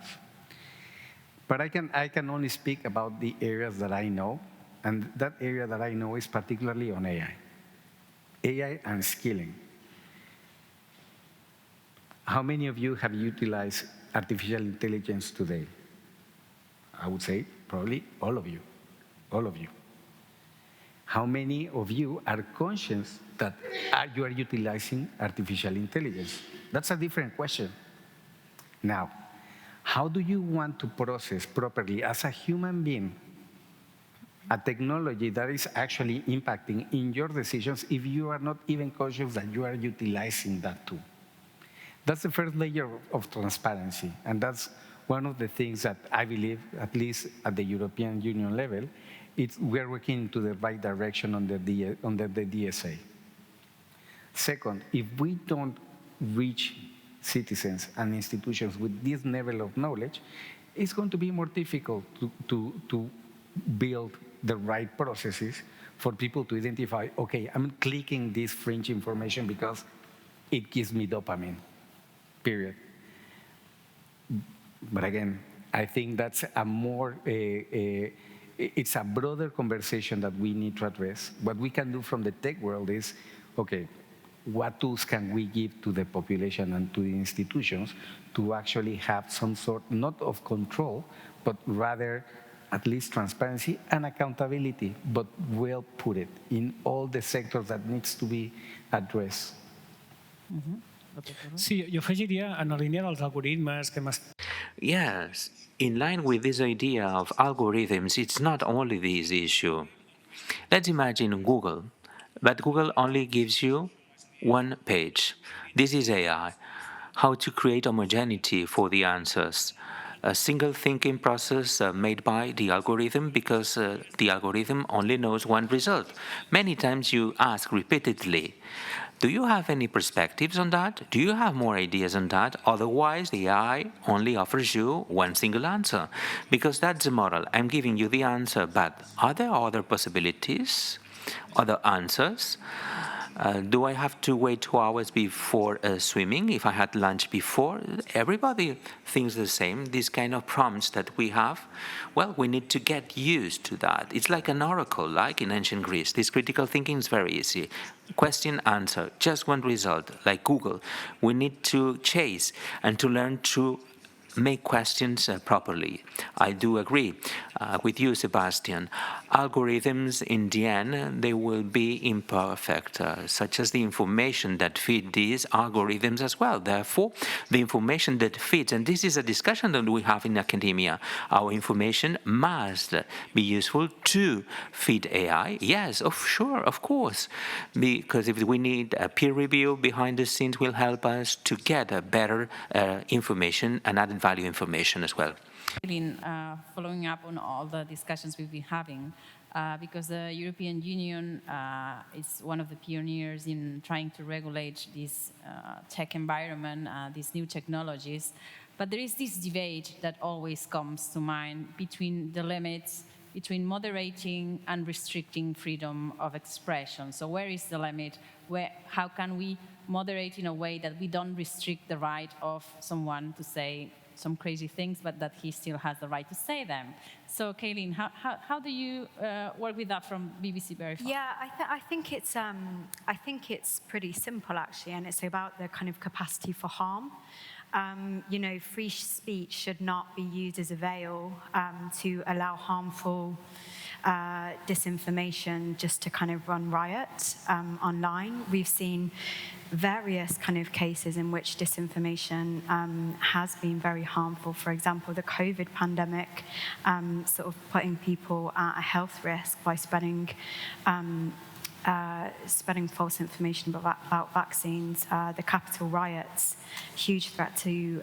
But I can only speak about the areas that I know, and that area that I know is particularly on AI. AI and skilling. How many of you have utilized artificial intelligence today? I would say probably all of you, all of you. How many of you are conscious that you are utilizing artificial intelligence? That's a different question. Now, how do you want to process properly as a human being a technology that is actually impacting in your decisions if you are not even conscious that you are utilizing that tool? That's the first layer of transparency, and that's one of the things that I believe, at least at the European Union level, we're working into the right direction under the DSA. Second, if we don't reach citizens and institutions with this level of knowledge, it's going to be more difficult to build the right processes for people to identify, okay, I'm clicking this fringe information because it gives me dopamine, period. But again, I think that's a more, it's a broader conversation that we need to address. What we can do from the tech world is, okay, what tools can we give to the population and to the institutions to actually have some sort, not of control, but rather at least transparency and accountability, but we'll put it in all the sectors that needs to be addressed. Sí, jo afegiria en la línia dels algoritmes que Yes, in line with this idea of algorithms, it's not only this issue. Let's imagine Google, but Google only gives you one page. This is AI, how to create homogeneity for the answers. A single thinking process made by the algorithm, because the algorithm only knows one result. Many times you ask repeatedly, do you have any perspectives on that? Do you have more ideas on that? Otherwise, the AI only offers you one single answer, because that's the model. I'm giving you the answer, but are there other possibilities, other answers? Do I have to wait 2 hours before swimming if I had lunch before? Everybody thinks the same. These kind of prompts that we have, well, we need to get used to that. It's like an oracle, like in ancient Greece. This critical thinking is very easy. Question, answer, just one result, like Google. We need to chase and to learn to make questions properly. I do agree with you, Sebastian. Algorithms, in the end, they will be imperfect, such as the information that feed these algorithms as well. Therefore, the information that feeds, and this is a discussion that we have in academia, our information must be useful to feed AI. Yes, sure, of course, because if we need a peer review behind the scenes, will help us to get a better information and added value information as well. Following up on all the discussions we've been having, because the European Union is one of the pioneers in trying to regulate this tech environment, these new technologies, but there is this debate that always comes to mind between the limits between moderating and restricting freedom of expression. So where is the limit? How can we moderate in a way that we don't restrict the right of someone to say some crazy things, but that he still has the right to say them? So, Kaylin, how do you work with that from BBC Verify? Yeah, I think it's pretty simple actually, and it's about the kind of capacity for harm. Free speech should not be used as a veil to allow harmful disinformation just to kind of run riot online. We've seen various kind of cases in which disinformation has been very harmful. For example, the COVID pandemic, sort of putting people at a health risk by spreading false information about vaccines, the Capitol riots, huge threat to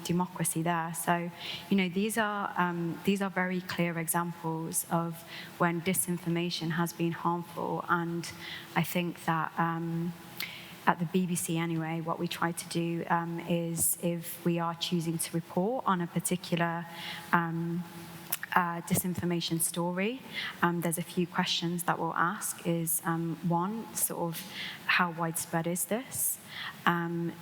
democracy there. So, these are very clear examples of when disinformation has been harmful, and I think that at the BBC anyway, what we try to do is, if we are choosing to report on a particular disinformation story, there's a few questions that we'll ask. Is one, sort of, how widespread is this?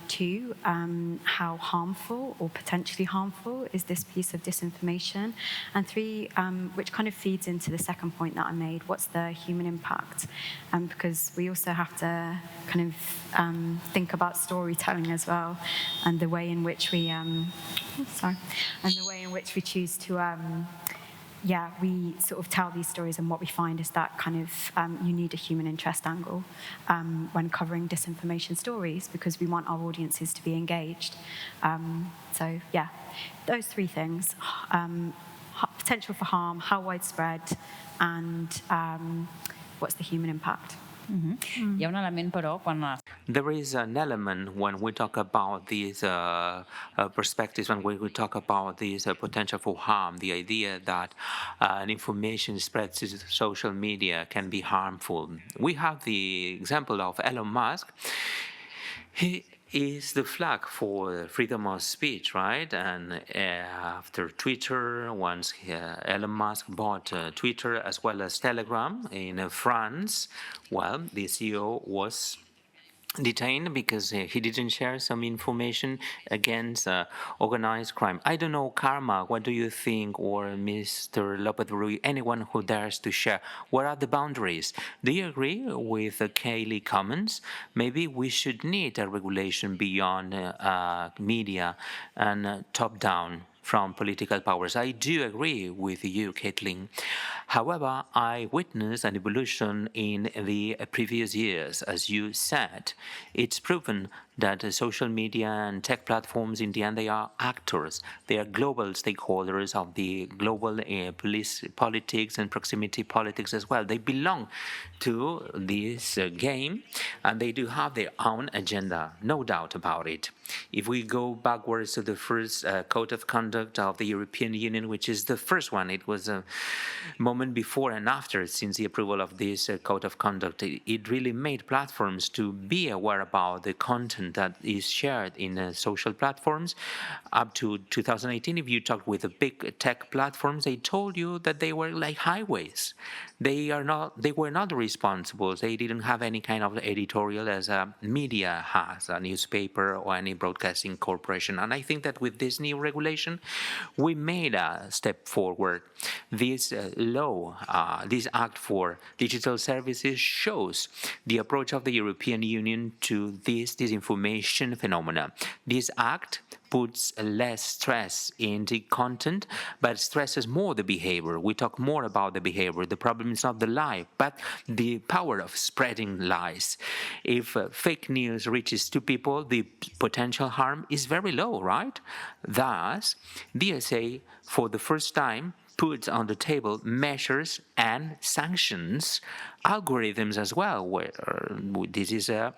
Two, how harmful or potentially harmful is this piece of disinformation? And three, which kind of feeds into the second point that I made, what's the human impact? Because we also have to kind of think about storytelling as well, and the way in which we, choose to we sort of tell these stories, and what we find is that kind of you need a human interest angle when covering disinformation stories, because we want our audiences to be engaged. So yeah, those three things: potential for harm, how widespread, and what's the human impact. Hi ha un element, però, quan There is an element when we talk about these perspectives, when we talk about this potential for harm, the idea that an information spread to social media can be harmful. We have the example of Elon Musk. He is the flag for freedom of speech, right? And after Twitter, once Elon Musk bought Twitter as well as Telegram in France, well, the CEO was detained because he didn't share some information against organized crime. I don't know, Karma, what do you think, or Mr. Lopez-Rui, anyone who dares to share? What are the boundaries? Do you agree with Kaylee's comments? Maybe we should need a regulation beyond media and top-down from political powers. I do agree with you, Caitlin. However, I witnessed an evolution in the previous years. As you said, it's proven that social media and tech platforms, in the end, they are actors. They are global stakeholders of the global politics and proximity politics as well. They belong to this game, and they do have their own agenda, no doubt about it. If we go backwards to the first code of conduct of the European Union, which is the first one, it was a moment before and after, since the approval of this code of conduct. It really made platforms to be aware about the content content that is shared in social platforms. Up to 2018, if you talked with the big tech platforms, they told you that they were like highways. They were not responsible. They didn't have any kind of editorial as a media has, a newspaper or any broadcasting corporation. And I think that with this new regulation, we made a step forward. This this Act for Digital Services shows the approach of the European Union to this disinformation phenomena. This Act puts less stress in the content, but stresses more the behavior. We talk more about the behavior. The problem is not the lie, but the power of spreading lies. If fake news reaches two people, the potential harm is very low, right? Thus, DSA, for the first time, puts on the table measures and sanctions, algorithms as well, where this is a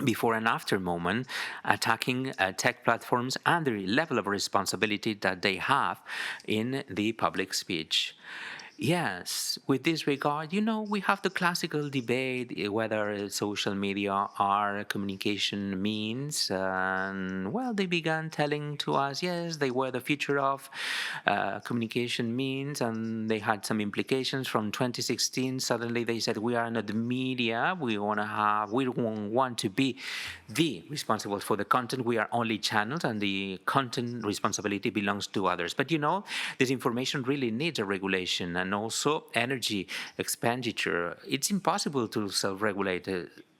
before and after moment, attacking tech platforms and the level of responsibility that they have in the public speech. Yes, with this regard, we have the classical debate whether social media are communication means. And, well, they began telling to us, yes, they were the future of communication means, and they had some implications. From 2016, suddenly they said, we are not the media, we don't want to be the responsible for the content, we are only channels, and the content responsibility belongs to others. But this information really needs a regulation, and also energy expenditure. It's impossible to self-regulate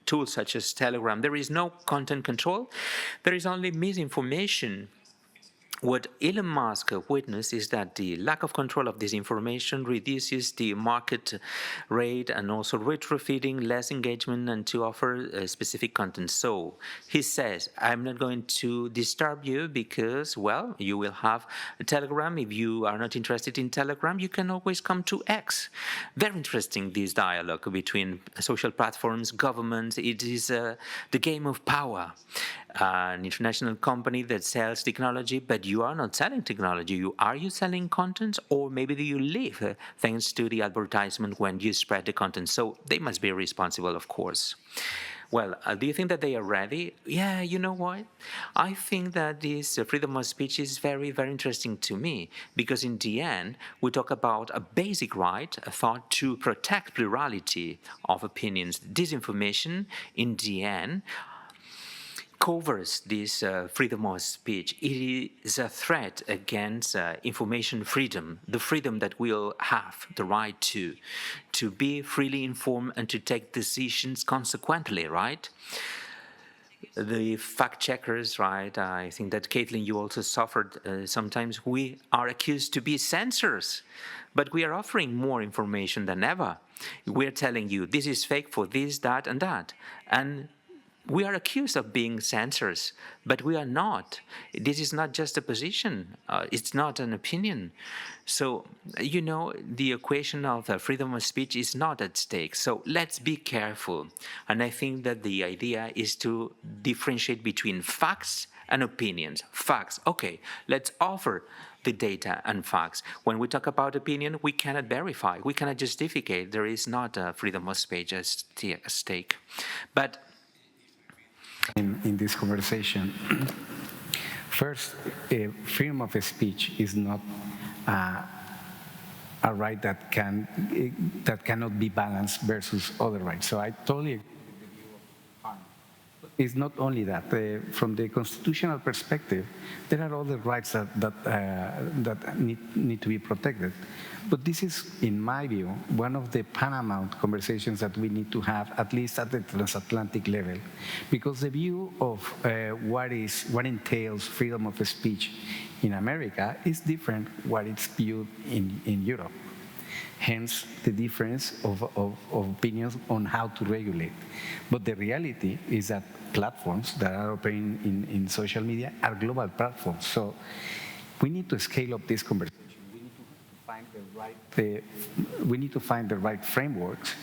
tools such as Telegram. There is no content control. There is only misinformation. What Elon Musk witnessed is that the lack of control of this information reduces the market rate and also retrofitting, less engagement, and to offer specific content. So he says, I'm not going to disturb you because, well, you will have a Telegram. If you are not interested in Telegram, you can always come to X. Very interesting, this dialogue between social platforms, governments. It is the game of power. An international company that sells technology, but you are not selling technology. Are you selling content, or maybe do you live thanks to the advertisement when you spread the content? So they must be responsible, of course. Well, do you think that they are ready? Yeah, you know what? I think that this freedom of speech is very, very interesting to me, because in the end, we talk about a basic right, a thought to protect plurality of opinions. Disinformation, in the end, covers this freedom of speech. It is a threat against information freedom, the freedom that we'll have, the right to be freely informed and to take decisions consequently, right? The fact checkers, right? I think that, Caitlin, you also suffered sometimes. We are accused to be censors, but we are offering more information than ever. We're telling you this is fake for this, that, and that. And we are accused of being censors, but we are not. This is not just a position. It's not an opinion. So, the equation of freedom of speech is not at stake. So let's be careful. And I think that the idea is to differentiate between facts and opinions. Facts, okay, let's offer the data and facts. When we talk about opinion, we cannot verify, we cannot justify. There is not a freedom of speech at stake. But in this conversation, first, freedom of speech is not a right that cannot be balanced versus other rights. So I totally agree with the view of harm. It's not only that. From the constitutional perspective, there are other rights that need to be protected. But this is, in my view, one of the paramount conversations that we need to have, at least at the transatlantic level, because the view of what entails freedom of speech in America is different what it's viewed in Europe. Hence, the difference of opinions on how to regulate. But the reality is that platforms that are operating in social media are global platforms. So we need to scale up this conversation. We need to find the right frameworks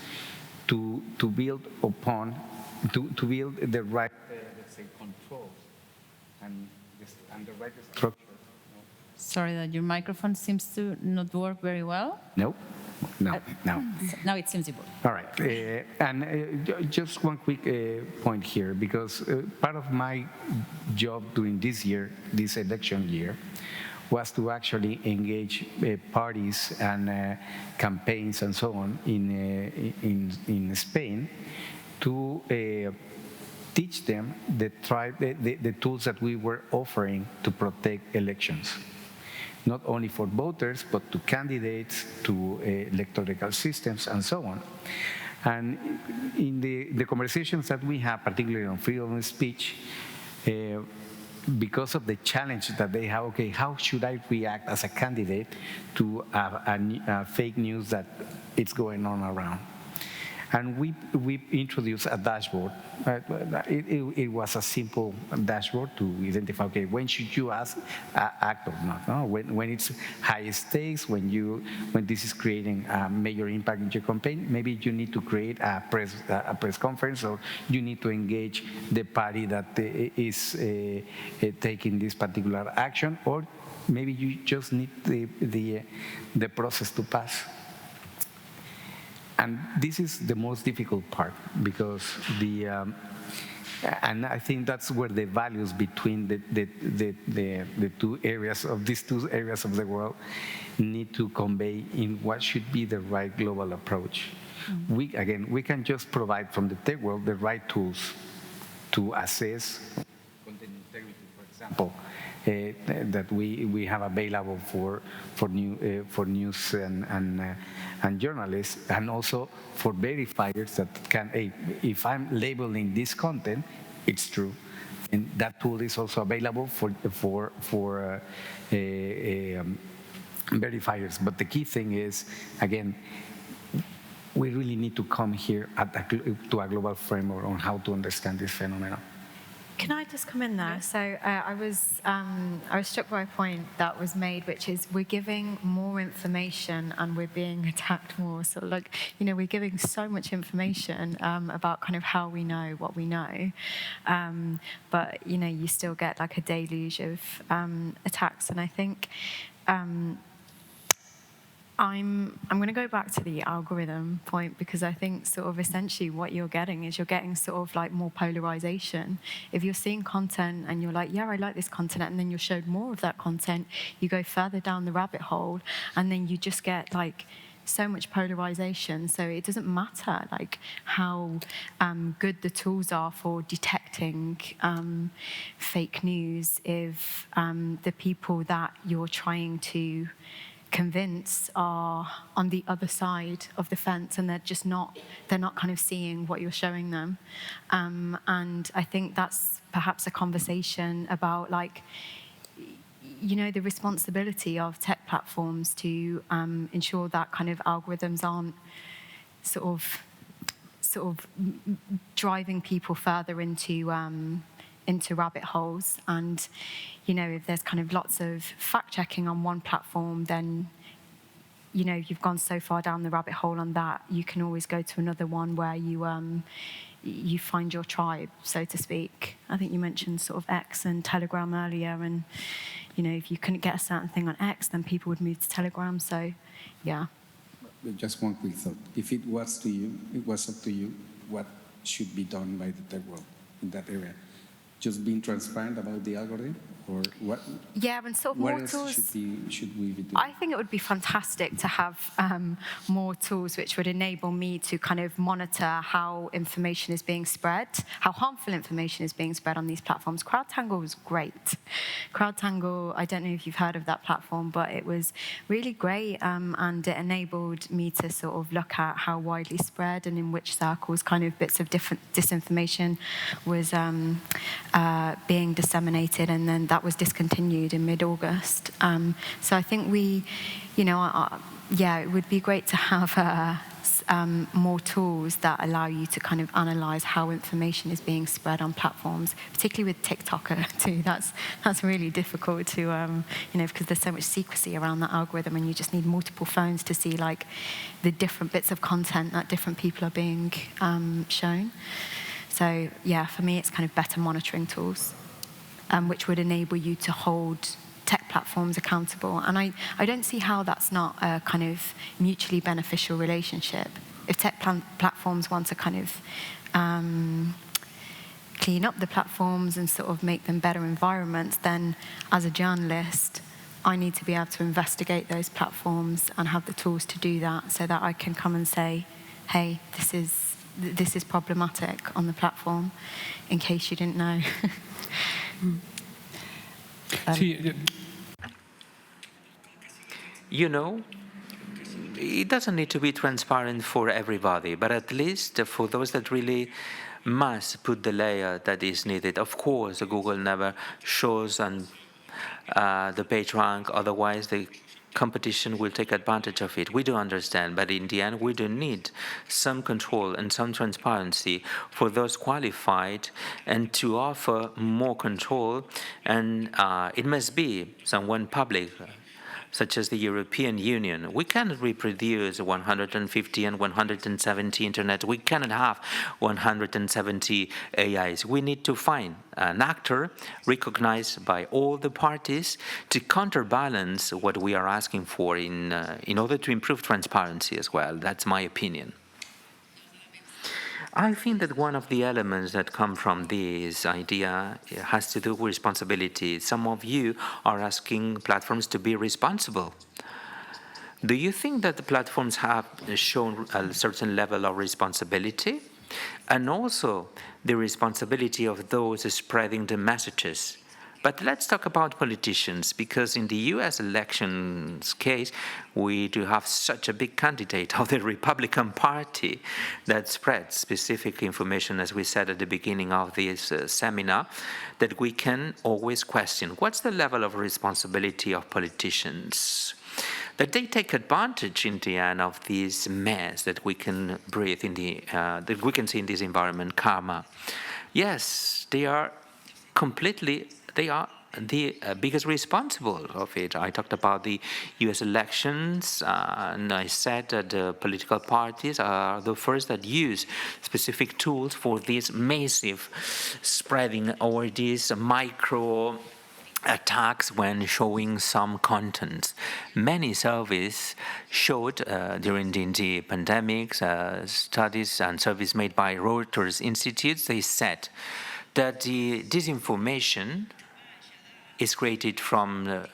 to build upon, to build the right, let's say, controls and the right structure. Sorry that your microphone seems to not work very well. No? No, no. Now it seems able. All right. Just one quick point here, because part of my job during this year, this election year, was to actually engage parties and campaigns and so on in Spain to teach them the tools that we were offering to protect elections, not only for voters, but to candidates, to electoral systems, and so on. And in the conversations that we have, particularly on freedom of speech, because of the challenge that they have, okay, how should I react as a candidate to a fake news that it's going on around? And we introduced a dashboard. It was a simple dashboard to identify, okay, when should you act or not? No? When it's high stakes, when this is creating a major impact in your campaign, maybe you need to create a press conference, or you need to engage the party that is taking this particular action, or maybe you just need the process to pass. And this is the most difficult part, because and I think that's where the values between the two areas of these two areas of the world need to convey in what should be the right global approach. Mm-hmm. We can just provide from the tech world the right tools to assess content integrity, for example, that we have available for news and journalists, and also for verifiers that can, if I'm labeling this content, it's true, and that tool is also available for verifiers. But the key thing is, again, we really need to come here to a global framework on how to understand this phenomenon. Can I just come in there? So I was struck by a point that was made, which is we're giving more information and we're being attacked more. So we're giving so much information about kind of how we know what we know, but you still get like a deluge of attacks. And I think I'm going to go back to the algorithm point, because I think sort of essentially what you're getting sort of like more polarization. If you're seeing content and you're like, yeah, I like this content, and then you're showed more of that content, you go further down the rabbit hole, and then you just get like so much polarization. So it doesn't matter like how good the tools are for detecting fake news if the people that you're trying to convince are on the other side of the fence, and they're not kind of seeing what you're showing them. And I think that's perhaps a conversation about like, the responsibility of tech platforms to ensure that kind of algorithms aren't sort of driving people further into rabbit holes. And if there's kind of lots of fact checking on one platform, then you've gone so far down the rabbit hole on that, you can always go to another one where you find your tribe, so to speak. I think you mentioned sort of X and Telegram earlier, and if you couldn't get a certain thing on X, then people would move to Telegram. So yeah. Just one quick thought. If it was up to you, what should be done by the tech world in that area? Just being transparent about the algorithm, or what? Yeah, and sort of what more else tools. Should we be doing? I think it would be fantastic to have more tools which would enable me to kind of monitor how information is being spread, how harmful information is being spread on these platforms. CrowdTangle was great. CrowdTangle, I don't know if you've heard of that platform, but it was really great, and it enabled me to sort of look at how widely spread and in which circles kind of bits of different disinformation was being disseminated, and then that was discontinued in mid-August. So I think it would be great to have more tools that allow you to kind of analyze how information is being spread on platforms, particularly with TikTok too. That's really difficult to, because there's so much secrecy around that algorithm, and you just need multiple phones to see like the different bits of content that different people are being shown. So yeah, for me, it's kind of better monitoring tools, which would enable you to hold tech platforms accountable. And I don't see how that's not a kind of mutually beneficial relationship. If tech platforms want to kind of clean up the platforms and sort of make them better environments, then as a journalist, I need to be able to investigate those platforms and have the tools to do that, so that I can come and say, hey, this is problematic on the platform, in case you didn't know. You know, it doesn't need to be transparent for everybody, but at least for those that really must put the layer that is needed. Of course, Google never shows and the page rank, otherwise the competition will take advantage of it. We do understand, but in the end, we do need some control and some transparency for those qualified, and to offer more control. And it must be someone public, such as the European Union. We cannot reproduce 150 and 170 internet. We cannot have 170 AIs. We need to find an actor recognized by all the parties to counterbalance what we are asking for in order to improve transparency as well. That's my opinion. I think that one of the elements that come from this idea has to do with responsibility. Some of you are asking platforms to be responsible. Do you think that the platforms have shown a certain level of responsibility? And also the responsibility of those spreading the messages. But let's talk about politicians, because in the US elections case, we do have such a big candidate of the Republican Party that spreads specific information, as we said at the beginning of this seminar, that we can always question. What's the level of responsibility of politicians? That they take advantage in the end of this mess that we can breathe in that we can see in this environment, karma. Yes, they are the biggest responsible of it. I talked about the US elections, and I said that the political parties are the first that use specific tools for this massive spreading or these micro attacks when showing some content. Many surveys showed during the pandemic, studies and surveys made by Reuters Institute, they said that the disinformation is created from the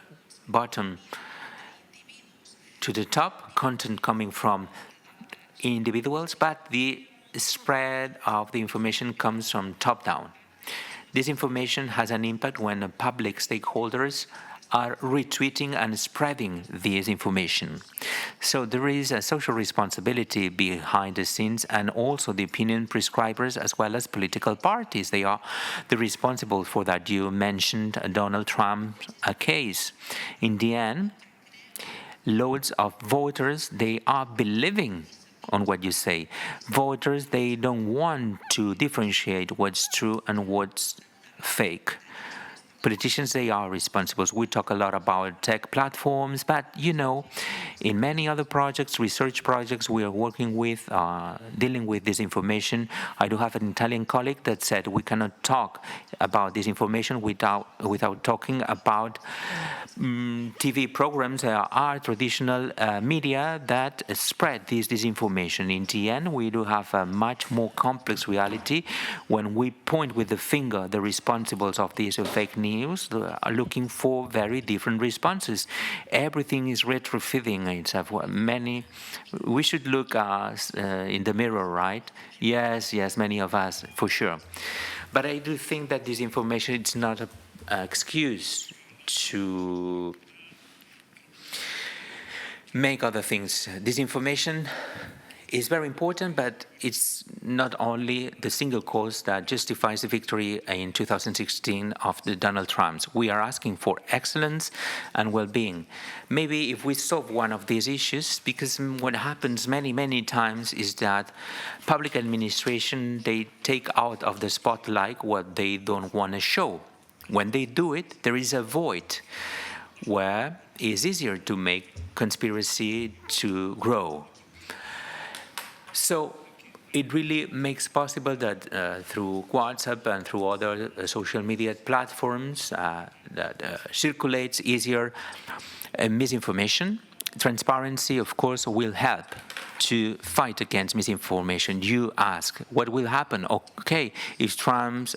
bottom to the top, content coming from individuals, but the spread of the information comes from top down. This information has an impact when public stakeholders are retweeting and spreading this information. So there is a social responsibility behind the scenes, and also the opinion prescribers as well as political parties. They are the responsible for that. You mentioned Donald Trump's case. In the end, loads of voters, they are believing on what you say. Voters, they don't want to differentiate what's true and what's fake. Politicians, they are responsible. We talk a lot about tech platforms, but in many other projects, research projects, we are working with, dealing with disinformation. I do have an Italian colleague that said we cannot talk about disinformation without talking about TV programs. There are traditional media that spread this disinformation. In the end, we do have a much more complex reality when we point with the finger the responsibles of these fake news are looking for very different responses. Everything is retrofitting itself. We should look in the mirror, right? Yes, many of us, for sure. But I do think that this information is not an excuse to make other things. Disinformation is very important, but it's not only the single cause that justifies the victory in 2016 of the Donald Trumps. We are asking for excellence and well-being. Maybe if we solve one of these issues, because what happens many times is that public administration, they take out of the spotlight what they don't want to show. When they do it, there is a void where it's easier to make conspiracy to grow. So it really makes possible that through WhatsApp and through other social media platforms that circulates easier misinformation. Transparency, of course, will help to fight against misinformation. You ask, what will happen? Okay, if Trump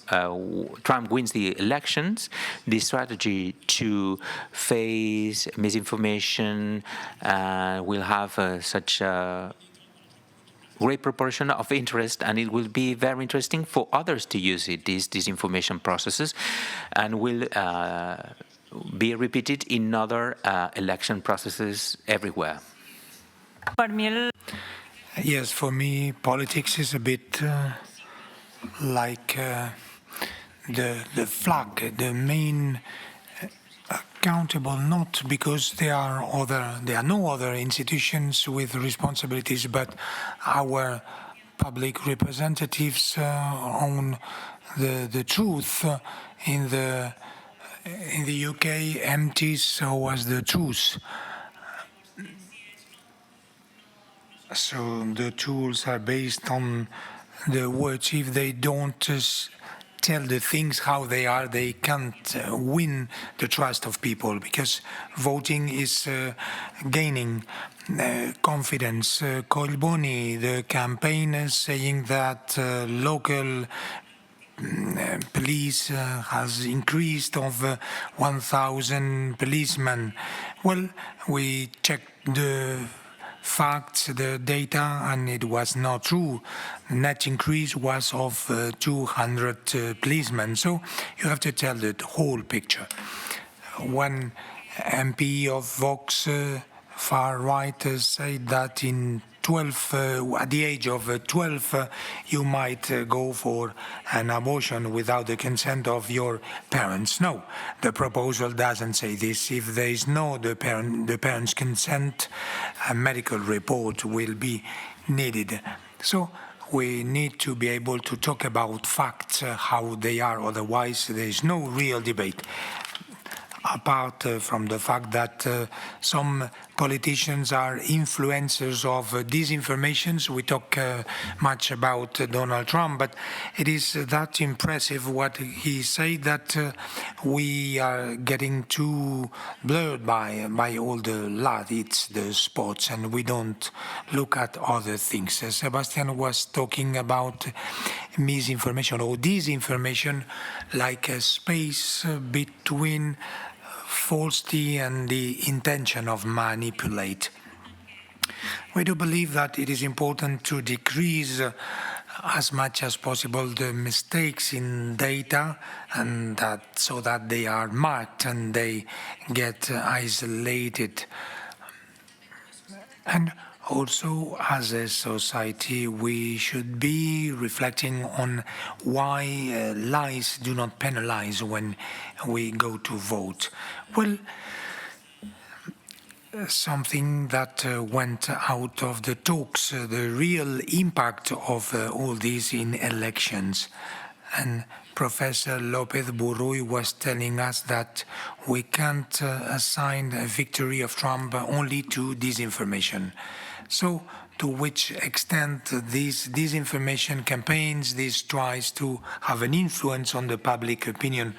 wins the elections, the strategy to face misinformation will have such a great proportion of interest, and it will be very interesting for others to use it, these disinformation processes, and will be repeated in other election processes everywhere. Yes, for me, politics is a bit like the flag, the main accountable, not because there are no other institutions with responsibilities, but our public representatives own the truth. In the UK, empty, so was the truth. So the tools are based on the words. If they don't tell the things how they are, they can't win the trust of people, because voting is gaining confidence. Colboni, the campaigner, saying that local police has increased of 1,000 policemen. Well, we checked the facts, the data, and it was not true. The net increase was of 200 policemen. So you have to tell the whole picture. One MP of Vox, far right, said that at the age of 12, you might go for an abortion without the consent of your parents. No, the proposal doesn't say this. If there is no the parents' consent, a medical report will be needed. So we need to be able to talk about facts, how they are. Otherwise, there is no real debate. Apart from the fact that some politicians are influencers of disinformation. We talk much about Donald Trump, but it is that impressive what he said that we are getting too blurred by all the lights, the spots, and we don't look at other things. Sebastian was talking about misinformation or disinformation like a space between falsity and the intention of manipulate. We do believe that it is important to decrease as much as possible the mistakes in data, and so that they are marked and they get isolated. And also, as a society, we should be reflecting on why lies do not penalize when we go to vote. Well, something that went out of the talks, the real impact of all this in elections. And Professor Lopez Burruy was telling us that we can't assign a victory of Trump only to disinformation. So, to which extent these disinformation campaigns, these tries to have an influence on the public opinion,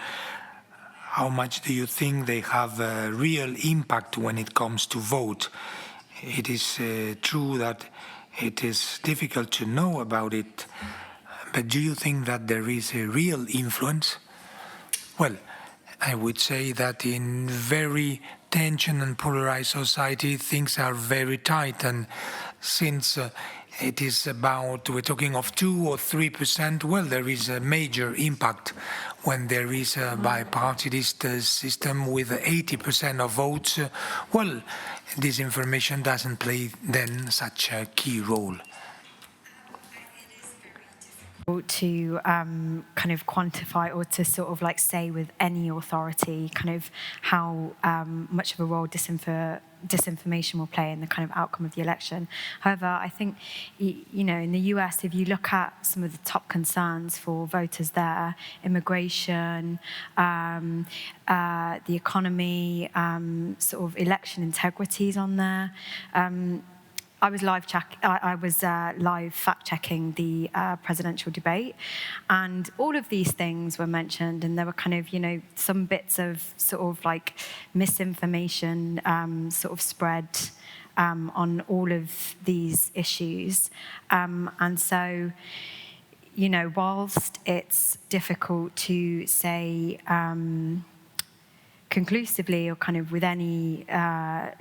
how much do you think they have a real impact when it comes to vote? It is true that it is difficult to know about it, but do you think that there is a real influence? Well, I would say that in very tension and polarized society, things are very tight, and since it is about, we're talking of 2 or 3%, well, there is a major impact when there is a bipartidist system with 80% of votes. Well, disinformation doesn't play then such a key role. To kind of quantify or to sort of like say with any authority kind of how much of a role disinformation will play in the kind of outcome of the election. However, I think, you know, in the US, if you look at some of the top concerns for voters there, immigration, the economy, sort of election integrity is on there. I was live fact-checking the presidential debate, and all of these things were mentioned, and there were kind of, some bits of sort of like misinformation sort of spread on all of these issues. And so, whilst it's difficult to say conclusively or kind of with any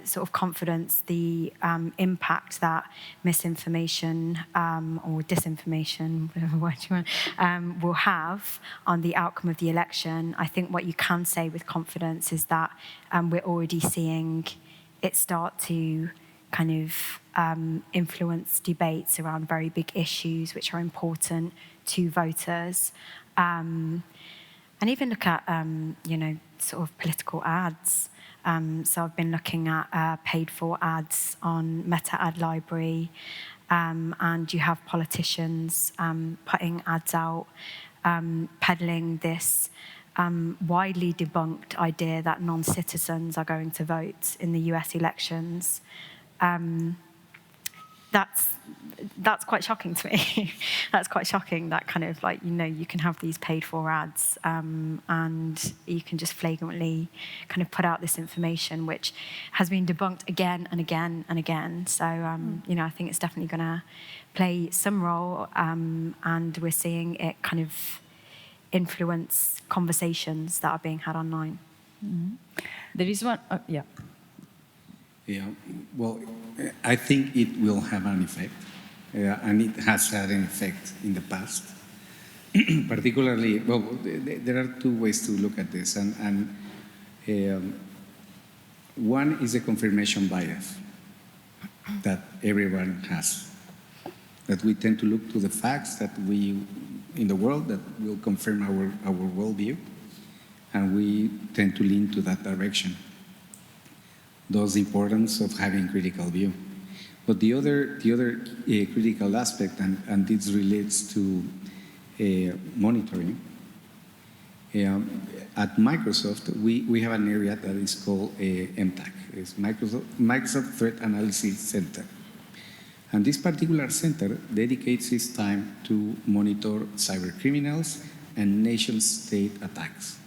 sort of confidence the impact that misinformation or disinformation, whatever word you want, will have on the outcome of the election, I think what you can say with confidence is that we're already seeing it start to kind of influence debates around very big issues which are important to voters. And even look at, sort of political ads. So I've been looking at paid-for ads on Meta Ad Library, and you have politicians putting ads out, peddling this widely debunked idea that non-citizens are going to vote in the US elections. That's quite shocking to me. That's quite shocking that kind of like, you can have these paid for ads and you can just flagrantly kind of put out this information which has been debunked again and again and again. So, I think it's definitely going to play some role, and we're seeing it kind of influence conversations that are being had online. Mm-hmm. There is one, yeah. Yeah, well, I think it will have an effect, and it has had an effect in the past. Particularly, well, there are two ways to look at this, and one is a confirmation bias that everyone has, that we tend to look to the facts that we, in the world, that will confirm our worldview, and we tend to lean to that direction. Thus, the importance of having critical view. But the other critical aspect, and this relates to monitoring. At Microsoft, we have an area that is called MTAC. It's Microsoft Threat Analysis Center. And this particular center dedicates its time to monitor cyber criminals and nation-state attacks.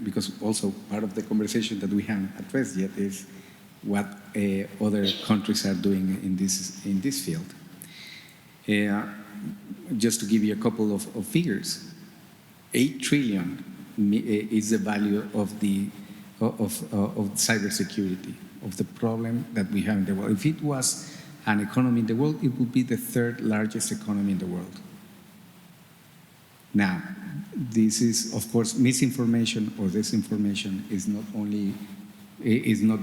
Because also part of the conversation that we haven't addressed yet is what other countries are doing in this field. Just to give you a couple of figures, 8 trillion is the value of cybersecurity, of the problem that we have in the world. If it was an economy in the world, it would be the 3rd largest economy in the world. Now, this is, of course, misinformation or disinformation is not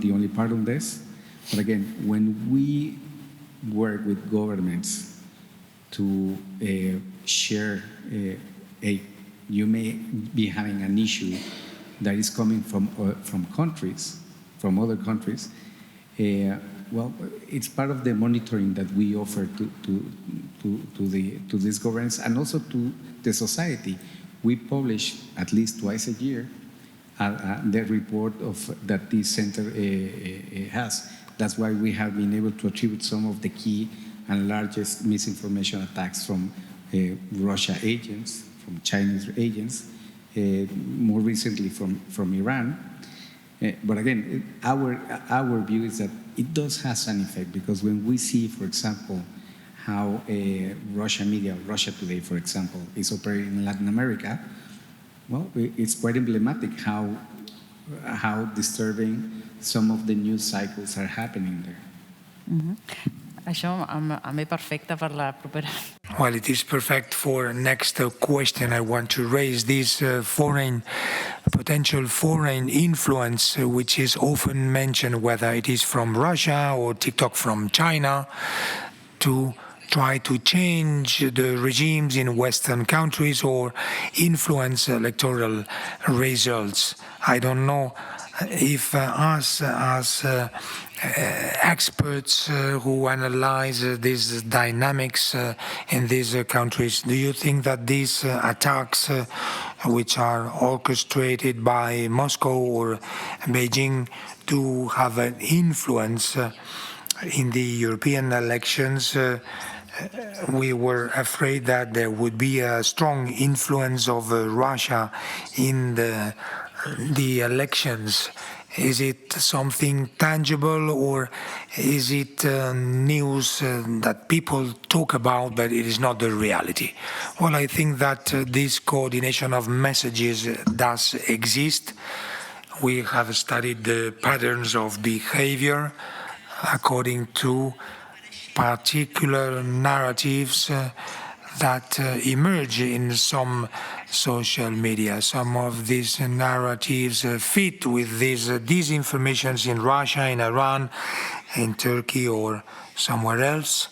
the only part of this. But again, when we work with governments to share, you may be having an issue that is coming from countries, from other countries. Well, it's part of the monitoring that we offer to these governments and also to the society. We publish at least twice a year the report that this center has. That's why we have been able to attribute some of the key and largest misinformation attacks from Russia agents, from Chinese agents, more recently from Iran. But again, our view is that it does have an effect, because when we see, for example, how Russian media, Russia Today, for example, is operating in Latin America, well, it's quite emblematic how disturbing some of the news cycles are happening there. Mm-hmm. Això a mi perfecte per la propera. Well, it is perfect for next question. I want to raise this potential foreign influence, which is often mentioned, whether it is from Russia or TikTok from China, to try to change the regimes in Western countries or influence electoral results. I don't know if us as experts who analyze these dynamics in these countries, do you think that these attacks, which are orchestrated by Moscow or Beijing, do have an influence in the European elections, we were afraid that there would be a strong influence of Russia in the elections. Is it something tangible, or is it news that people talk about, but it is not the reality? Well, I think that this coordination of messages does exist. We have studied the patterns of behavior according to particular narratives that emerge in some social media. Some of these narratives fit with these disinformations in Russia, in Iran, in Turkey, or somewhere else.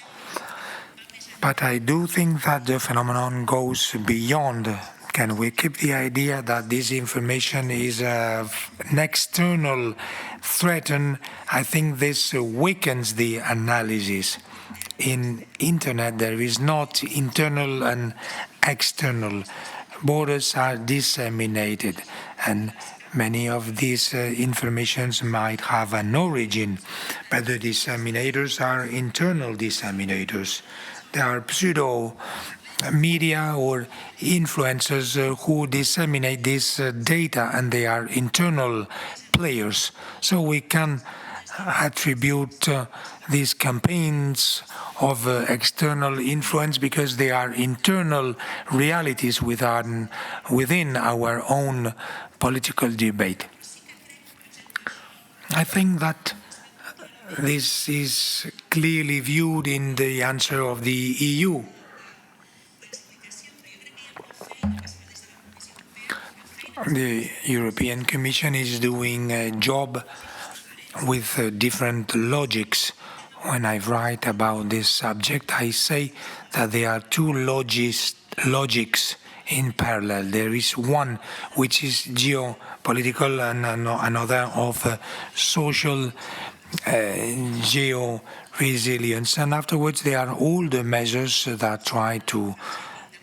But I do think that the phenomenon goes beyond. Can we keep the idea that this information is an external threat? And I think this weakens the analysis. In internet, there is not internal and external. Borders are disseminated, and many of these informations might have an origin, but the disseminators are internal disseminators. They are pseudo media or influencers who disseminate this data, and they are internal players. So we can attribute these campaigns of external influence because they are internal realities within our own political debate. I think that this is clearly viewed in the answer of the EU. The European Commission is doing a job with different logics. When I write about this subject, I say that there are two logics in parallel. There is one which is geopolitical and another of social geo-resilience. And afterwards there are all the measures that try to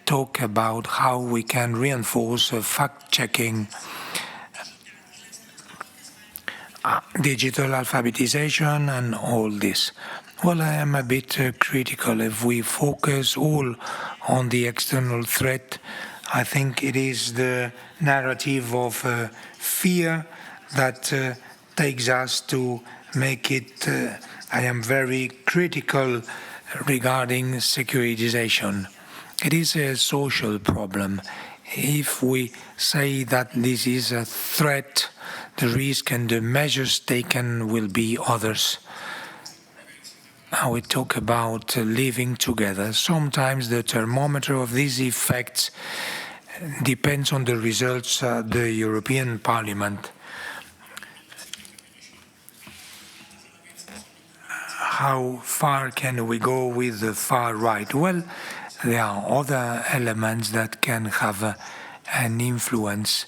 talk about how we can reinforce fact-checking, digital alphabetization, and all this. Well, I am a bit critical. If we focus all on the external threat, I think it is the narrative of fear that takes us to make it. I am very critical regarding securitization. It is a social problem. If we say that this is a threat, the risk and the measures taken will be others. We talk about living together. Sometimes the thermometer of these effects depends on the results of the European Parliament. How far can we go with the far right? Well, there are other elements that can have an influence.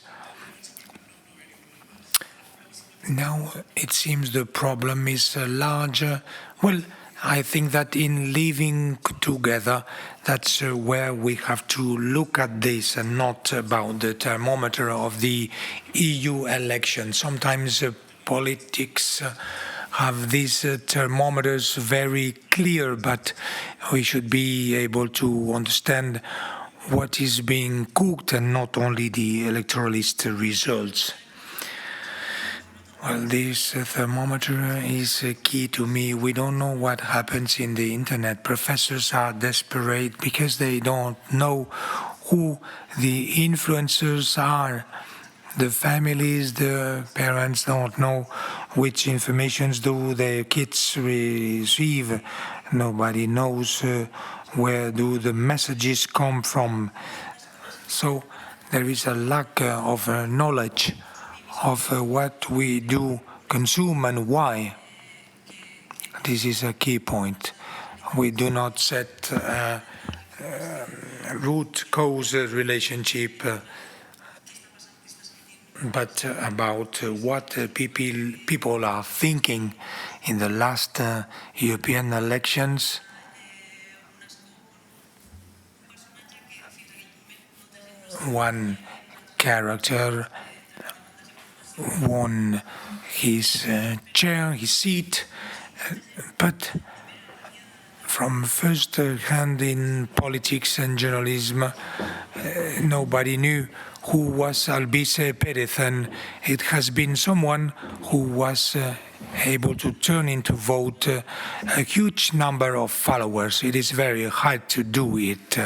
Now it seems the problem is larger. Well, I think that in living together, that's where we have to look at this and not about the thermometer of the EU election. Sometimes politics have these thermometers very clear, but we should be able to understand what is being cooked and not only the electoralist results. Well, this thermometer is key to me. We don't know what happens in the internet. Professors are desperate because they don't know who the influencers are. The families, the parents don't know which informations do their kids receive. Nobody knows where do the messages come from. So there is a lack of knowledge of what we do consume and why. This is a key point. We do not set a root-cause relationship, but about what people are thinking. In the last European elections, one character won his chair, his seat, But from first hand in politics and journalism, nobody knew who was Albice Perez, and it has been someone who was able to turn into vote a huge number of followers. It is very hard to do it.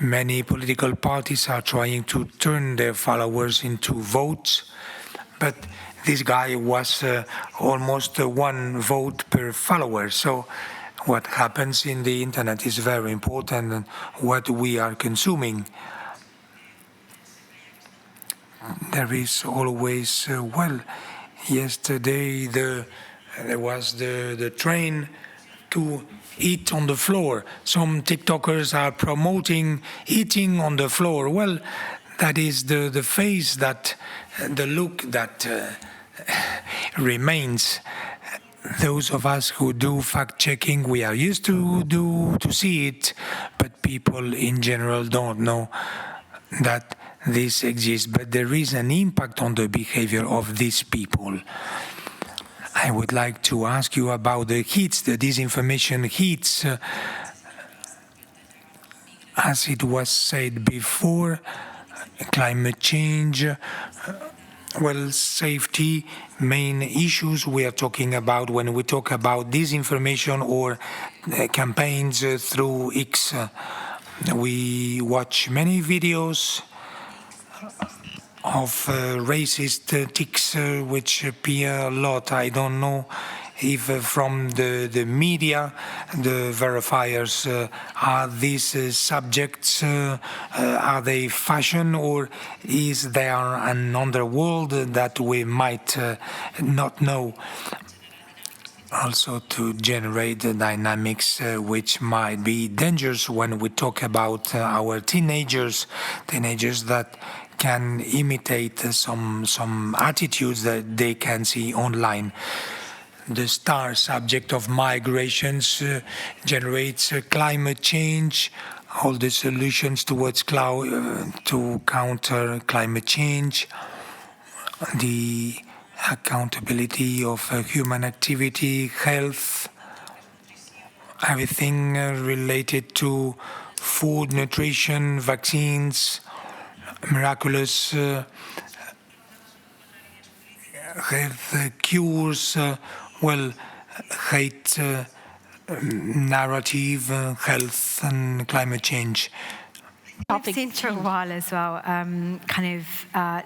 Many political parties are trying to turn their followers into votes, but this guy was almost one vote per follower. So what happens in the internet is very important, and what we are consuming. There is always, yesterday there was the train to eat on the floor. Some TikTokers are promoting eating on the floor. Well, that is the face, that the look that remains. Those of us who do fact-checking, we are used to see it, but people in general don't know that this exists. But there is an impact on the behavior of these people. I would like to ask you about the hits, the disinformation hits. As it was said before, climate change, safety, main issues we are talking about when we talk about disinformation or campaigns through X. We watch many videos of racist tics which appear a lot. I don't know if from the media, the verifiers, are these subjects, are they fashion, or is there an underworld that we might not know? Also to generate the dynamics which might be dangerous when we talk about our teenagers that can imitate some attitudes that they can see online. The star subject of migrations generates climate change, all the solutions towards to counter climate change, the accountability of human activity, health, everything related to food, nutrition, vaccines, miraculous health cures, hate narrative, health and climate change. We've seen for a while as well,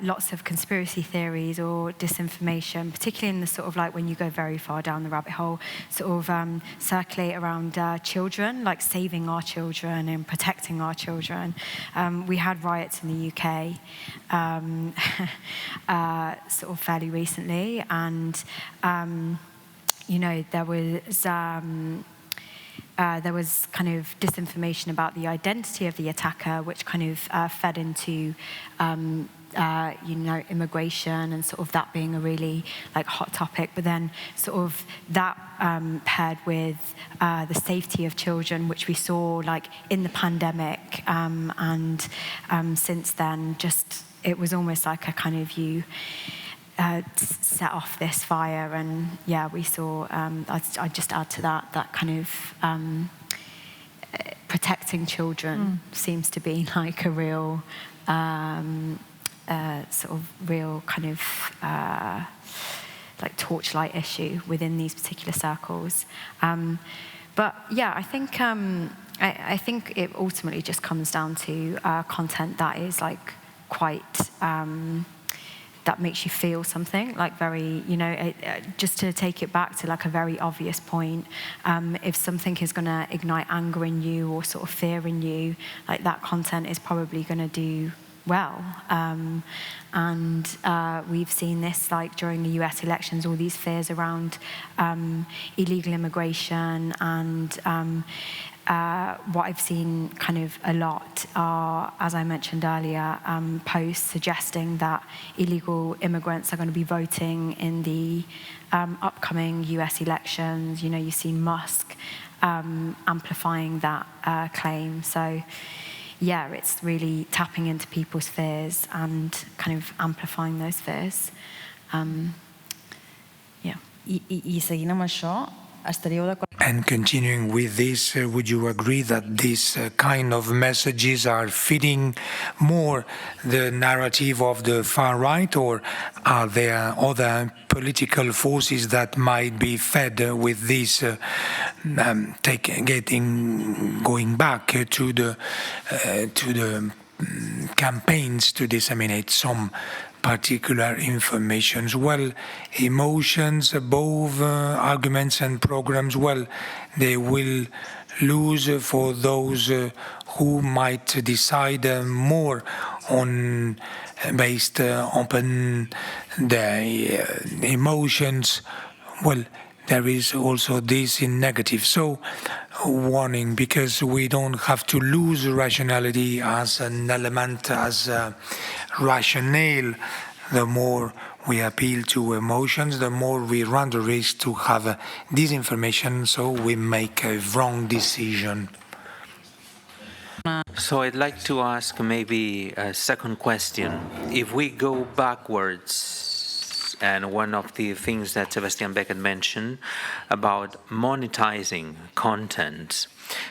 lots of conspiracy theories or disinformation, particularly in the sort of like when you go very far down the rabbit hole, circulate around children, like saving our children and protecting our children. We had riots in the UK fairly recently, and there was kind of disinformation about the identity of the attacker, which fed into, immigration and that being a really hot topic. But then that paired with the safety of children, which we saw in the pandemic, and since then, it was almost like a kind of set off this fire, and we saw. I'd just add to that kind of protecting children seems to be like a real real kind of torchlight issue within these particular circles. But I think I think it ultimately just comes down to content that is quite. That makes you feel something, very, just to take it back to a very obvious point, if something is going to ignite anger in you or fear in you, that content is probably going to do well. And we've seen this during the US elections, all these fears around illegal immigration, and what I've seen kind of a lot are, as I mentioned earlier, posts suggesting that illegal immigrants are going to be voting in the upcoming US elections. You've seen Musk amplifying that claim. So, it's really tapping into people's fears and kind of amplifying those fears. I seguint amb això, estaríeu d'acord? And continuing with this, would you agree that these kind of messages are fitting more the narrative of the far right, or are there other political forces that might be fed with this going back to the campaigns to disseminate some particular informations? Well, emotions above arguments and programs, well, they will lose for those who might decide more on based upon their emotions. Well, there is also this in negative. So, warning, because we don't have to lose rationality as an element, as a rationale. The more we appeal to emotions, the more we run the risk to have disinformation, so we make a wrong decision. So I'd like to ask maybe a second question. If we go backwards, and one of the things that Sebastian Beckett mentioned about monetizing content,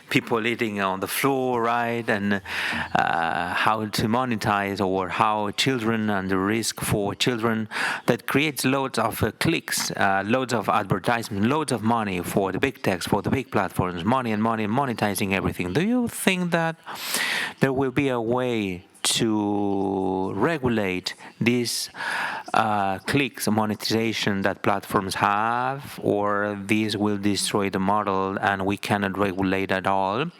people eating on the floor, right, and how to monetize, or how children and the risk for children, that creates loads of clicks, loads of advertisement, loads of money for the big techs, for the big platforms, money and monetizing everything. Do you think that there will be a way to regulate these clicks monetization that platforms have, or these will destroy the model and we cannot regulate at all,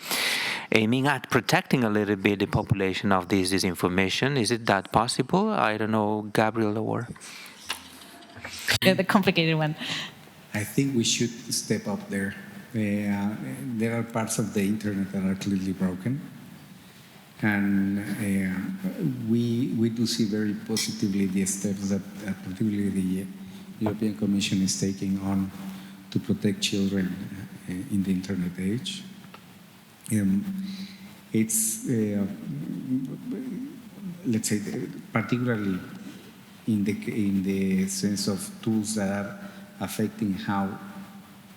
aiming at protecting a little bit the population of this disinformation? Is it that possible? I don't know, Gabriel, or... The complicated one. I think we should step up there. There are parts of the internet that are clearly broken. And we do see very positively the steps that particularly the European Commission is taking on to protect children in the internet age. It's, let's say, particularly in the sense of tools that are affecting how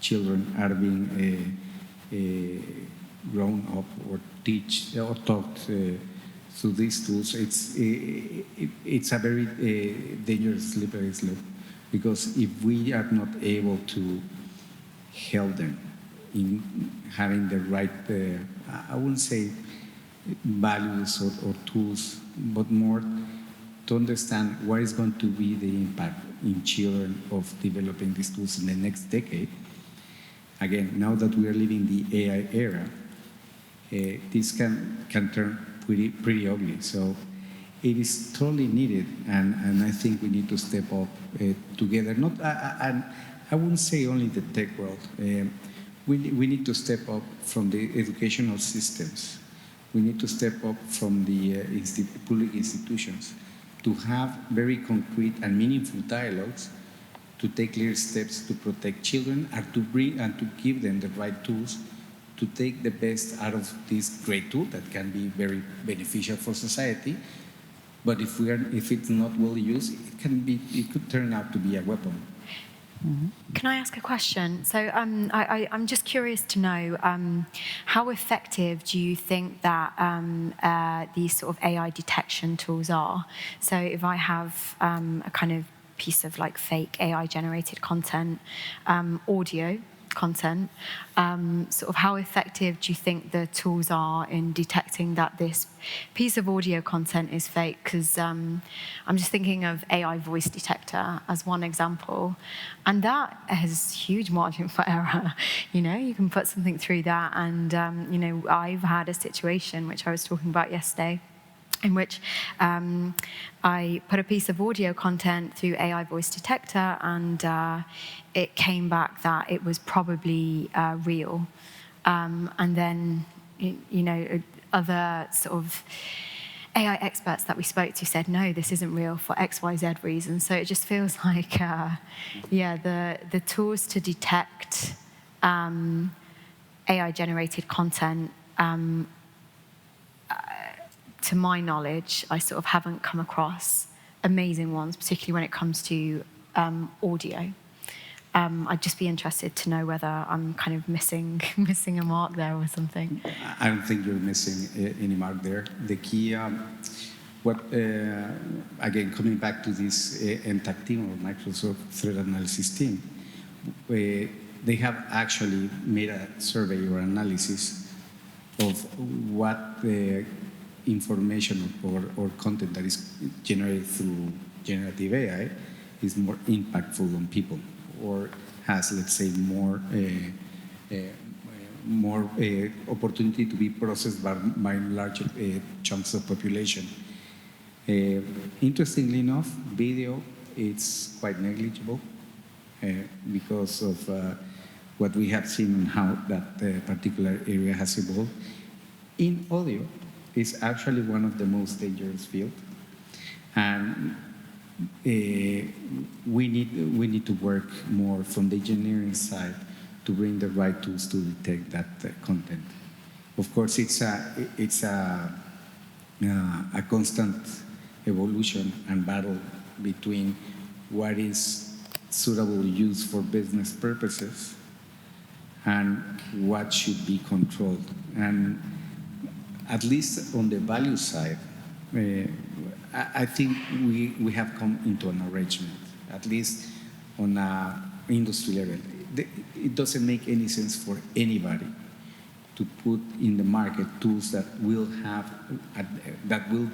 children are being grown up or taught through these tools. It's a very dangerous slippery slope, because if we are not able to help them in having the right, I wouldn't say values or tools, but more to understand what is going to be the impact in children of developing these tools in the next decade. Again, now that we are living the AI era, this can turn pretty ugly. So it is totally needed, and I think we need to step up together. And I wouldn't say only the tech world. We need to step up from the educational systems. We need to step up from the public institutions to have very concrete and meaningful dialogues, to take clear steps to protect children, and to bring and to give them the right tools to take the best out of this great tool that can be very beneficial for society. But if it's not well used, it could turn out to be a weapon. Mm-hmm. Can I ask a question? So I'm just curious to know, how effective do you think that these sort of AI detection tools are? So if I have a kind of piece of like fake AI generated content, audio content, sort of how effective do you think the tools are in detecting that this piece of audio content is fake? Because I'm just thinking of AI voice detector as one example, and that has huge margin for error. You know, you can put something through that, and you know, I've had a situation which I was talking about yesterday, in which I put a piece of audio content through AI voice detector, and it came back that it was probably real. And then, you know, other sort of AI experts that we spoke to said, no, this isn't real for X, Y, Z reasons. So it just feels like, yeah, the tools to detect AI-generated content, to my knowledge, I sort of haven't come across amazing ones, particularly when it comes to audio. I'd just be interested to know whether I'm kind of missing a mark there or something. I don't think you're missing any mark there. The key, again, coming back to this MTAC team or Microsoft Threat Analysis team, they have actually made a survey or analysis of what the information or content that is generated through generative AI is more impactful on people, or has, let's say, more opportunity to be processed by larger chunks of population. Interestingly enough, video, it's quite negligible because of what we have seen and how that particular area has evolved. In audio, it's actually one of the most dangerous fields, and we need to work more from the engineering side to bring the right tools to detect that content. Of course, it's a constant evolution and battle between what is suitable use for business purposes and what should be controlled. And at least on the value side, I think we have come into an arrangement, at least on an industry level. It doesn't make any sense for anybody to put in the market tools that will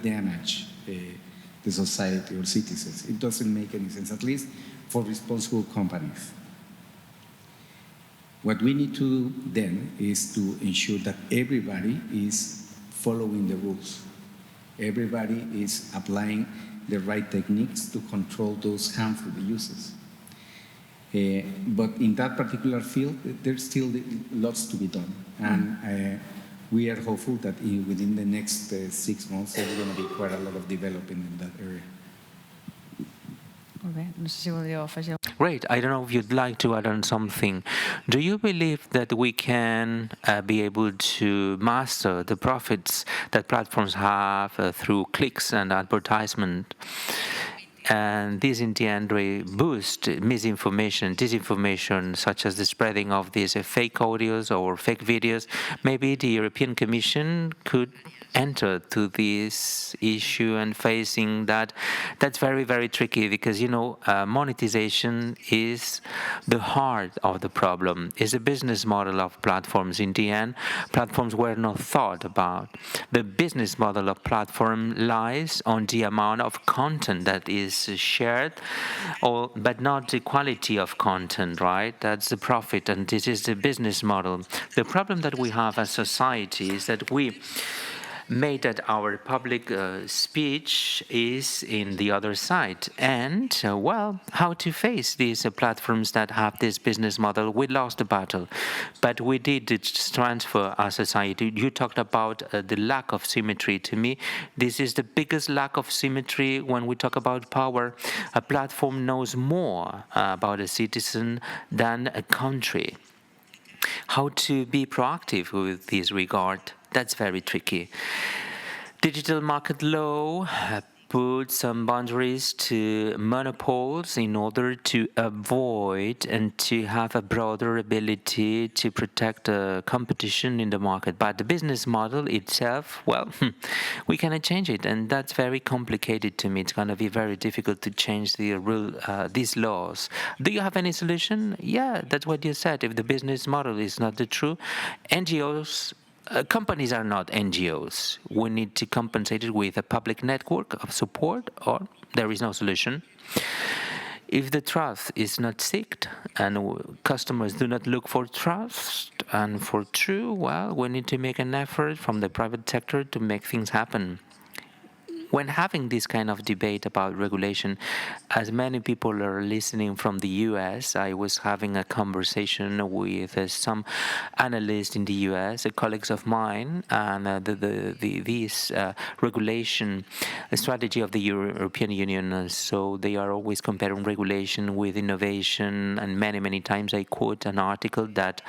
damage the society or citizens. It doesn't make any sense, at least for responsible companies. What we need to do then is to ensure that everybody is following the rules. Everybody is applying the right techniques to control those harmful uses. But in that particular field, there's still lots to be done. And we are hopeful that within the next 6 months, there's going to be quite a lot of development in that area. Great. I don't know if you'd like to add on something. Do you believe that we can be able to master the profits that platforms have through clicks and advertisement? And this, in the end, will boost misinformation, disinformation, such as the spreading of these fake audios or fake videos. Maybe the European Commission could enter to this issue and facing that. That's very, very tricky because, monetization is the heart of the problem. It's a business model of platforms. In the end, platforms were not thought about. The business model of platform lies on the amount of content that is shared, but not the quality of content, right? That's the profit, and this is the business model. The problem that we have as society is that we made that our public speech is in the other side. And, how to face these platforms that have this business model? We lost the battle, but we did transfer our society. You talked about the lack of symmetry. To me, this is the biggest lack of symmetry when we talk about power. A platform knows more about a citizen than a country. How to be proactive with this regard? That's very tricky. Digital market law put some boundaries to monopoles in order to avoid and to have a broader ability to protect competition in the market. But the business model itself, we cannot change it, and that's very complicated to me. It's going to be very difficult to change the rule, these laws. Do you have any solution? Yeah, that's what you said. If the business model is not the true, NGOs. Companies are not NGOs. We need to compensate it with a public network of support, or there is no solution. If the trust is not seeked and customers do not look for trust and for true, we need to make an effort from the private sector to make things happen. When having this kind of debate about regulation, as many people are listening from the US, I was having a conversation with some analysts in the US, colleagues of mine, and this regulation strategy of the European Union. So they are always comparing regulation with innovation, and many times I quote an article that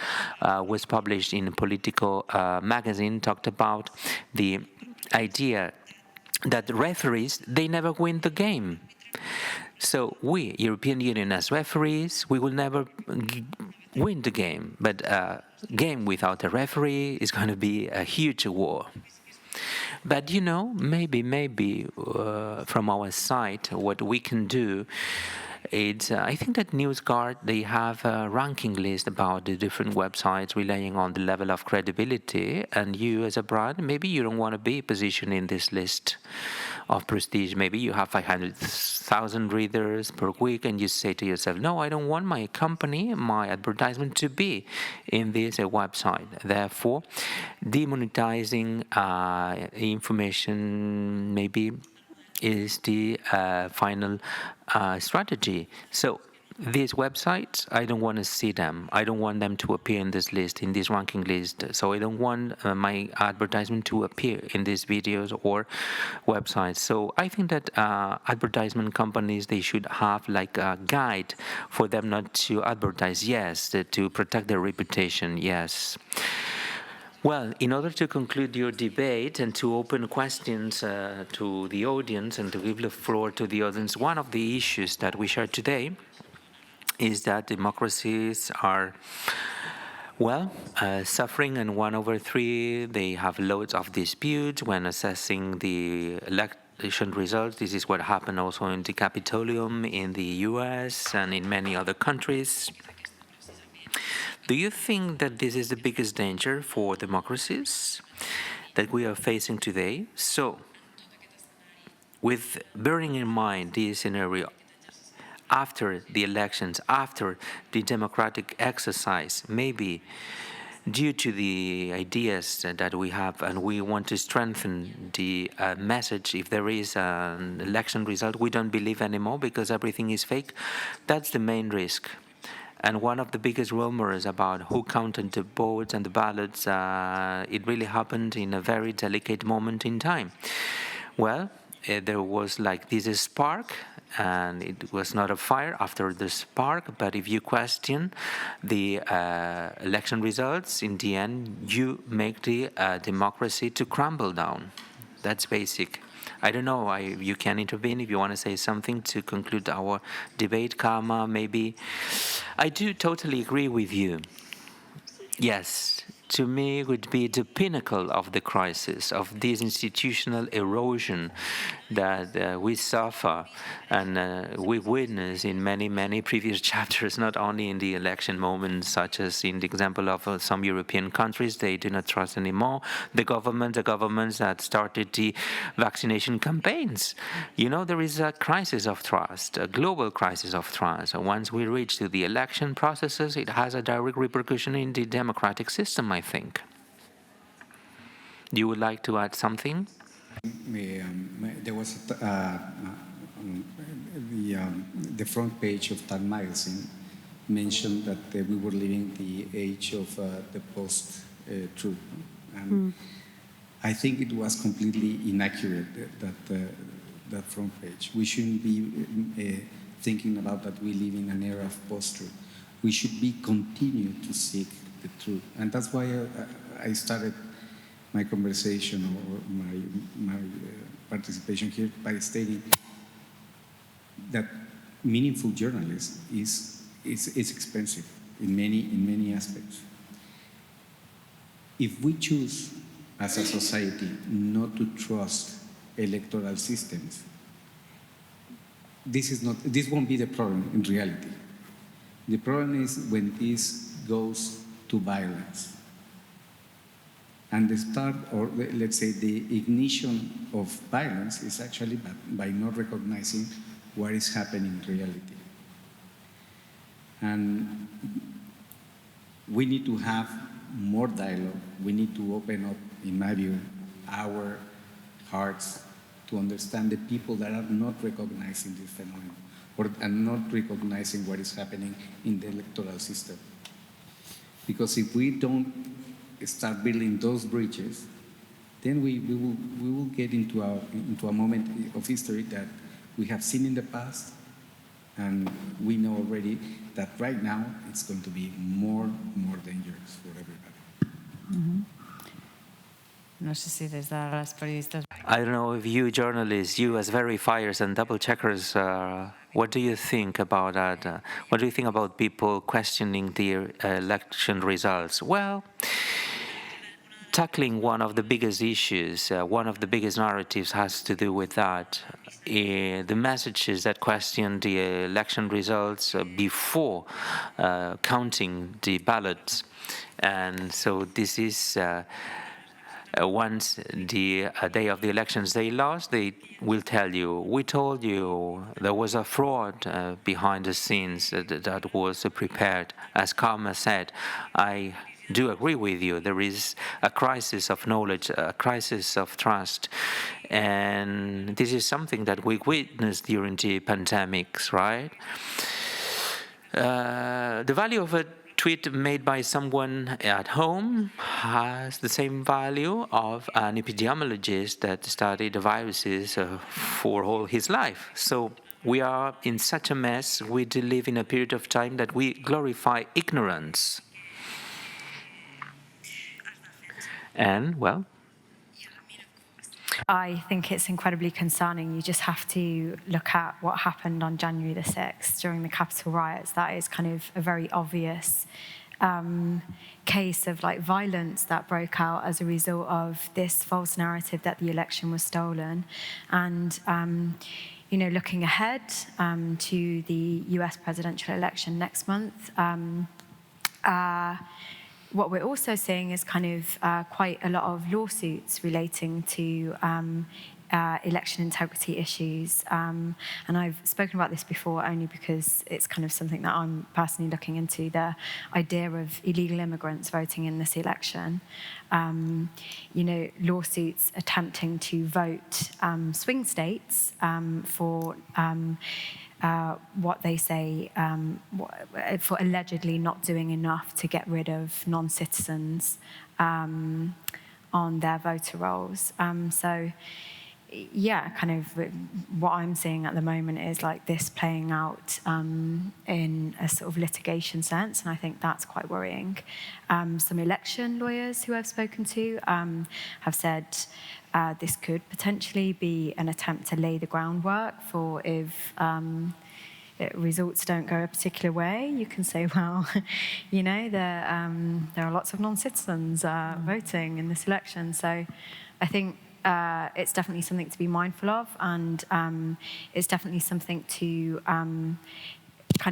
was published in a political magazine, talked about the idea that referees, they never win the game. So we, European Union, as referees, we will never win the game. But a game without a referee is going to be a huge war. But you know, maybe from our side, what we can do is, I think that NewsGuard, they have a ranking list about the different websites relying on the level of credibility. And you, as a brand, maybe you don't want to be positioned in this list of prestige. Maybe you have 500,000 readers per week, and you say to yourself, no, I don't want my company, my advertisement to be in this website. Therefore, demonetizing information maybe is the final strategy. So these websites, I don't want to see them. I don't want them to appear in this list, in this ranking list. So I don't want my advertisement to appear in these videos or websites. So I think that advertisement companies, they should have like a guide for them not to advertise, yes, to protect their reputation, yes. Well, in order to conclude your debate and to open questions to the audience and to give the floor to the audience, one of the issues that we share today is that democracies are, well, suffering, and 1/3, they have loads of disputes when assessing the election results. This is what happened also in the Capitolium in the US and in many other countries. Do you think that this is the biggest danger for democracies that we are facing today? So, with bearing in mind this scenario, after the elections, after the democratic exercise, maybe due to the ideas that we have, and we want to strengthen the message, if there is an election result, we don't believe anymore because everything is fake. That's the main risk. And one of the biggest rumors about who counted the votes and the ballots, it really happened in a very delicate moment in time. Well, there was like this spark, and it was not a fire after the spark, but if you question the election results, in the end, you make the democracy to crumble down. That's basic. I don't know, you can intervene if you want to say something to conclude our debate. Karma, maybe. I do totally agree with you. Yes, to me it would be the pinnacle of the crisis, of this institutional erosion that we suffer and we witness in many previous chapters, not only in the election moments, such as in the example of some European countries. They do not trust anymore the governments that started the vaccination campaigns. You know, there is a crisis of trust, a global crisis of trust. Once we reach to the election processes, it has a direct repercussion in the democratic system, I think. You would like to add something? There was the front page of Time magazine mentioned that we were living the age of the post-truth. And I think it was completely inaccurate, that front page. We shouldn't be thinking about that we live in an era of post-truth. We should be continue to seek the truth. And that's why I started my conversation or my participation here by stating that meaningful journalism is expensive in many aspects. If we choose as a society not to trust electoral systems, this won't be the problem in reality. The problem is when this goes to violence. And the start, or let's say the ignition of violence, is actually by not recognizing what is happening in reality. And we need to have more dialogue. We need to open up, in my view, our hearts to understand the people that are not recognizing this phenomenon and not recognizing what is happening in the electoral system. Because if we don't start building those bridges, then we will get into a moment of history that we have seen in the past, and we know already that right now it's going to be more dangerous for everybody. No sé si des de les periodistes... I don't know if you journalists, you as verifiers and double checkers, What do you think about that? What do you think about people questioning the election results? Well, tackling one of the biggest issues, one of the biggest narratives has to do with that. The messages that question the election results before counting the ballots. And so this is once the day of the elections they lost, they will tell you, we told you there was a fraud behind the scenes that was prepared. As Karma said, I do agree with you. There is a crisis of knowledge, a crisis of trust. And this is something that we witnessed during the pandemics, right? The value of a tweet made by someone at home has the same value of an epidemiologist that studied the viruses for all his life. So we are in such a mess. We do live in a period of time that we glorify ignorance. And, well, I think it's incredibly concerning. You just have to look at what happened on January the 6th during the Capitol riots. That is kind of a very obvious case of like violence that broke out as a result of this false narrative that the election was stolen. And you know, looking ahead to the US presidential election next month, what we're also seeing is kind of quite a lot of lawsuits relating to election integrity issues. And I've spoken about this before only because it's kind of something that I'm personally looking into, the idea of illegal immigrants voting in this election. You know, lawsuits attempting to vote swing states for what they say, for allegedly not doing enough to get rid of non-citizens on their voter rolls. So, yeah, kind of what I'm seeing at the moment is like this playing out in a sort of litigation sense, and I think that's quite worrying. Some election lawyers who I've spoken to have said this could potentially be an attempt to lay the groundwork for if results don't go a particular way, you can say, well, you know, there are lots of non-citizens voting in this election. So I think it's definitely something to be mindful of, and it's definitely something to kind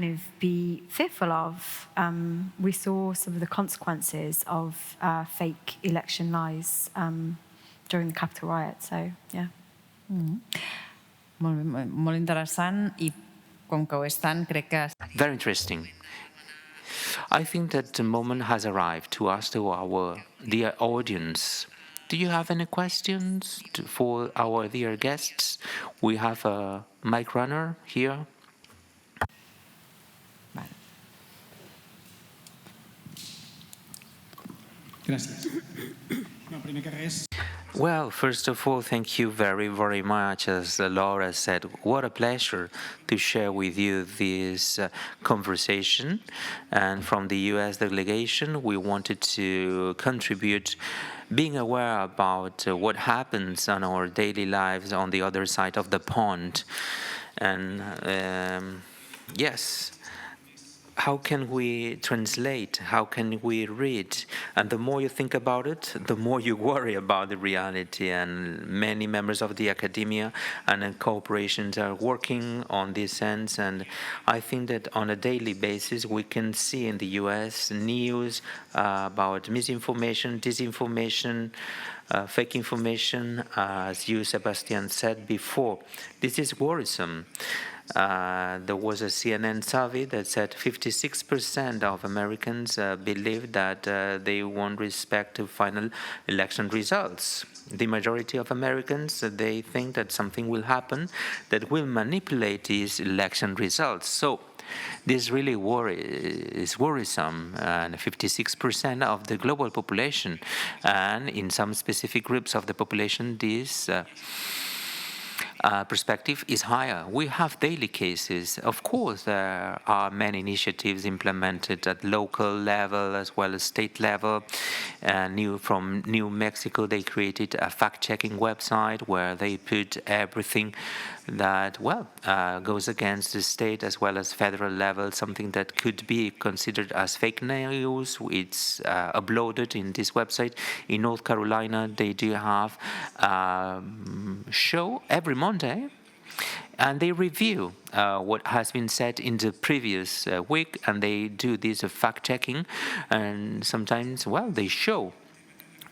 of be fearful of. We saw some of the consequences of fake election lies during the Capitol riot, so yeah. Molt interessant, i com que ho és tant, crec que... Very interesting. I think that the moment has arrived to ask to our dear audience, do you have any questions for our dear guests? We have a mic runner here. Gràcies. No, primer que res... Well, first of all, thank you very, very much. As Laura said, what a pleasure to share with you this conversation. And from the US delegation, we wanted to contribute being aware about what happens on our daily lives on the other side of the pond. And yes, how can we translate? How can we read? And the more you think about it, the more you worry about the reality. And many members of the academia and corporations are working on this sense. And I think that on a daily basis, we can see in the US news about misinformation, disinformation, fake information, as you, Sebastian, said before. This is worrisome. There was a CNN survey that said 56% of Americans believe that they won't respect the final election results. The majority of Americans, they think that something will happen that will manipulate these election results. So this really is worrisome, and 56% of the global population, and in some specific groups of the population, this perspective is higher. We have daily cases. Of course, there are many initiatives implemented at local level as well as state level. From New Mexico, they created a fact-checking website where they put everything that, goes against the state as well as federal level, something that could be considered as fake news. It's uploaded in this website. In North Carolina, they do have show every Monday, and they review what has been said in the previous week, and they do this fact-checking, and sometimes, they show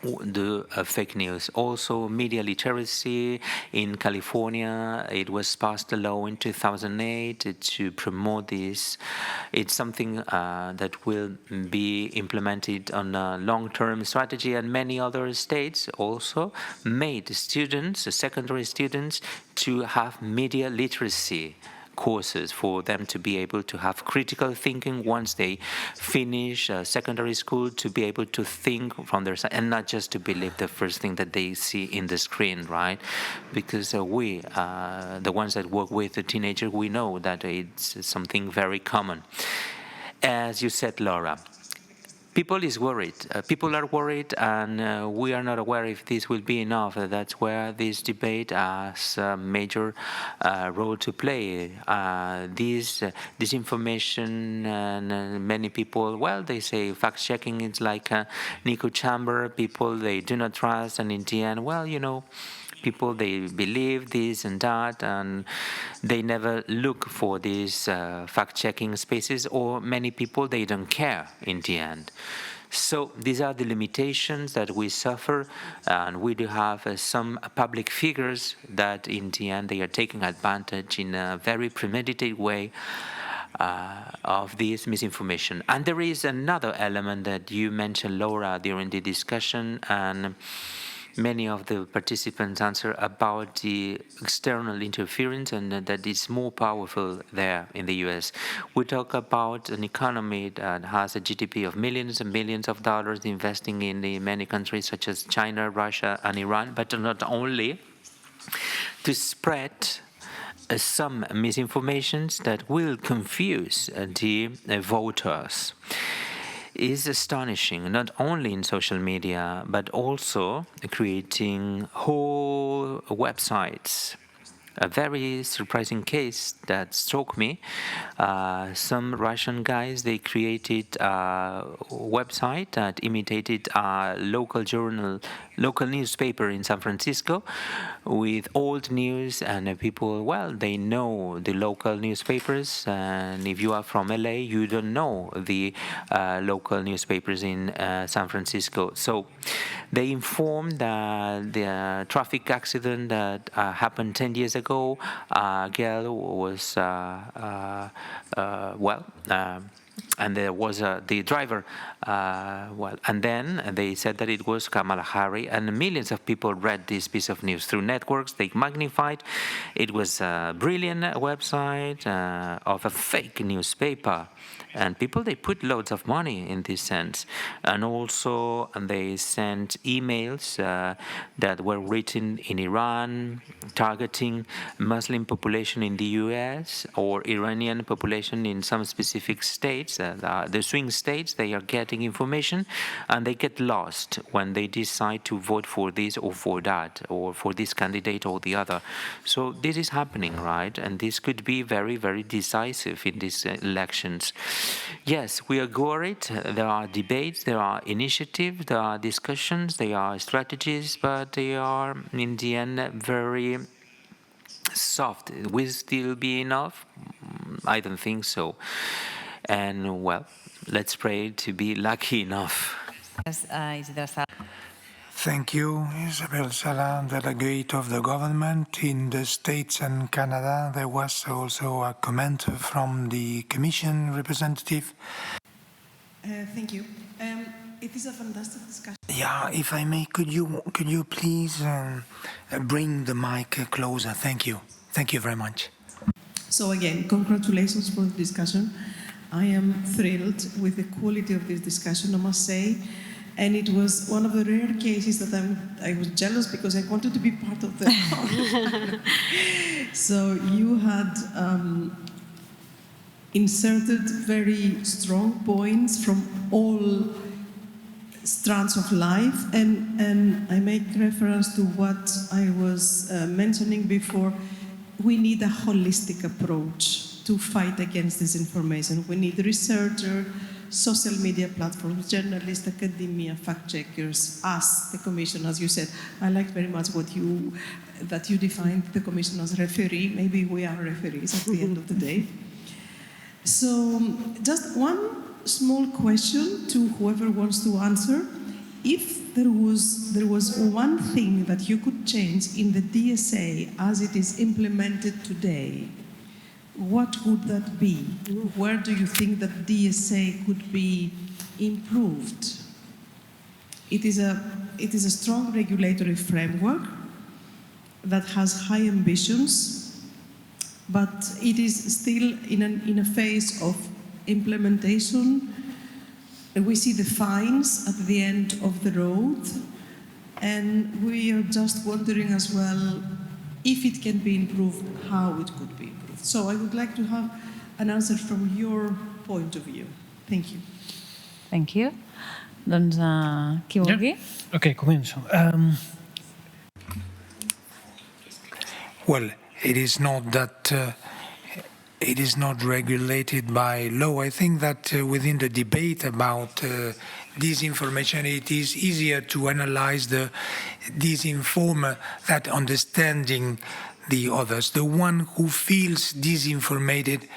the fake news. Also, media literacy in California, it was passed a law in 2008 to promote this. It's something that will be implemented on a long-term strategy, and many other states also made students, secondary students, to have media literacy courses for them to be able to have critical thinking once they finish secondary school, to be able to think from their side and not just to believe the first thing that they see in the screen, right? Because we, the ones that work with the teenager, we know that it's something very common. As you said, Laura, people are worried, and we are not aware if this will be enough. That's where this debate has a major role to play. This disinformation, and many people, they say fact-checking is like an echo chamber. People, they do not trust, and in the end, people, they believe this and that, and they never look for these fact-checking spaces, or many people, they don't care in the end. So these are the limitations that we suffer, and we do have some public figures that in the end, they are taking advantage in a very premeditated way of this misinformation. And there is another element that you mentioned, Laura, during the discussion, and many of the participants answer about the external interference, and that is more powerful there in the US. We talk about an economy that has a GDP of millions and millions of dollars, investing in the many countries such as China, Russia, and Iran, but not only to spread some misinformations that will confuse the voters. Is astonishing, not only in social media, but also creating whole websites. A very surprising case that struck me. Some Russian guys, they created a website that imitated a local newspaper in San Francisco with old news, and people, they know the local newspapers, and if you are from LA, you don't know the local newspapers in San Francisco. So they informed that the traffic accident that happened 10 years ago, a girl was, and there was the driver, and then they said that it was Kamala Harris, and millions of people read this piece of news through networks. They magnified. It was a brilliant website of a fake newspaper, and people, they put loads of money in this sense, and also they sent emails that were written in Iran, targeting Muslim population in the US or Iranian population in some specific states. The swing states, they are getting information, and they get lost when they decide to vote for this or for that, or for this candidate or the other. So this is happening, right? And this could be very, very decisive in these elections. Yes, we are worried. There are debates, there are initiatives, there are discussions, there are strategies, but they are, in the end, very soft. Will still be enough? I don't think so. And, let's pray to be lucky enough. Thank you, Isabel Sala, delegate of the government in the States and Canada. There was also a comment from the Commission representative. Thank you. It is a fantastic discussion. Yeah, if I may, could you please bring the mic closer? Thank you. Thank you very much. So again, congratulations for the discussion. I am thrilled with the quality of this discussion, I must say. And it was one of the rare cases that I was jealous because I wanted to be part of the talk. So you had inserted very strong points from all strands of life, and I make reference to what I was mentioning before. We need a holistic approach to fight against disinformation. We need researchers, social media platforms, journalists, academia, fact-checkers, us, the Commission, as you said. I liked very much that you defined the Commission as referee. Maybe we are referees at the end of the day. So just one small question to whoever wants to answer. If there was one thing that you could change in the DSA as it is implemented today, what would that be? Where do you think that DSA could be improved? It is a strong regulatory framework that has high ambitions, but it is still in a phase of implementation. We see the fines at the end of the road, and we are just wondering as well if it can be improved, how it could be improved. So I would like to have an answer from your point of view. Thank you. Thank you. Doncs, qui vulgui? Ok, començo. Well, it is not that it is not regulated by law. I think that within the debate about disinformation, it is easier to analyze the disinformer than understanding the others. The one who feels disinformed,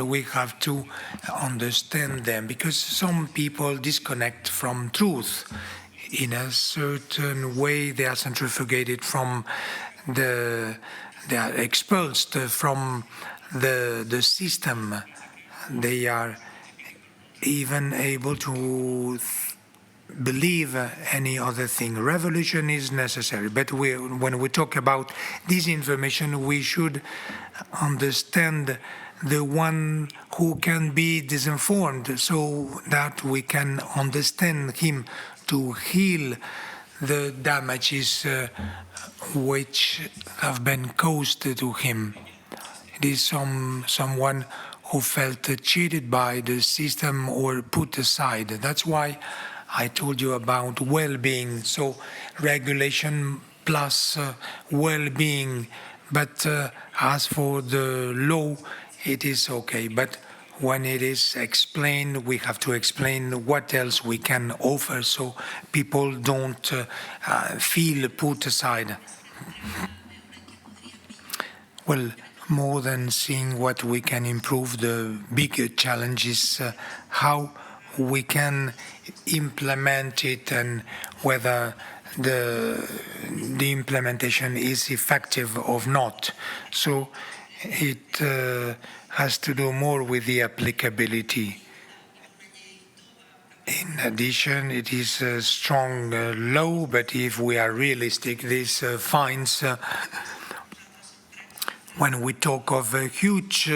we have to understand them, because some people disconnect from truth. In a certain way, they are centrifugated from they are expulsed from the system. They are even able to believe any other thing. Revolution is necessary, but when we talk about disinformation, we should understand the one who can be disinformed, so that we can understand him to heal the damages which have been caused to him. It is someone who felt cheated by the system or put aside. That's why I told you about well-being. So regulation plus well-being. But as for the law, it is okay. But when it is explained, we have to explain what else we can offer so people don't feel put aside. Well, more than seeing what we can improve, the bigger challenge is how we can implement it and whether the implementation is effective or not. So it has to do more with the applicability. In addition, it is a strong law, but if we are realistic, this fines, when we talk of huge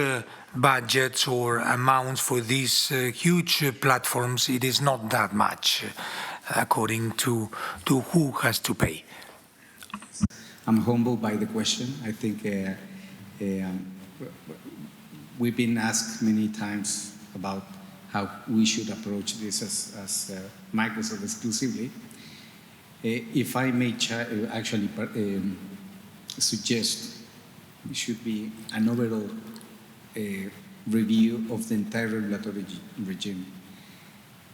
budgets or amounts for these huge platforms, it is not that much, according to who has to pay. I'm humbled by the question. I think we've been asked many times about how we should approach this as Microsoft exclusively. If I may actually suggest, it should be an overall review of the entire regulatory regime.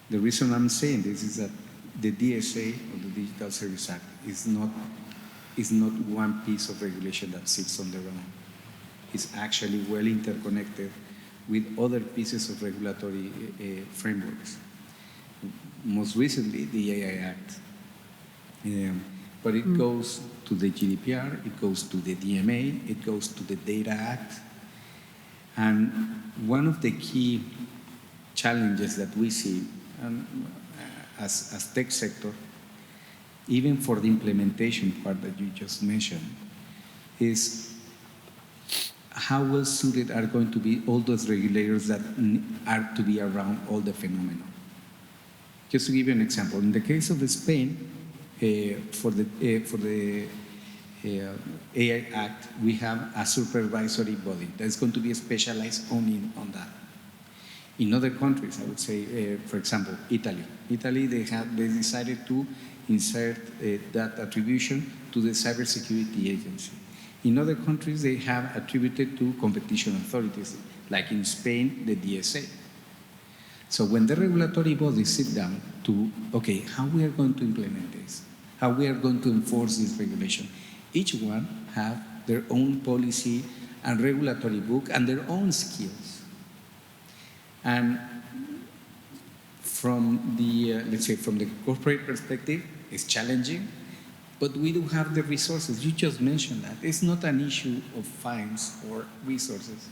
The reason I'm saying this is that the DSA, or the Digital Service Act, is not one piece of regulation that sits on their own. It's actually well interconnected with other pieces of regulatory frameworks. Most recently, the AI Act. But it goes to the GDPR, it goes to the DMA, it goes to the Data Act. And one of the key challenges that we see as tech sector, even for the implementation part that you just mentioned, is how well suited are going to be all those regulators that are to be around all the phenomena. Just to give you an example, in the case of Spain, for the AI Act, we have a supervisory body that's going to be specialized only on that. In other countries, I would say, for example, Italy. Italy, they decided to insert that attribution to the cybersecurity agency. In other countries, they have attributed to competition authorities, like in Spain, the DSA. So when the regulatory bodies sit down to, okay, how we are going to implement this, how we are going to enforce this regulation, each one have their own policy and regulatory book and their own skills. And from the, let's say, from the corporate perspective, it's challenging, but we do have the resources. You just mentioned that. It's not an issue of fines or resources.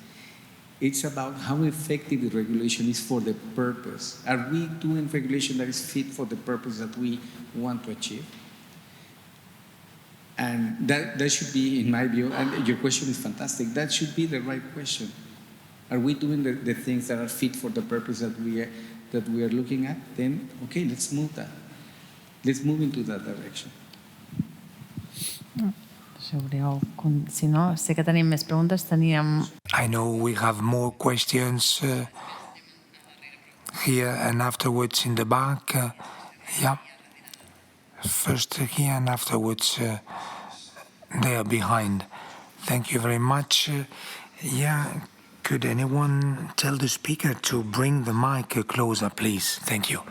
It's about how effective the regulation is for the purpose. Are we doing regulation that is fit for the purpose that we want to achieve? And that should be, in my view, and your question is fantastic, that should be the right question. Are we doing the things that are fit for the purpose that we are looking at? Then, okay, let's move that. Let's move into that direction. Si no, sé que tenim més preguntes. I know we have more questions here and afterwards in the back. Yeah. First here and afterwards there behind. Thank you very much. Yeah. Could anyone tell the speaker to bring the mic closer, please? Thank you.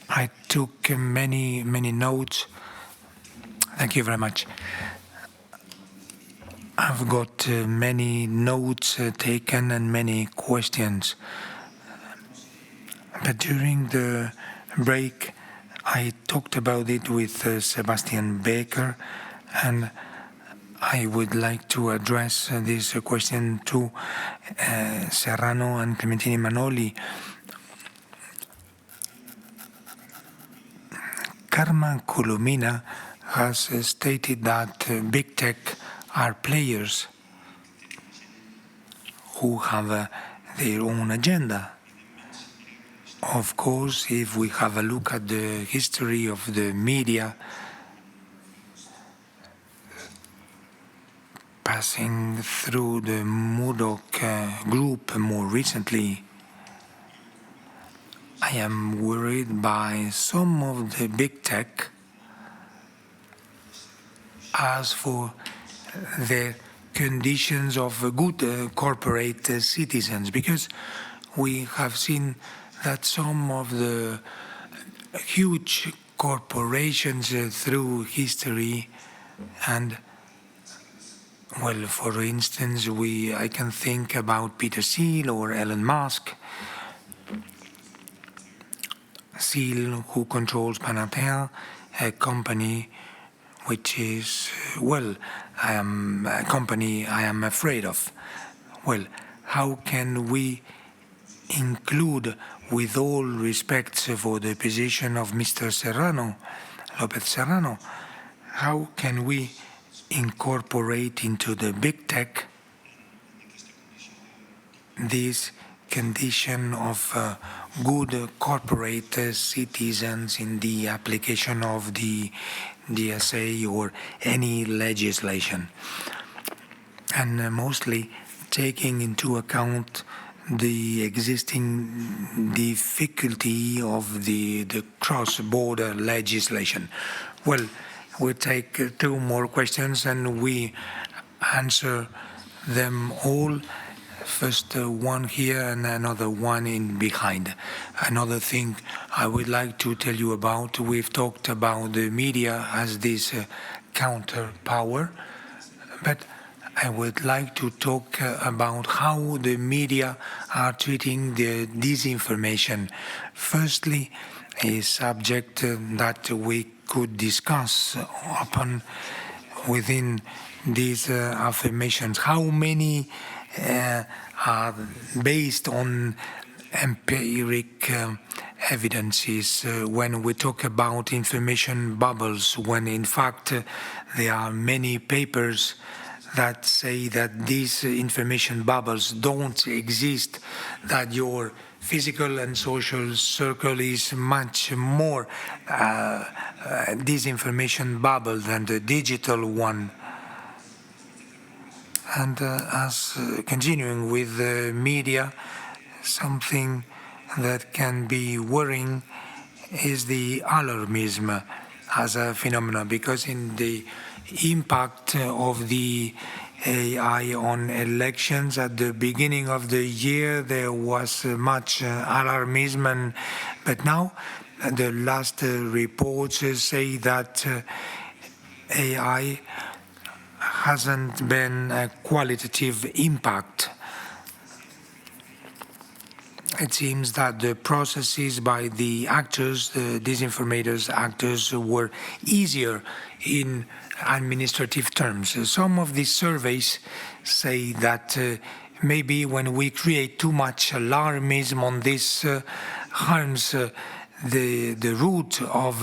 I took many notes. Thank you very much. I've got many notes taken and many questions. But during the break, I talked about it with Sebastian Baker, and I would like to address this question to Serrano and Clementini Manoli. Karma Kulumina has stated that big tech are players who have their own agenda. Of course, if we have a look at the history of the media, passing through the Murdoch group more recently, I am worried by some of the big tech as for the conditions of good corporate citizens, because we have seen that some of the huge corporations through history, and well, for instance, I can think about Peter Thiel or Elon Musk. Thiel, who controls Panatel, a company which is, well, a company I am afraid of. Well, how can we include, with all respect for the position of Mr. Serrano, Lopez Serrano, how can we incorporate into the big tech this condition of good corporate citizens in the application of the DSA or any legislation, and mostly taking into account the existing difficulty of the cross-border legislation. Well, we'll take two more questions and we answer them all. First one here and another one in behind. Another thing I would like to tell you about, we've talked about the media as this counter power, but I would like to talk about how the media are treating the disinformation. Firstly, a subject that we could discuss upon within these affirmations. How many are based on empiric evidences when we talk about information bubbles, when in fact there are many papers that say that these information bubbles don't exist, that your physical and social circle is much more disinformation bubble than the digital one. And as continuing with the media, something that can be worrying is the alarmism as a phenomenon, because in the impact of the AI on elections at the beginning of the year, there was much alarmism, but now the last reports say that AI hasn't been a qualitative impact. It seems that the processes by the actors, the disinformators actors, were easier in administrative terms. Some of these surveys say that maybe when we create too much alarmism on this harms the root of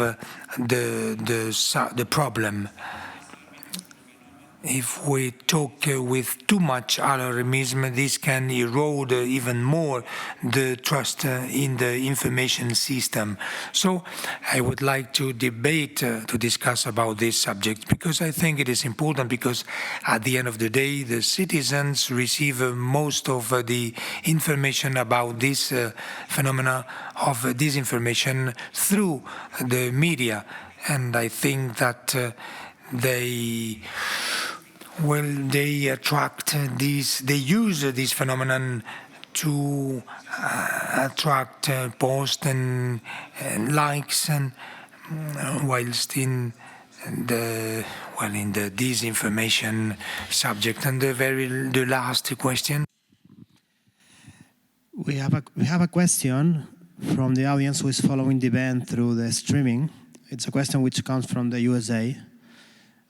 the problem. If we talk with too much alarmism, this can erode even more the trust in the information system. So I would like to debate, to discuss about this subject, because I think it is important, because at the end of the day, the citizens receive most of the information about this phenomena of disinformation through the media. And I think that they attract they use this phenomenon to attract posts and likes, and whilst in the disinformation subject. And the last question. We have a question from the audience who is following the event through the streaming. It's a question which comes from the USA.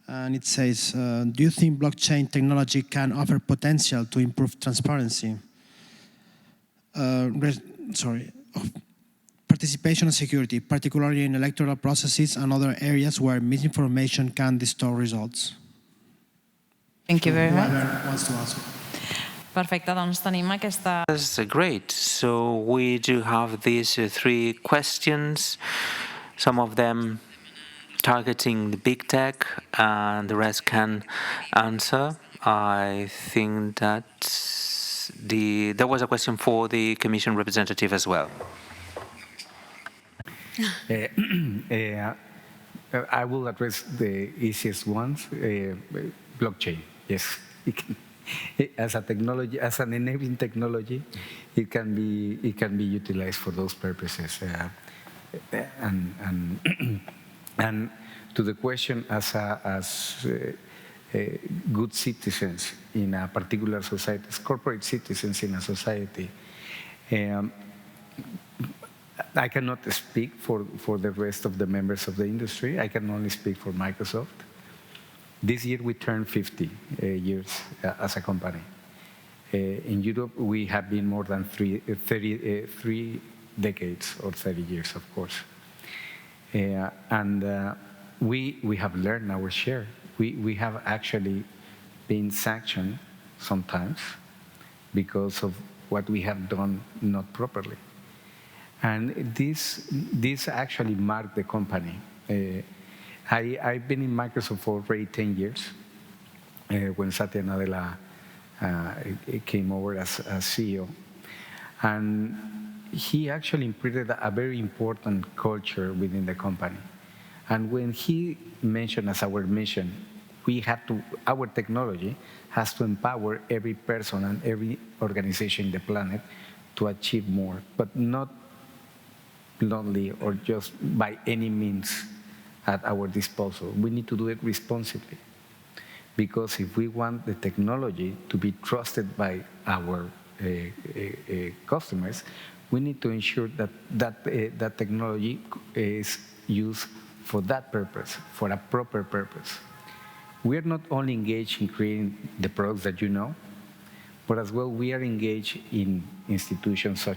And it says, do you think blockchain technology can offer potential to improve transparency? Participation and security, particularly in electoral processes and other areas where misinformation can distort results. Thank you very much. Whoever wants to answer. Perfecte, doncs tenim aquesta... That's great. So we do have these three questions, some of them targeting the big tech, and the rest can answer. I think that there was a question for the Commission representative as well. I will address the easiest ones. Blockchain, yes. As a technology, as an enabling technology, it can be utilized for those purposes. And to the question, as good citizens in a particular society, as corporate citizens in a society, I cannot speak for the rest of the members of the industry. I can only speak for Microsoft. This year we turned 50 years as a company. In Europe, we have been more than 3 decades, or 30 years, of course. And we have learned our share. We have actually been sanctioned sometimes because of what we have done not properly. And this actually marked the company. I've been in Microsoft for already 10 years when Satya Nadella came over as CEO. And he actually imprinted a very important culture within the company. And when he mentioned as our mission, our technology has to empower every person and every organization in the planet to achieve more, but not bluntly or just by any means at our disposal. We need to do it responsibly. Because if we want the technology to be trusted by our customers, we need to ensure that technology is used for that purpose, for a proper purpose. We are not only engaged in creating the products that you know, but as well we are engaged in institutions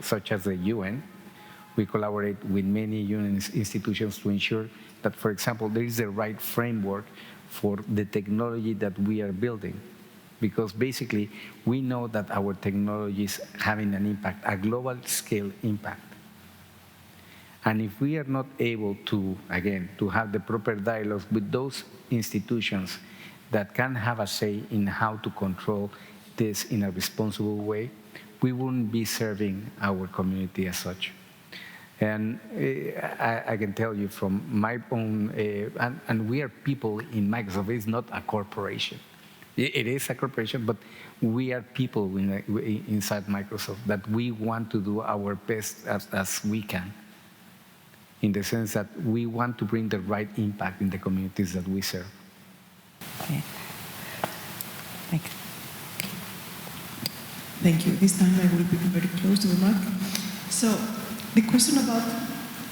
such as the UN. We collaborate with many UN institutions to ensure that, for example, there is the right framework for the technology that we are building. Because basically, we know that our technology is having an impact, a global scale impact. And if we are not able to, again, to have the proper dialogue with those institutions that can have a say in how to control this in a responsible way, we wouldn't be serving our community as such. And I can tell you from my own, and we are people in Microsoft, it's not a corporation. It is a corporation, but we are people inside Microsoft that we want to do our best as we can, in the sense that we want to bring the right impact in the communities that we serve. Okay. Thank you. This time I will be very close to the mic. So, the question about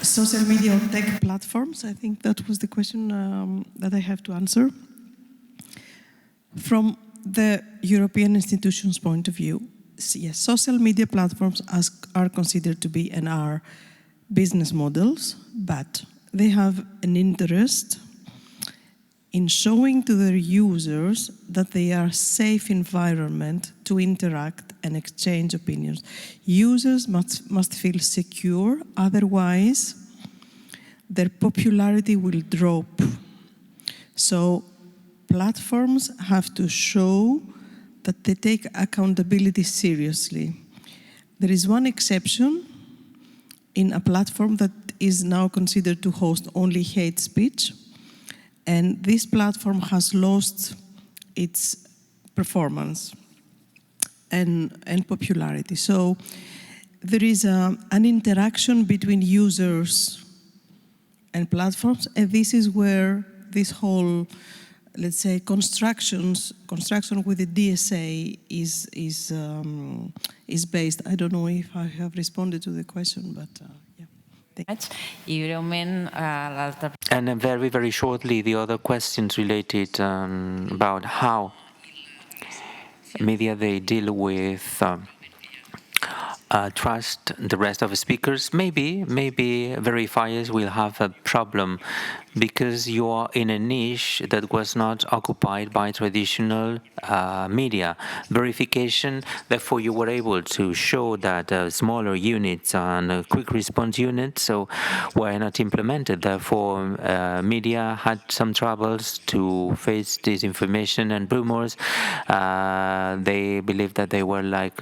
social media or tech platforms, I think that was the question that I have to answer. From the European institutions' point of view, yes, social media platforms are considered to be and are business models, but they have an interest in showing to their users that they are a safe environment to interact and exchange opinions. Users must feel secure, otherwise their popularity will drop. So platforms have to show that they take accountability seriously. There is one exception in a platform that is now considered to host only hate speech, and this platform has lost its performance and popularity. So there is an interaction between users and platforms, and this is where this whole, let's say, construction with the DSA is based. I don't know if I have responded to the question, but yeah. And very, very shortly, the other questions related about how media they deal with trust the rest of the speakers. Maybe verifiers will have a problem because you are in a niche that was not occupied by traditional media. Verification, therefore you were able to show that smaller units and quick response units were not implemented. Therefore, media had some troubles to face disinformation and rumors. They believed that they were like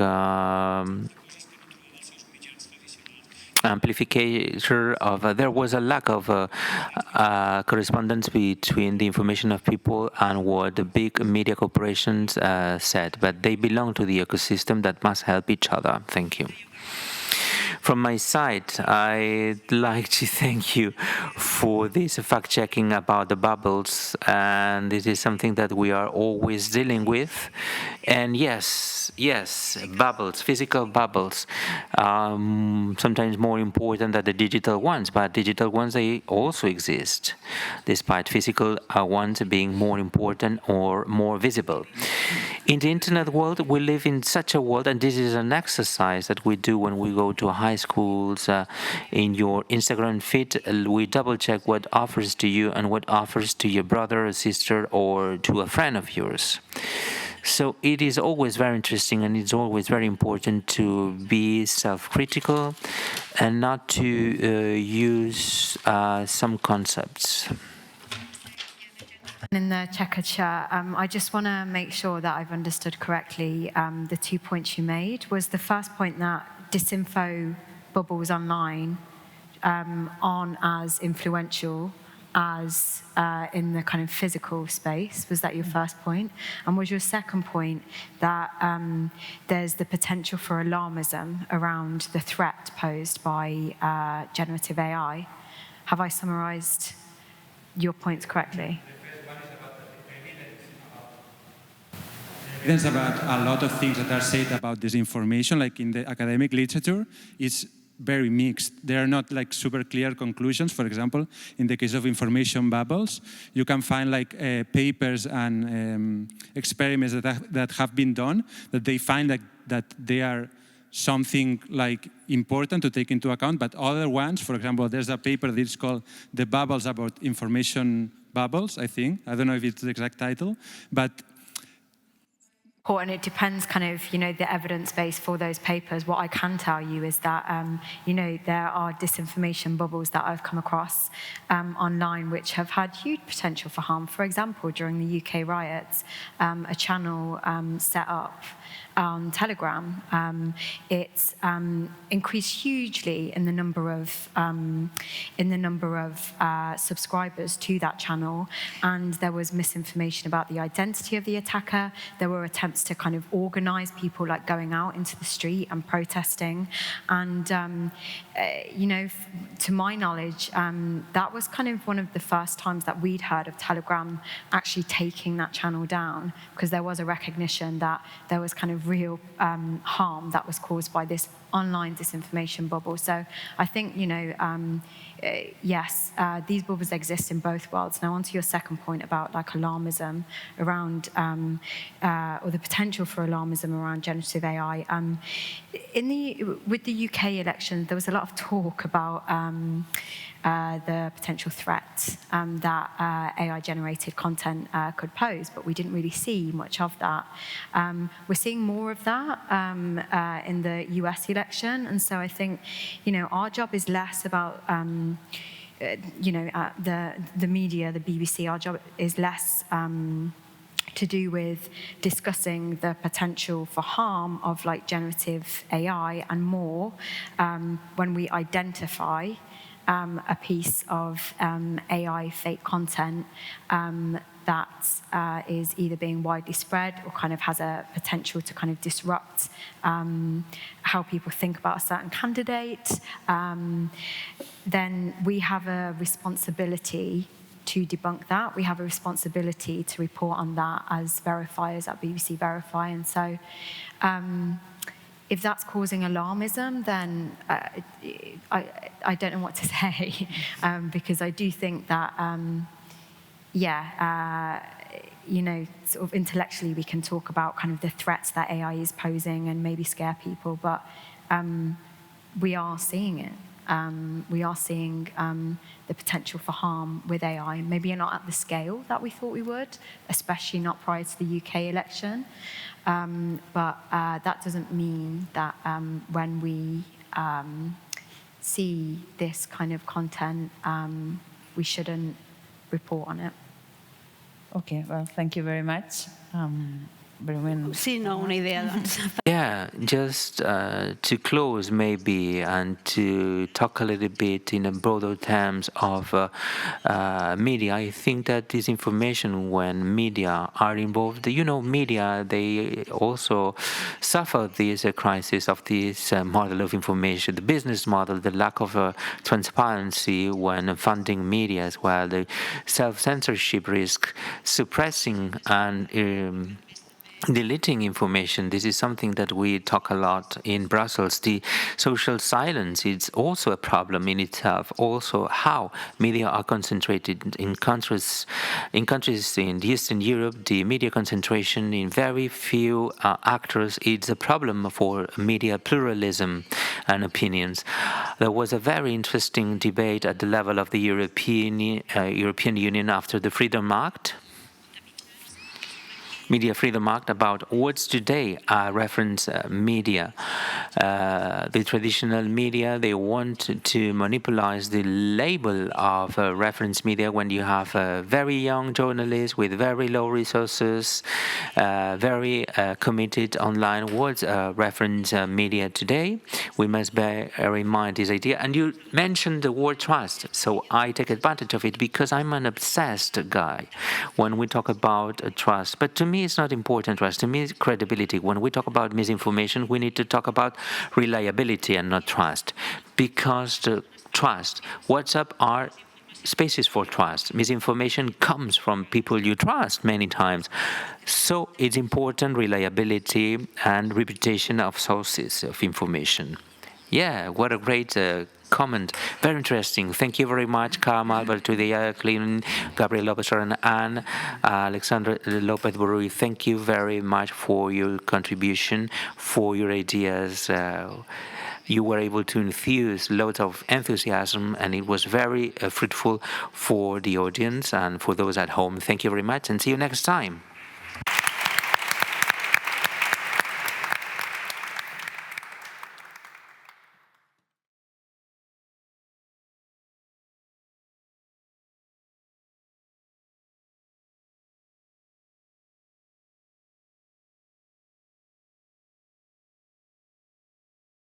amplificator of there was a lack of correspondence between the information of people and what the big media corporations said, but they belong to the ecosystem that must help each other. Thank you. From my side, I'd like to thank you for this fact-checking about the bubbles, and this is something that we are always dealing with. And yes, bubbles, physical bubbles, sometimes more important than the digital ones, but digital ones, they also exist, despite physical ones being more important or more visible. In the internet world, we live in such a world, and this is an exercise that we do when we go to high schools. In your Instagram feed, we double-check what offers to you and what offers to your brother or sister or to a friend of yours. So it is always very interesting, and it's always very important to be self-critical and not to use some concepts. In the checkered shirt, I just want to make sure that I've understood correctly the 2 points you made. Was the first point that disinfo bubbles online aren't as influential as in the kind of physical space? Was that your first point? And was your second point that there's the potential for alarmism around the threat posed by generative AI? Have I summarized your points correctly? Evidence about a lot of things that are said about disinformation, like in the academic literature, is very mixed. There are not like super clear conclusions. For example, in the case of information bubbles, you can find like papers and experiments that have been done that they find that they are something like important to take into account, but other ones, for example, there's a paper that is called The Bubbles About Information bubbles, I think. I don't know if it's the exact title, but And it depends kind of, the evidence base for those papers. What I can tell you is that, there are disinformation bubbles that I've come across online which have had huge potential for harm. For example, during the UK riots, a channel set up on Telegram, it's increased hugely in the number of subscribers to that channel, and there was misinformation about the identity of the attacker. There were attempts to kind of organize people like going out into the street and protesting, and to my knowledge, that was kind of one of the first times that we'd heard of Telegram actually taking that channel down, because there was a recognition that there was kind of real harm that was caused by this online disinformation bubble. So I think, yes, these bubbles exist in both worlds. Now, on to your second point about like alarmism around, or the potential for alarmism around generative AI. With the UK election, there was a lot of talk about the potential threat that AI-generated content could pose, but we didn't really see much of that. We're seeing more of that in the US election, and so I think, our job is less about, the media, the BBC. Our job is less to do with discussing the potential for harm of like generative AI, and more when we identify a piece of AI fake content that is either being widely spread or kind of has a potential to kind of disrupt how people think about a certain candidate, then we have a responsibility to debunk that. We have a responsibility to report on that as verifiers at BBC Verify. And so if that's causing alarmism, then I don't know what to say, because I do think that, sort of intellectually we can talk about kind of the threats that AI is posing and maybe scare people, but we are seeing it. We are seeing the potential for harm with AI, maybe not at the scale that we thought we would, especially not prior to the UK election. But that doesn't mean that when we see this kind of content, we shouldn't report on it. Okay, well, thank you very much. Sí, no, una idea. Yeah, just to close maybe, and to talk a little bit in a broader terms of media. I think that disinformation, when media are involved, media, they also suffer this crisis of this model of information, the business model, the lack of transparency when funding media as well, the self-censorship risk, suppressing and deleting information. This is something that we talk a lot in Brussels. The social silence is also a problem in itself. Also, how media are concentrated in countries in Eastern Europe, the media concentration in very few actors. It's a problem for media pluralism and opinions. There was a very interesting debate at the level of the European Union after the Freedom Act. Media Freedom Act, about what's today reference media. The traditional media, they want to monopolize the label of reference media when you have very young journalists with very low resources, very committed online. What's reference media today? We must bear in mind this idea. And you mentioned the word trust, so I take advantage of it because I'm an obsessed guy when we talk about trust. But to me, it's not important trust. To me, it's credibility. When we talk about misinformation, we need to talk about reliability and not trust. Because the trust, WhatsApp are spaces for trust. Misinformation comes from people you trust many times. So it's important reliability and reputation of sources of information. Yeah, what a great comment. Very interesting. Thank you very much, Carmen, Alberto Idea, Clean, Gabriel Lopez, and Alexandra Lopez Borui. Thank you very much for your contribution, for your ideas. you were able to infuse loads of enthusiasm, and it was very fruitful for the audience and for those at home. Thank you very much, and see you next time.